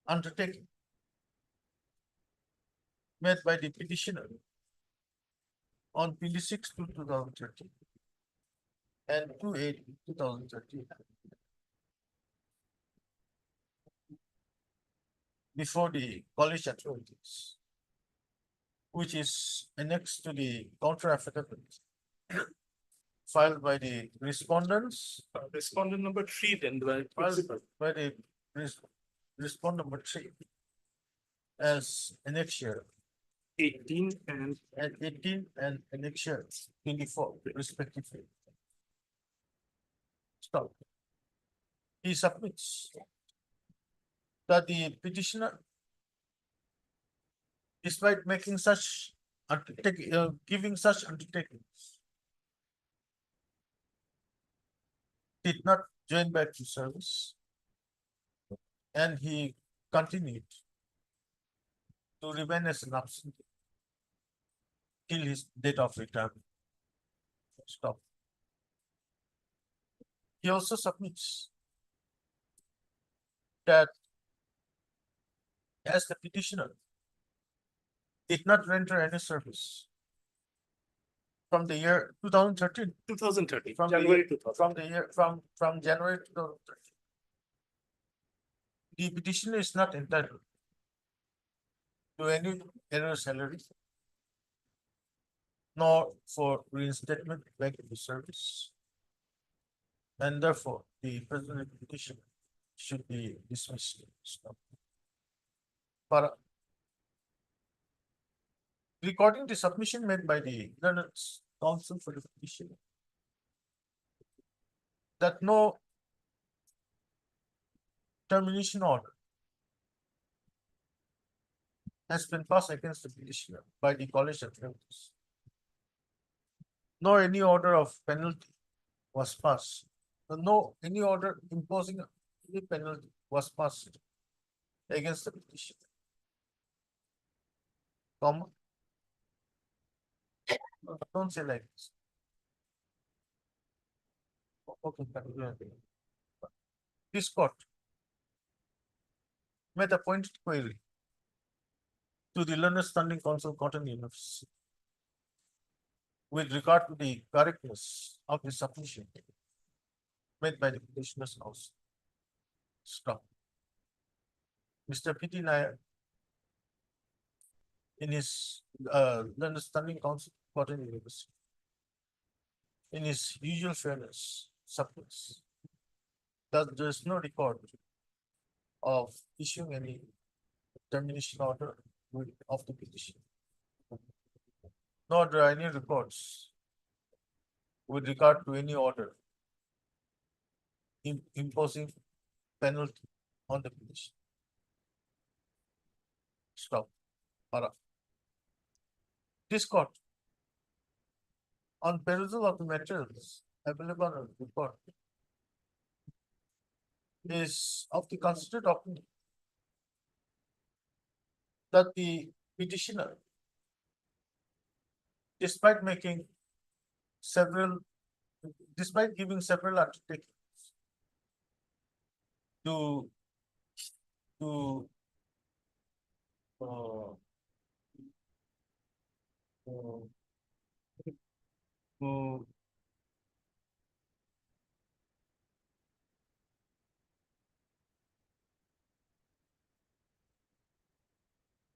undertaking made by the petitioner on 26/2/2013 and 2/8/2013 before the college authorities, which is annexed to the counter affidavit filed by the respondents. Respondent number 3 then, Filed by the respondent number 3 as annexure 18 and 18 and annexure 24 respectively. Stop. He submits that the petitioner, despite making such giving such undertakings, did not join back to service and he continued to remain as an absentee till his date of retirement. Stop. He also submits that as the petitioner did not render any service from the year 2013. 2013, From the January year, 2000. from the year, from January 2013. The petitioner is not entitled to any error salary, nor for reinstatement back into service. And therefore, the present petition should be dismissed. Stop. But recording the submission made by the learned counsel for the petition, that no termination order has been passed against the petitioner by the college authorities, nor any order of penalty was passed. No, any order imposing any penalty was passed against the petitioner. Comma. Don't say like this. Okay, continue. This court made a pointed query to the Learned Standing Council, Cotton University, with regard to the correctness of the submission made by the petitioner's house. Stop. Mr. P.T. Nair, in his Learned Standing Council, Cotton University, in his usual fairness, submits that there is no record of issuing any termination order of the petition, nor there are any records with regard to any order imposing penalty on the petition. Stop. Para. This court, on perusal of the materials available on the report, is of the considered opinion that the petitioner, despite giving several undertakings to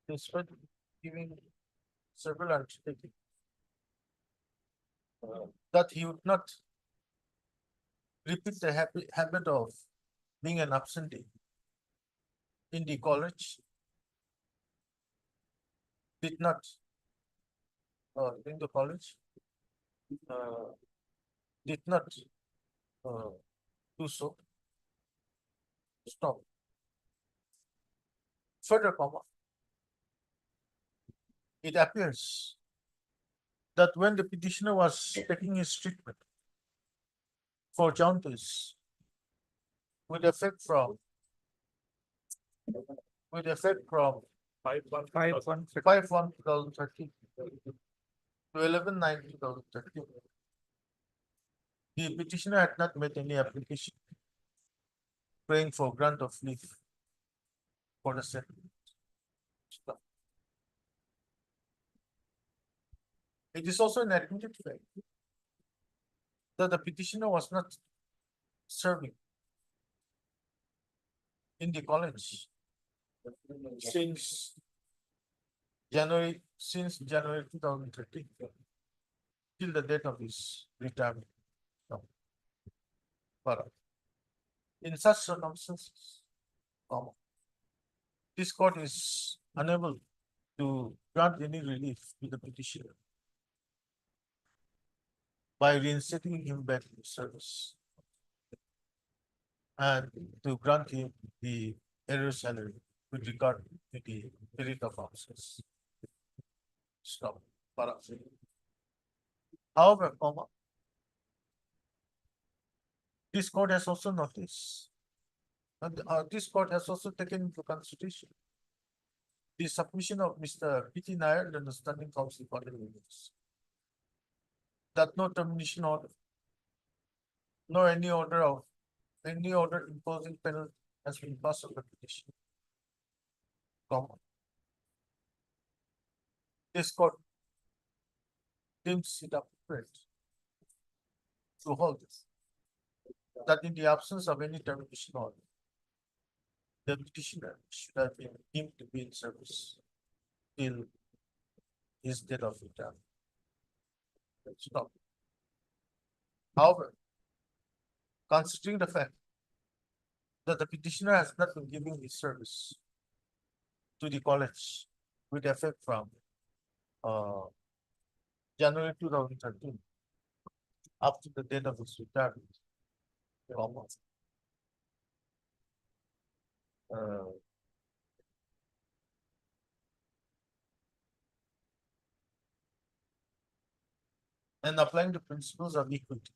despite giving several undertakings that he would not repeat the habit of being an absentee in the college, did not in the college, did not do so. Stop. Further comma. It appears that when the petitioner was taking his treatment for jaundice with effect from 5/1/2013 to 11/9/2013, the petitioner had not made any application praying for grant of leave for the settlement. It is also an admitted fact that the petitioner was not serving in the college since January 2013 till the date of his retirement. No. But in such circumstances, this court is unable to grant any relief to the petitioner by reinstating him back to service and to grant him the error salary with regard to the period of absence. Stop. However, this court has also noticed And this court has also taken into consideration the submission of Mr. P.T. Nair and the Standing Council for the Reviews. That no termination order, nor any order imposing penalty has been passed on the petition. Comma. This court deems it appropriate to hold this, that in the absence of any termination order, the petitioner should have been deemed to be in service till his date of retirement. Stop. However, considering the fact that the petitioner has not been giving his service to the college with effect from January 2013 up to the date of his retirement. Almost. And applying the principles of equity.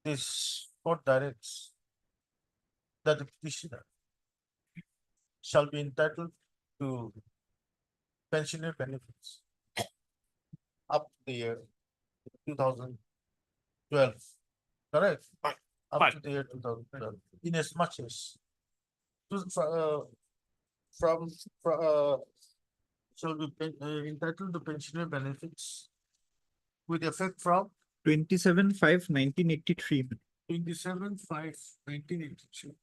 This court directs that the petitioner shall be entitled to pensionary benefits up to the year 2012. Correct? Up to the year 2012, in as much as shall be entitled to pensionary benefits with effect from 27/5/1983. 27/5/1983.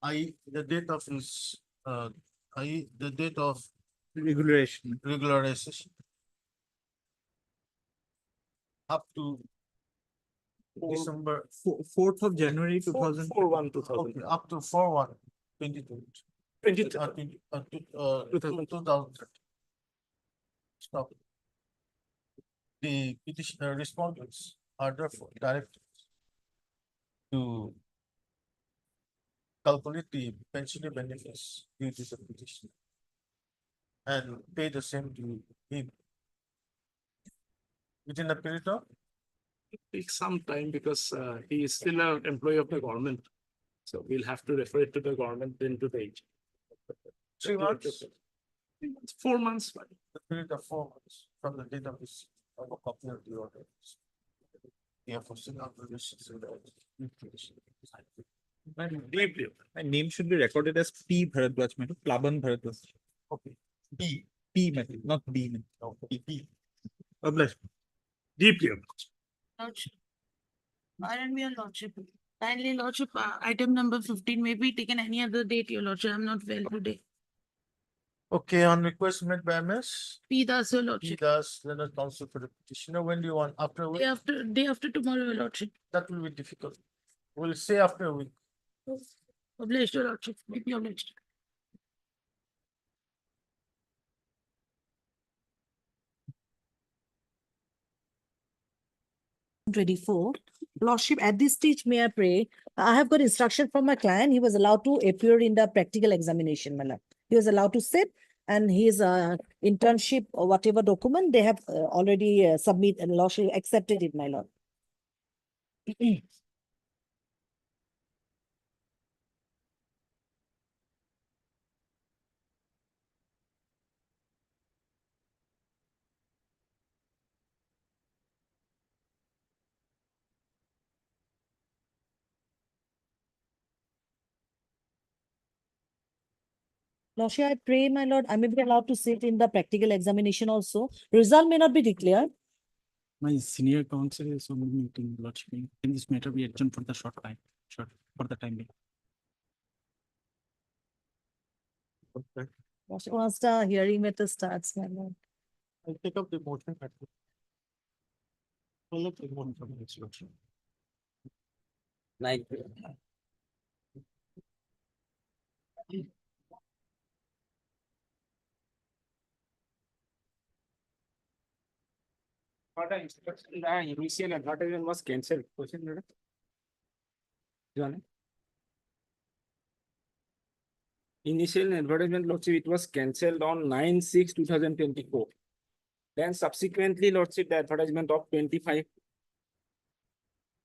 I, the date of his, the date of regularization. Up to December. 4th of January 2000. 4/1/2000. Okay, up to 4/1/2020. 2030. Stop. The petitioner respondents are therefore directed to calculate the pensionary benefits due to the petitioner and pay the same to him within a period of It takes some time because he is still an employee of the government. So we'll have to refer it to the government then to the age. 3 months. 4 months. The period of 4 months from the date of this of a copy of the order. Yeah, for sin obligations in the. Deeply. My name should be recorded as P Bharadwaj, madam. Plaban Bharadwaj. Okay. P. P, madam, not B. madam. No, P. Obliged. Deeply. Lordship. Pardon me, your lordship. Kindly, lordship, item number 15 may be taken any other date, your lordship. I'm not well today. Okay, on request made by MS. P Das, your He lordship. does, let us counsel for the petitioner. When do you want? After a week? Day after tomorrow, your lordship. That will be difficult. We'll say after a week. Obliged, your lordship. Deeply obliged. Lordship, at this stage, may I pray? I have got instruction from my client. He was allowed to appear in the practical examination, my lord. He was allowed to sit and his internship or whatever document they have already submitted and lordship accepted it, my lord. Lordship, I pray, my lord, I may be allowed to sit in the practical examination also. Result may not be declared. My senior counsel is on the meeting, Lordship. Can this matter be adjourned for the short time, for the time being? Lordship, once the hearing matter starts, my lord. I'll take up the motion. Pull up the motion from the instruction. Like. But the initial advertisement was cancelled. Question, madam? Initial advertisement, lordship, it was cancelled on 9/6/2024. Then subsequently, lordship, the advertisement of 25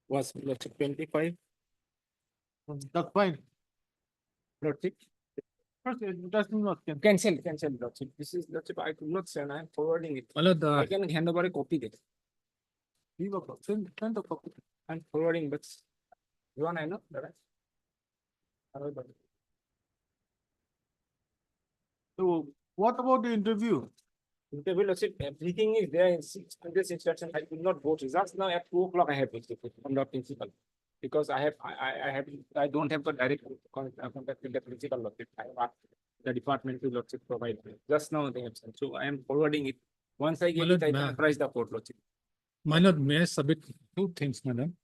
was lordship 25. That's fine. Lordship. First, it does not. Cancel, Lordship. This is Lordship, I could not send, I am forwarding it. My lord, I can hand over a copy there. Leave a copy. Send the copy. I'm forwarding, but you want, I know, right? So what about the interview? Interview, Lordship, everything is there in 600 instruction. I could not go to just now at 2 o'clock. I have received it from the principal. Because I don't have the direct contact with the principal, Lordship. I have asked the department to Lordship provide me. Just now they have sent. So I am forwarding it. Once I get it, I can apprise the court, Lordship. my lord, may I submit two things, madam?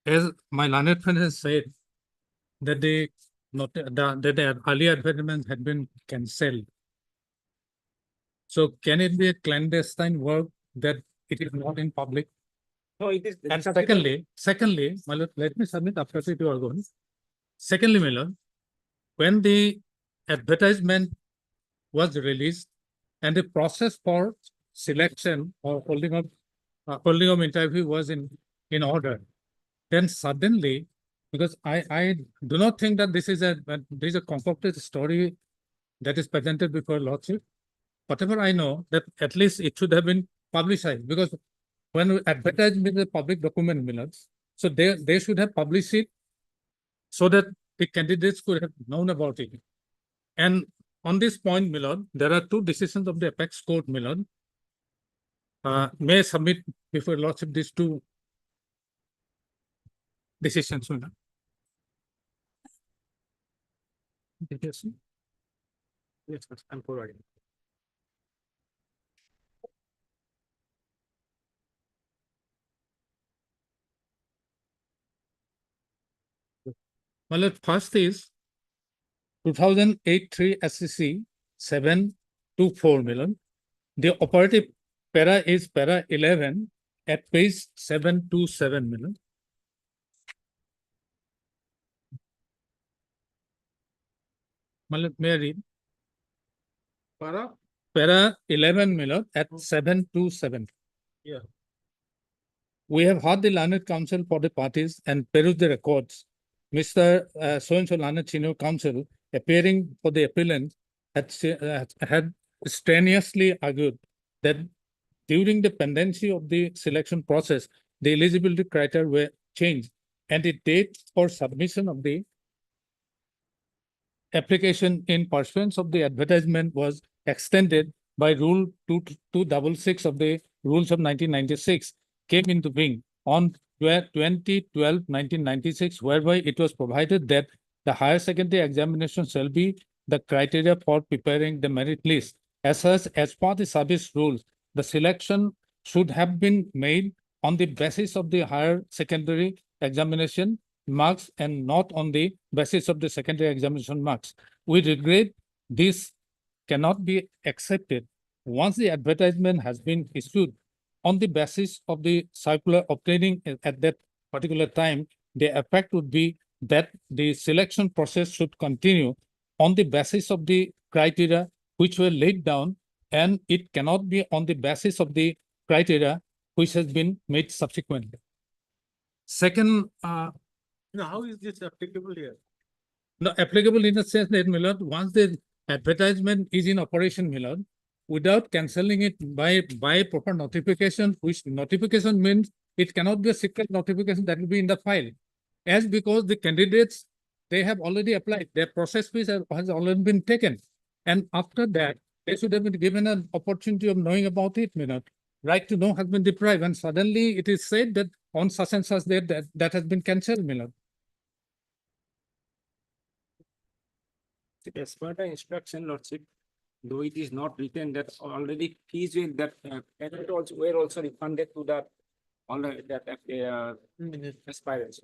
As my learned friend has said, that the earlier advertisement had been cancelled. So can it be a clandestine work that it is not in public? No, it is. And secondly, my lord, let me submit after that you are going. Secondly, my lord, when the advertisement was released and the process for selection or holding of interview was in order, then suddenly, because I do not think that this is a concocted story that is presented before Lordship. Whatever I know, that at least it should have been publicized, because when we advertise with the public document, Millers, so they should have published it so that the candidates could have known about it. And on this point, Millard, there are two decisions of the apex court, Millard. May I submit before Lordship these two decisions, Millard? Yes, I'm forwarding. Well, first is 2008-3 SCC 724 million. The operative para is para 11 at page 727 million. May I read? Para 11 million at 727. Yeah. We have had the learned counsel for the parties and perused the records. Mr. So-and-so learned senior counsel appearing for the appellant had strenuously argued that during the pendency of the selection process, the eligibility criteria were changed and the date for submission of the application in pursuance of the advertisement was extended by Rule 266 of the Rules of 1996 came into being on 20/12/1996, whereby it was provided that the higher secondary examination shall be the criteria for preparing the merit list. As such, as per the service rules, the selection should have been made on the basis of the higher secondary examination marks and not on the basis of the secondary examination marks. We regret this cannot be accepted. Once the advertisement has been issued on the basis of the circular obtaining at that particular time, the effect would be that the selection process should continue on the basis of the criteria which were laid down, and it cannot be on the basis of the criteria which has been made subsequently. Second, Now, how is this applicable here? no, applicable in the sense that, Millard, once the advertisement is in operation, Millard, without cancelling it by proper notification, which notification means it cannot be a secret notification that will be in the file. As because the candidates, they have already applied, their process fees has already been taken. And after that, they should have been given an opportunity of knowing about it, Millard. Right to know has been deprived, and suddenly it is said that on such and such date that has been cancelled, Millard. As per the instruction, Lordship, though it is not written that already fees will that were also refunded to the all that aspirants.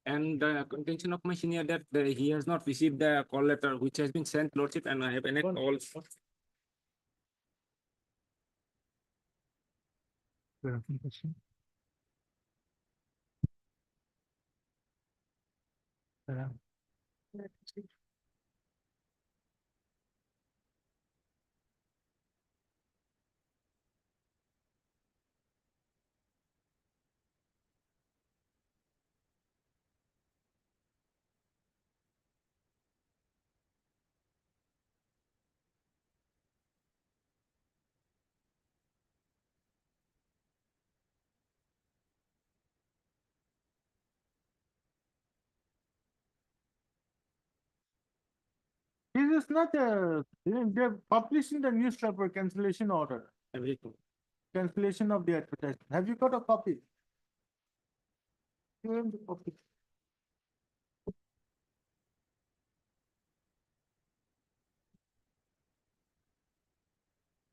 And the contention of my senior that he has not received the call letter which has been sent, Lordship, and I have an all. is not a, they're publishing the newspaper cancellation order. Everything. Cancellation of the advertisement. Have you got a copy? Give him the copy.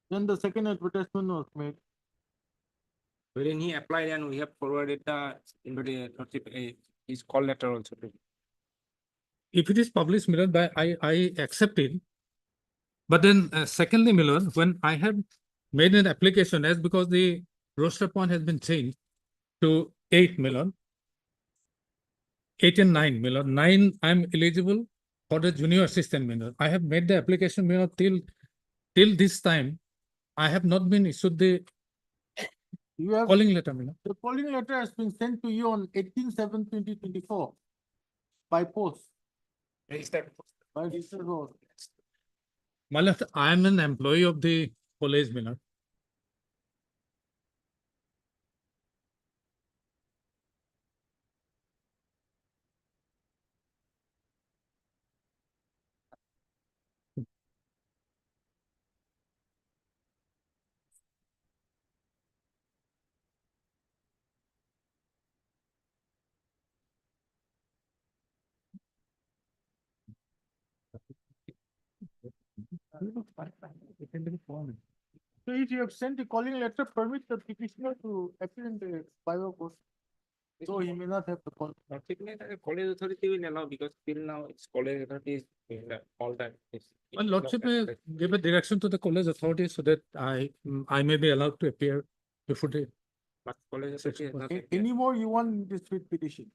Then the second advertisement was made. Wherein he applied and we have forwarded the his call letter also. to- If it is published, Milan, I accept it. But then secondly, Milan, when I have made an application as because the roster point has been changed to 8 Milan. 8 and 9 Milan. 9, I'm eligible for the junior assistant Milan. I have made the application Milan till this time. I have not been issued the You have, calling letter, Milan. the calling letter has been sent to you on 18/7/2024 by post. Registered. By registered post. Milan, I am an employee of the college, Milan. So if you have sent a calling letter, permit the petitioner to appear in the Bible court. So he may not have to call. College authority will allow because till now it's college authorities all that. Well, Lordship may give a direction to the college authorities so that I may be allowed to appear before the. But college authority has not. Any more you want this with petition?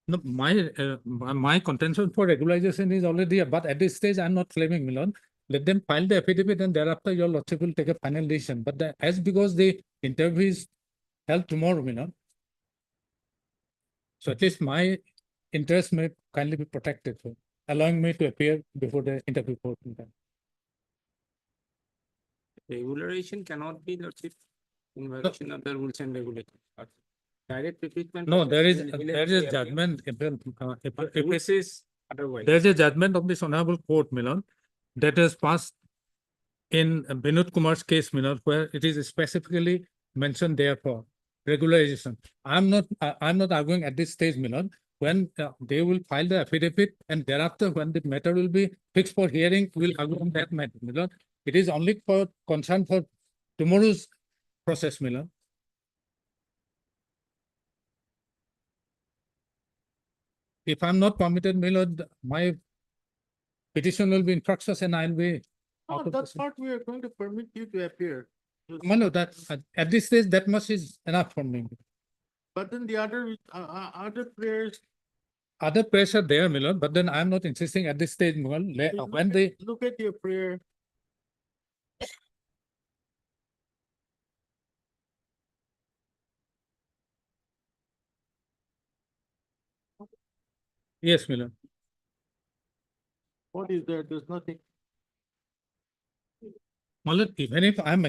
No, my contention for regularization is already, but at this stage, I'm not claiming Milan. Let them file the affidavit and thereafter your Lordship will take a final decision. But as because the interview is held tomorrow, Milan. So at least my interest may kindly be protected, so allowing me to appear before the interview court. Regularization cannot be Lordship in violation of the rules and regulations. But direct impeachment. No, there is will a have to judgment. appear. Rules is otherwise. There's a judgment of this honorable court, Milan, that has passed in Binod Kumar's case, Milan, where it is specifically mentioned therefore regularization. I'm not arguing at this stage, Milan. When they will file the affidavit and thereafter when the matter will be fixed for hearing, we'll argue on that matter, Milan. It is only for concern for tomorrow's process, Milan. If I'm not permitted, Milan, my petition will be in fructus and I'll be. No, out of that the- part we are going to permit you to appear. Manu, that at this stage, that much is enough for me. But then the other players. Other pressure there, Milan, but then I'm not insisting at this stage, Milan. When they, Look at your prayer. yes, Milan. What is there? There's nothing. Milan, even if I'm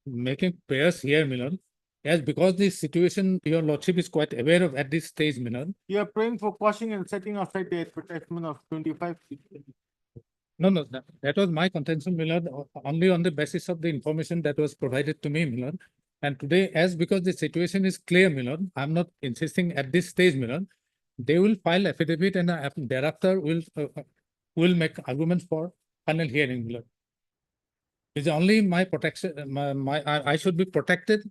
making prayers here, Milan, yes, because the situation your lordship is quite aware of at this stage, Milan. You are praying for quashing and setting aside the advertisement of 25 seats. No, that was my contention, Milan, only on the basis of the information that was provided to me, Milan. And today, as because the situation is clear, Milan, I'm not insisting at this stage, Milan. They will file affidavit and thereafter will make arguments for final hearing, Milan. It's only my protection, I should be protected,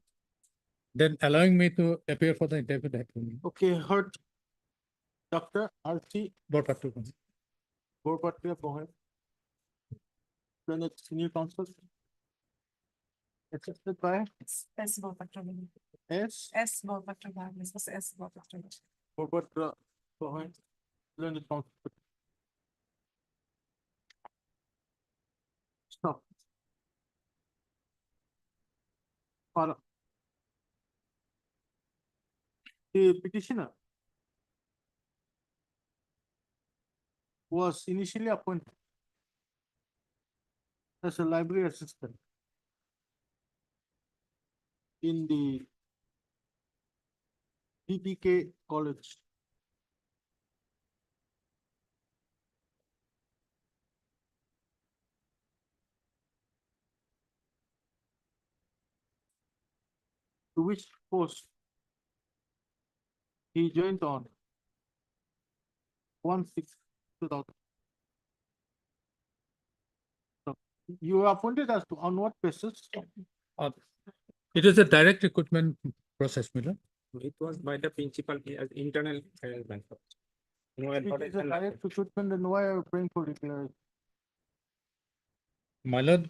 then allowing me to appear for the interview that will. Okay, heard. Dr. R.C. Borpattu. Borpattu, go ahead. Then it's senior counsel. Accepted by S. Borpattu. S. S. Borpattu, Mrs. S. Borpattu. Borpattu, go ahead. Then it's counsel. Stop. Follow. The petitioner was initially appointed as a library assistant in the DPK College. to which post he joined on 1/6/2000. So you were appointed as to on what basis? It is a direct recruitment process, Miller. It was by the principal as internal arrangement. No If it is a advertisement. direct recruitment, then why are you praying for regular? My lord,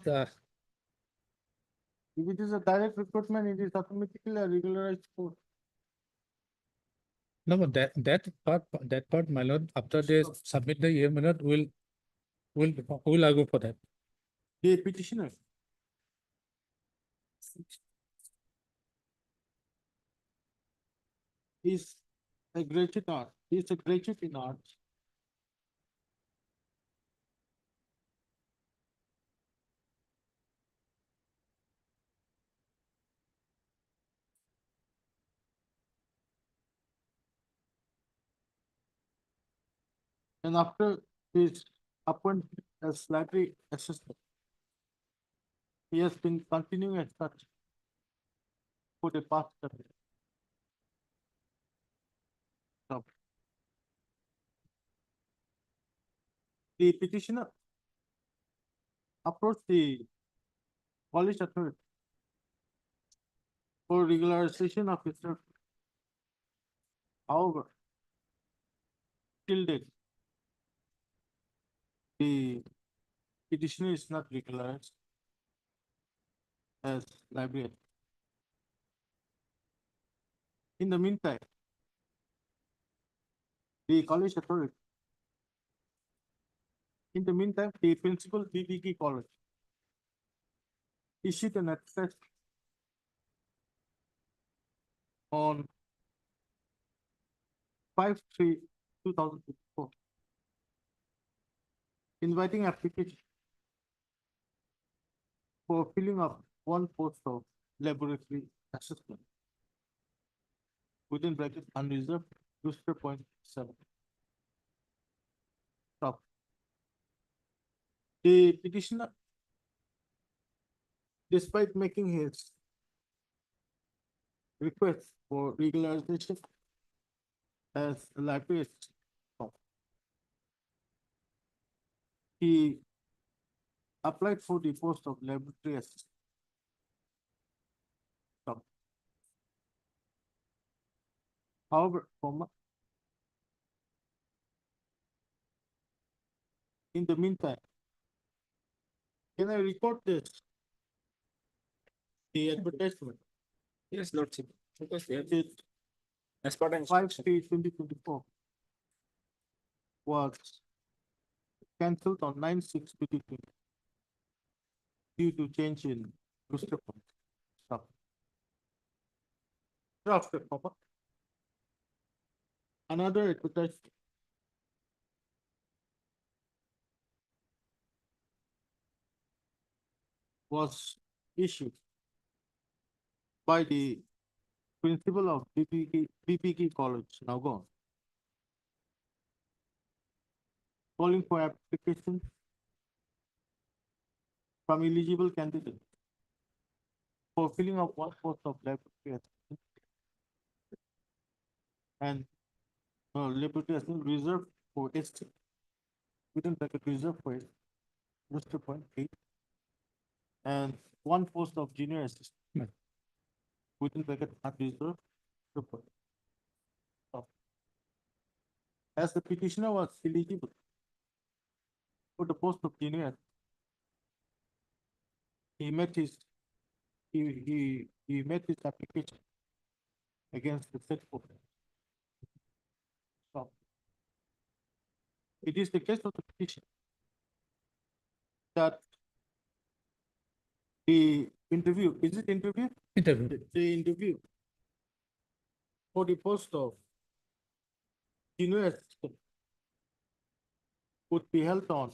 If it is a direct recruitment, it is automatically a regularized post. no, but that part, my lord, after they submit the year, my lord, will argue for that. The petitioner. Is a graduate art. He is a graduate in arts. And after his appointment as library assistant, he has been continuing as such for the past 7 years. So, the petitioner approached the college authority for regularization of his service. However, till date, the petitioner is not regularized as librarian. In the meantime, the college authority, the principal BBK College issued an attest on 5/3/2024, inviting application for filling up one post of laboratory assistant within bracket unreserved booster point 7. Stop. The petitioner, despite making his request for regularization as a library assistant, he applied for the post of laboratory assistant. Stop. However, in the meantime, can I record this? The advertisement. Yes, Lordship. Because they have It as per the 5/3/2024 was cancelled on 9/6/2020 due to change in booster point. Stop. After comma. Another advertisement was issued by the principal of BPK College, Nagaon, calling for applications from eligible candidates for filling up one post of laboratory assistant and laboratory assistant reserved for ST, within bracket reserved for booster point 8, and one post of junior assistant within bracket unreserved booster point. As the petitioner was eligible for the post of junior, he met his application against the set for. Stop. It is the case of the petition that the interview, is it interview? Interview. The interview for the post of junior assistant would be held on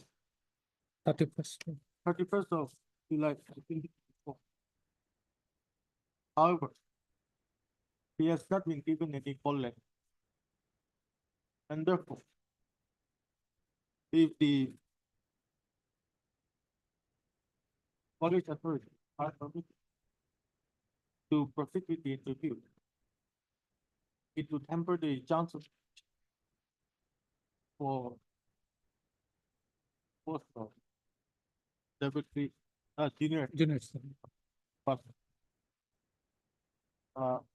31st of July 2024. However, he has not been given any call letter. And therefore, if the college authority are permitted to proceed with the interview. It would hamper the chances for post of deputy, junior. Person.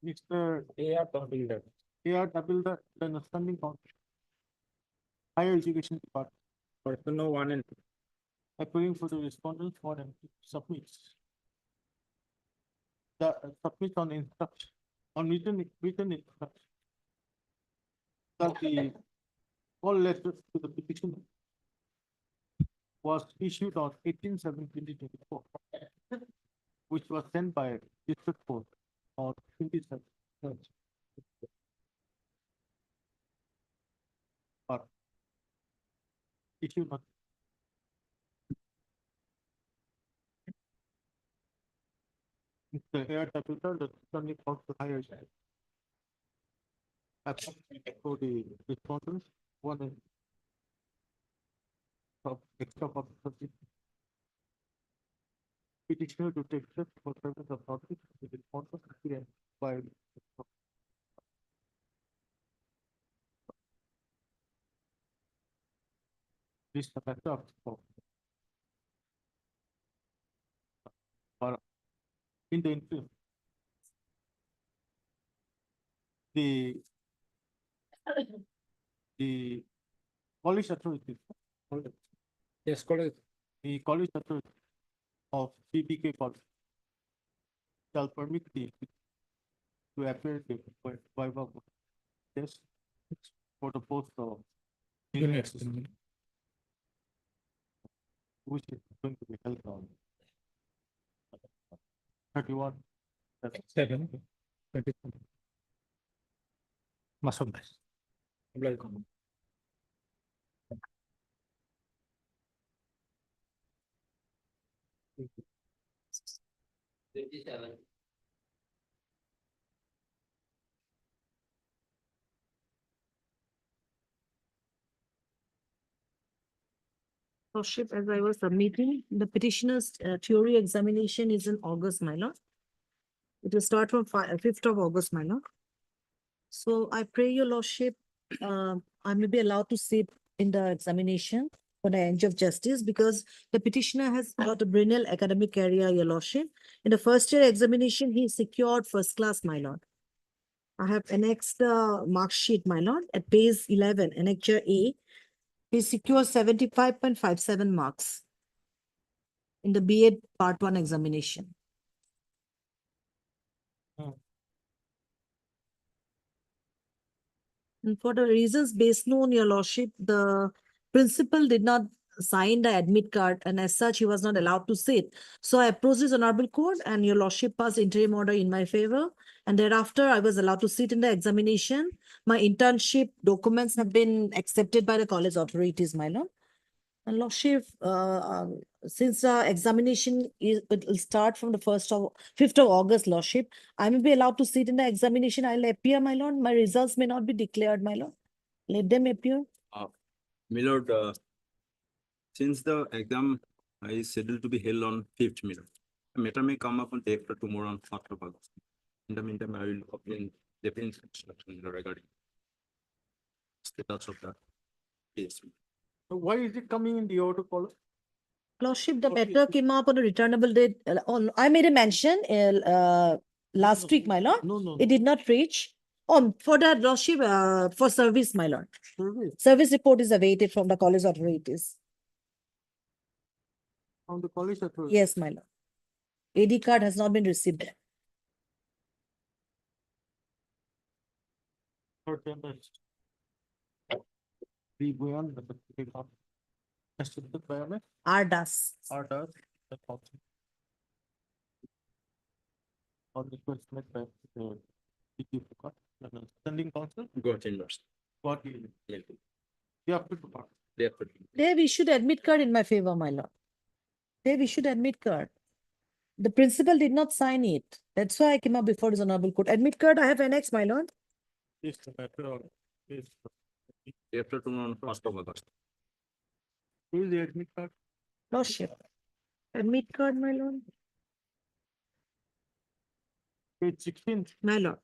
Mr. A.R. Tabilder. A.R. Tabilder, then the standing council. Higher Education Department. Personnel 1 and 2. Appealing for the respondents for them to submits. The submit on instruction, on written instruction. That the all letters to the petition was issued on 18/7/2024, which was sent by district court on 27th. Or issued on Mr. Air Capital, the Sunday Council hires. For the respondents, one is of extra public petitioner to take steps for purpose of public with the sponsor and by this the matter of or in the interim the college authority. Yes, college. The college authority of CBK college shall permit the to appear the Viva test for the post of junior assistant, which is going to be held on 31. 7. 27. Masuk guys. Lordship, as I was submitting, the petitioner's theory examination is in August, my lord. It will start from 5th of August, my lord. So I pray your lordship, I may be allowed to sit in the examination for the edge of justice because the petitioner has got a brilliant academic career, your lordship. In the first year examination, he secured first class, my lord. I have annexed the mark sheet, my lord, at page 11, annexure A. He secured 75.57 marks in the B.Ed Part 1 examination. And for the reasons based known, your lordship, the principal did not sign the admit card and as such, he was not allowed to sit. So I approached his honorable court and your lordship passed interim order in my favor. And thereafter, I was allowed to sit in the examination. My internship documents have been accepted by the college authorities, my lord. And lordship, since the examination will start from the 5th of August, lordship, I may be allowed to sit in the examination. I'll appear, my lord. My results may not be declared, my lord. Let them appear. My lord, since the exam is scheduled to be held on 5th, my lord, a matter may come up on day after tomorrow on 4th of August. In the meantime, I will obtain different instructions regarding status of the case. So why is it coming in the order column? Lordship, the matter came up on a returnable date. I made a mention last week, my lord. No. It did not reach. For the lordship, for service, my lord. Service. Service report is awaited from the college authorities. From the college authority? Yes, my lord. AD card has not been received. Ardas. Ardas. On the request made by the standing council. Got chambers. What you? They have to depart. They have to. They have issued admit card in my favor, my lord. They have issued admit card. The principal did not sign it. That's why I came up before his honorable court. Admit card, I have annexed, my lord. Yes, the matter of. Day after tomorrow on 1st of August. Who is the admit card? Lordship. Admit card, my lord. Page 16. My lord.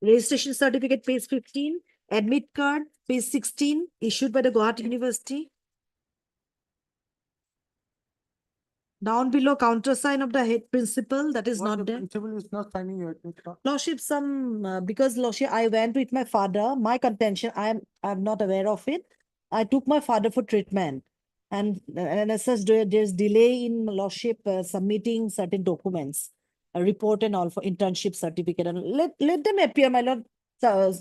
Registration certificate, page 15. Admit card, page 16, issued by the Guwahati University. Down below, countersign of the head principal, that is What not the there. principal is not signing your admit card. Lordship, because Lordship, I went with my father, my contention, I'm not aware of it. I took my father for treatment. And as such, there's delay in Lordship submitting certain documents, a report and all for internship certificate. And let them appear, my lord,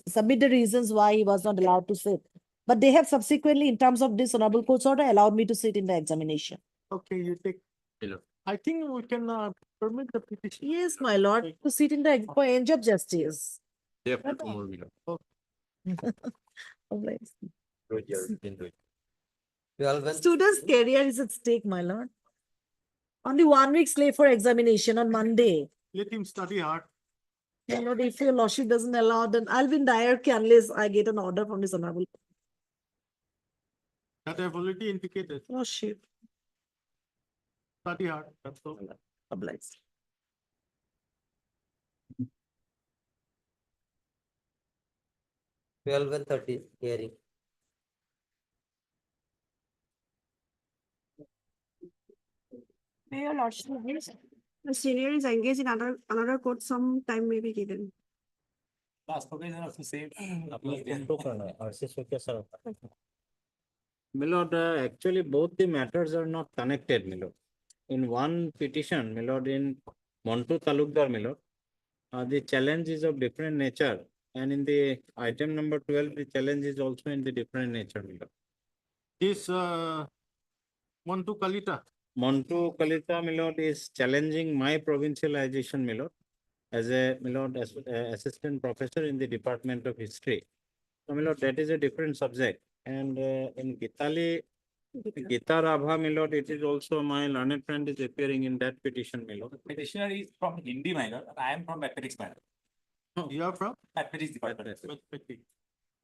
submit the reasons why he was not allowed to sit. But they have subsequently, in terms of this honorable court's order, allowed me to sit in the examination. Okay, you take. I think we can permit the petition. Yes, my lord, to sit in the for end of justice. Day after tomorrow, my lord. Alright. Do it, yeah, you can do it. Students' career is at stake, my lord. Only 1 week left for examination on Monday. Let him study hard. My lord, if your lordship doesn't allow, then I'll be in dire care unless I get an order from this honorable That I've already indicated. lordship. Study hard, that's all. Obliged. Twelve and 30 hearing. May your lordship, the senior is engaged in another court, some time may be given. My lord, actually both the matters are not connected, my lord. In one petition, my lord, in Montu Talukdar, my lord, the challenge is of different nature. And in the item number 12, the challenge is also in the different nature, my lord. This Montu Kalita. Montu Kalita, my lord, is challenging my provincialization, my lord, as a, my lord, as assistant professor in the Department of History. So, my lord, that is a different subject. And in Gitali, Gita Rabha, my lord, it is also my learned friend is appearing in that petition, my lord. Petitioner is from Hindi, my lord. I am from mathematics, my lord. You are from? Mathematics department.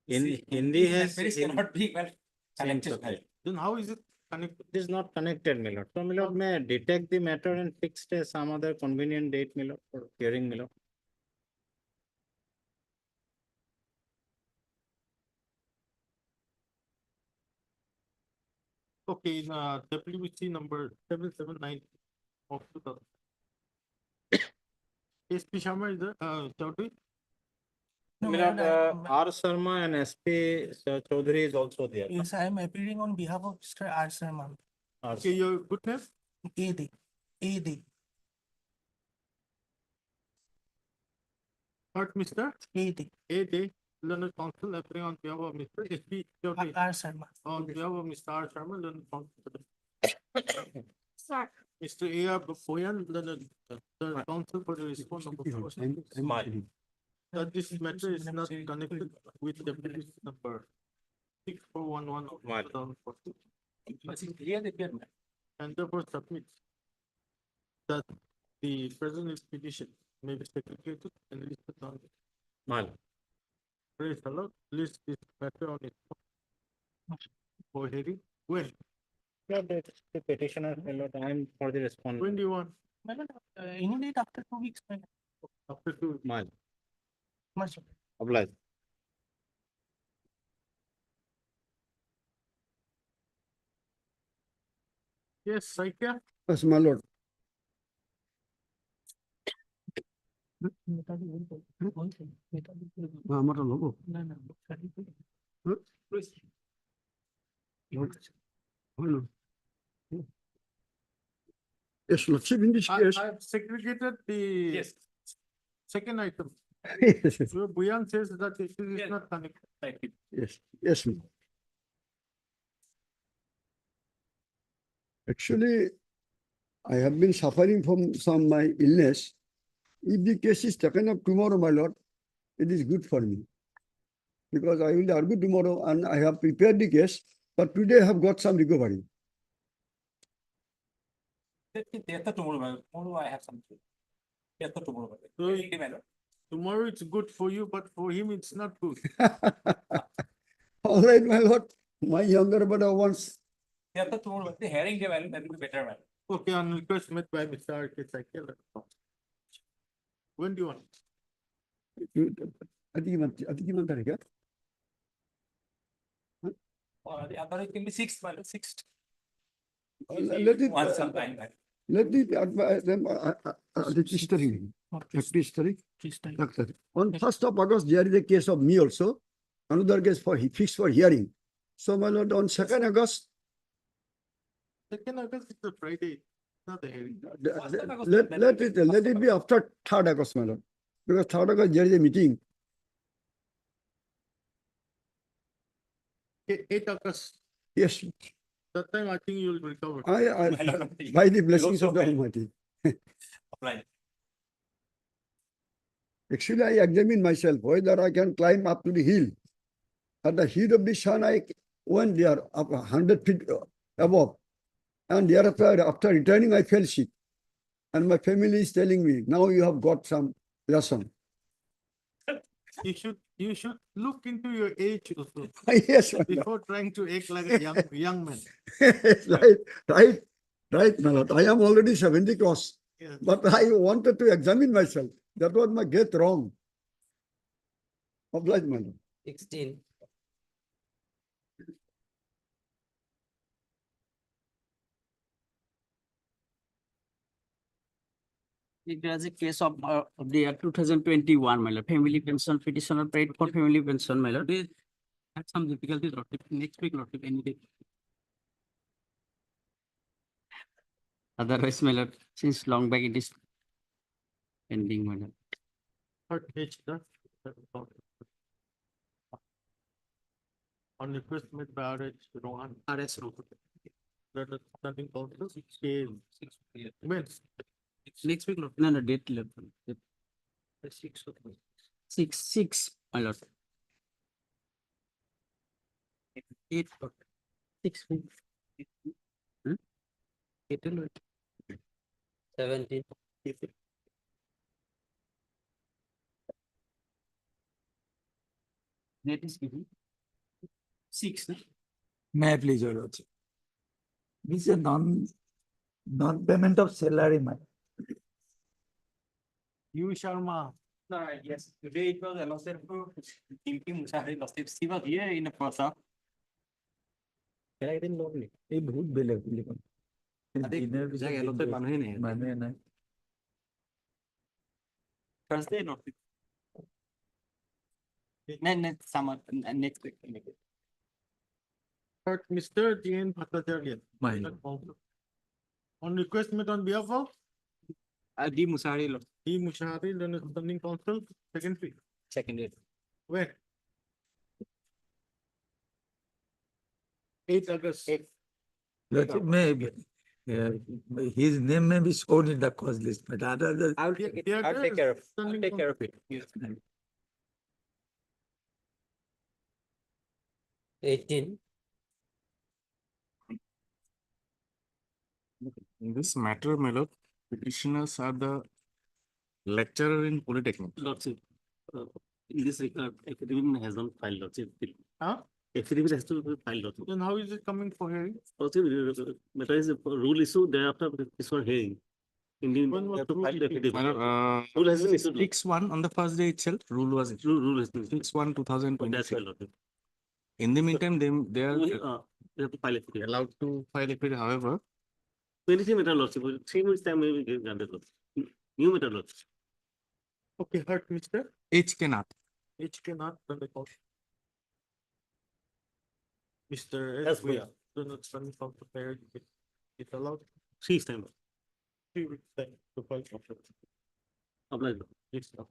In Hindi has. Mathematics cannot be well Same connected. subject. Then how is it connected? It is not connected, my lord. So, my lord, may I detect the matter and fix some other convenient date, my lord, for hearing, my lord. Okay, in WBC number 779 of 2000. SP Sharma is there, Chaudhary? My lord, R. Sharma and SP Chaudhary is also there. Yes, I am appearing on behalf of Mr. R. Sharma. Okay, your good name? AD. AD. What, Mr.? AD. AD, Learned Council appearing on behalf of Mr. SP Chaudhary. R. Sharma. On behalf of Mr. R. Sharma, Learned Council. Sir. Mr. A.R. Boyan, Learned Council for the response of the that this matter is not connected with the previous number 6411 of 2014. And therefore submits that the present petition may be segregated and listed on praise the Lord, list this matter on its for hearing. When? Lord, the petitioner, my lord, I am for the response. When do you want? Immediate after 2 weeks. After 2 weeks. Mal. Much. Obliged. Yes, Saikya? Yes, my lord. আমার logo Yes, lordship, in this case. I have segregated the second item. Yes, yes. Buyan says that it is not connected. Yes, yes. Ma'am. Actually, I have been suffering from some my illness. If the case is taken up tomorrow, my lord, it is good for me. Because I will argue tomorrow and I have prepared the case, but today I have got some recovery. Tomorrow I have something. Tomorrow. Tomorrow it's good for you, but for him it's not good. All right, my lord. My younger brother wants. Tomorrow, the hearing day will be better, man. Okay, on request made by Mr. R.K. Saikya. When do you want? अधिकमान तारिक है? The other can be sixth, my lord, sixth. Let it, Once sometime. let it, the history. On 1st of August, there is a case of me also. Another case for fixed for hearing. So my lord, on 2nd August, 2nd August is a Friday, not the hearing. let it be after 3rd August, my lord. Because 3rd August, there is a meeting. 8 August, Yes, that time I think you will recover. by the blessings of the Almighty. Actually, I examine myself whether I can climb up to the hill. At the heat of the sun, I went there up 100 feet above. And thereafter, after returning, I fell sick. And my family is telling me, now you have got some lesson. You should look into your age also. Yes, my lord. Before trying to act like a young man. Right, my lord. I am already 70 cross. Yes. But I wanted to examine myself. That was my get wrong. Oblige, my lord. 16. There is a case of the year 2021, my lord, family pension petitioner paid for family pension, my lord. They had some difficulties, Lord, next week, Lord, any day. Otherwise, my lord, since long back it is pending, my lord. Third page, on request made by R.H. Rohan. RS Rohan. That is standing council, when? Next week, Lord. No, date 11. 6, my lord. 8, Lord. 6 weeks. 18, Lord. 17. Date is given. 6, no? May I please, your lordship? This is a non-payment of salary, my. You Sharma. No, yes, today it was allotted for Kimpi Musari Losip. She was here in a person. এই বহুত বেলেগ বুলি কম দিনৰ পিছত মানুহে নাই Thursday, not. Next summer, next week. Third, Mr. J.N. Bhattacharya. My On request made on behalf of D. Musari, Lord. D. Mushari, then standing council, second week. Second year. When? 8 August. lordship may his name may be shown in the cause list, but other I'll take it. I'll take care of it. I'll take care of it. Yes. 18. In this matter, my lord, petitioners are the lecturer in Polytechnic. Lordship, in this regard, affidavit has not filed, Lordship. Huh? Affidavit has to be filed, Lordship. Then how is it coming for hearing? Lordship, matter is a rule issue, thereafter is for hearing. Indian, When you was have to rule file the issued? affidavit. Rule has been issued. 6-1 on the first day itself, rule was issued. Rule has been issued. 6-1, 2020. That's why, Lordship. In the meantime, they are They have to file affidavit. allowed to file affidavit. However, 23 meter, Lordship. 3 minutes time, maybe get granted, Lordship. New meter, Lordship. Okay, heard, Mr. H cannot. H cannot, then the call. Mr. Yes, S. We are, do not stand from the fair. It's allowed 3 time. 3 weeks time to file. Apply. Yes, sir.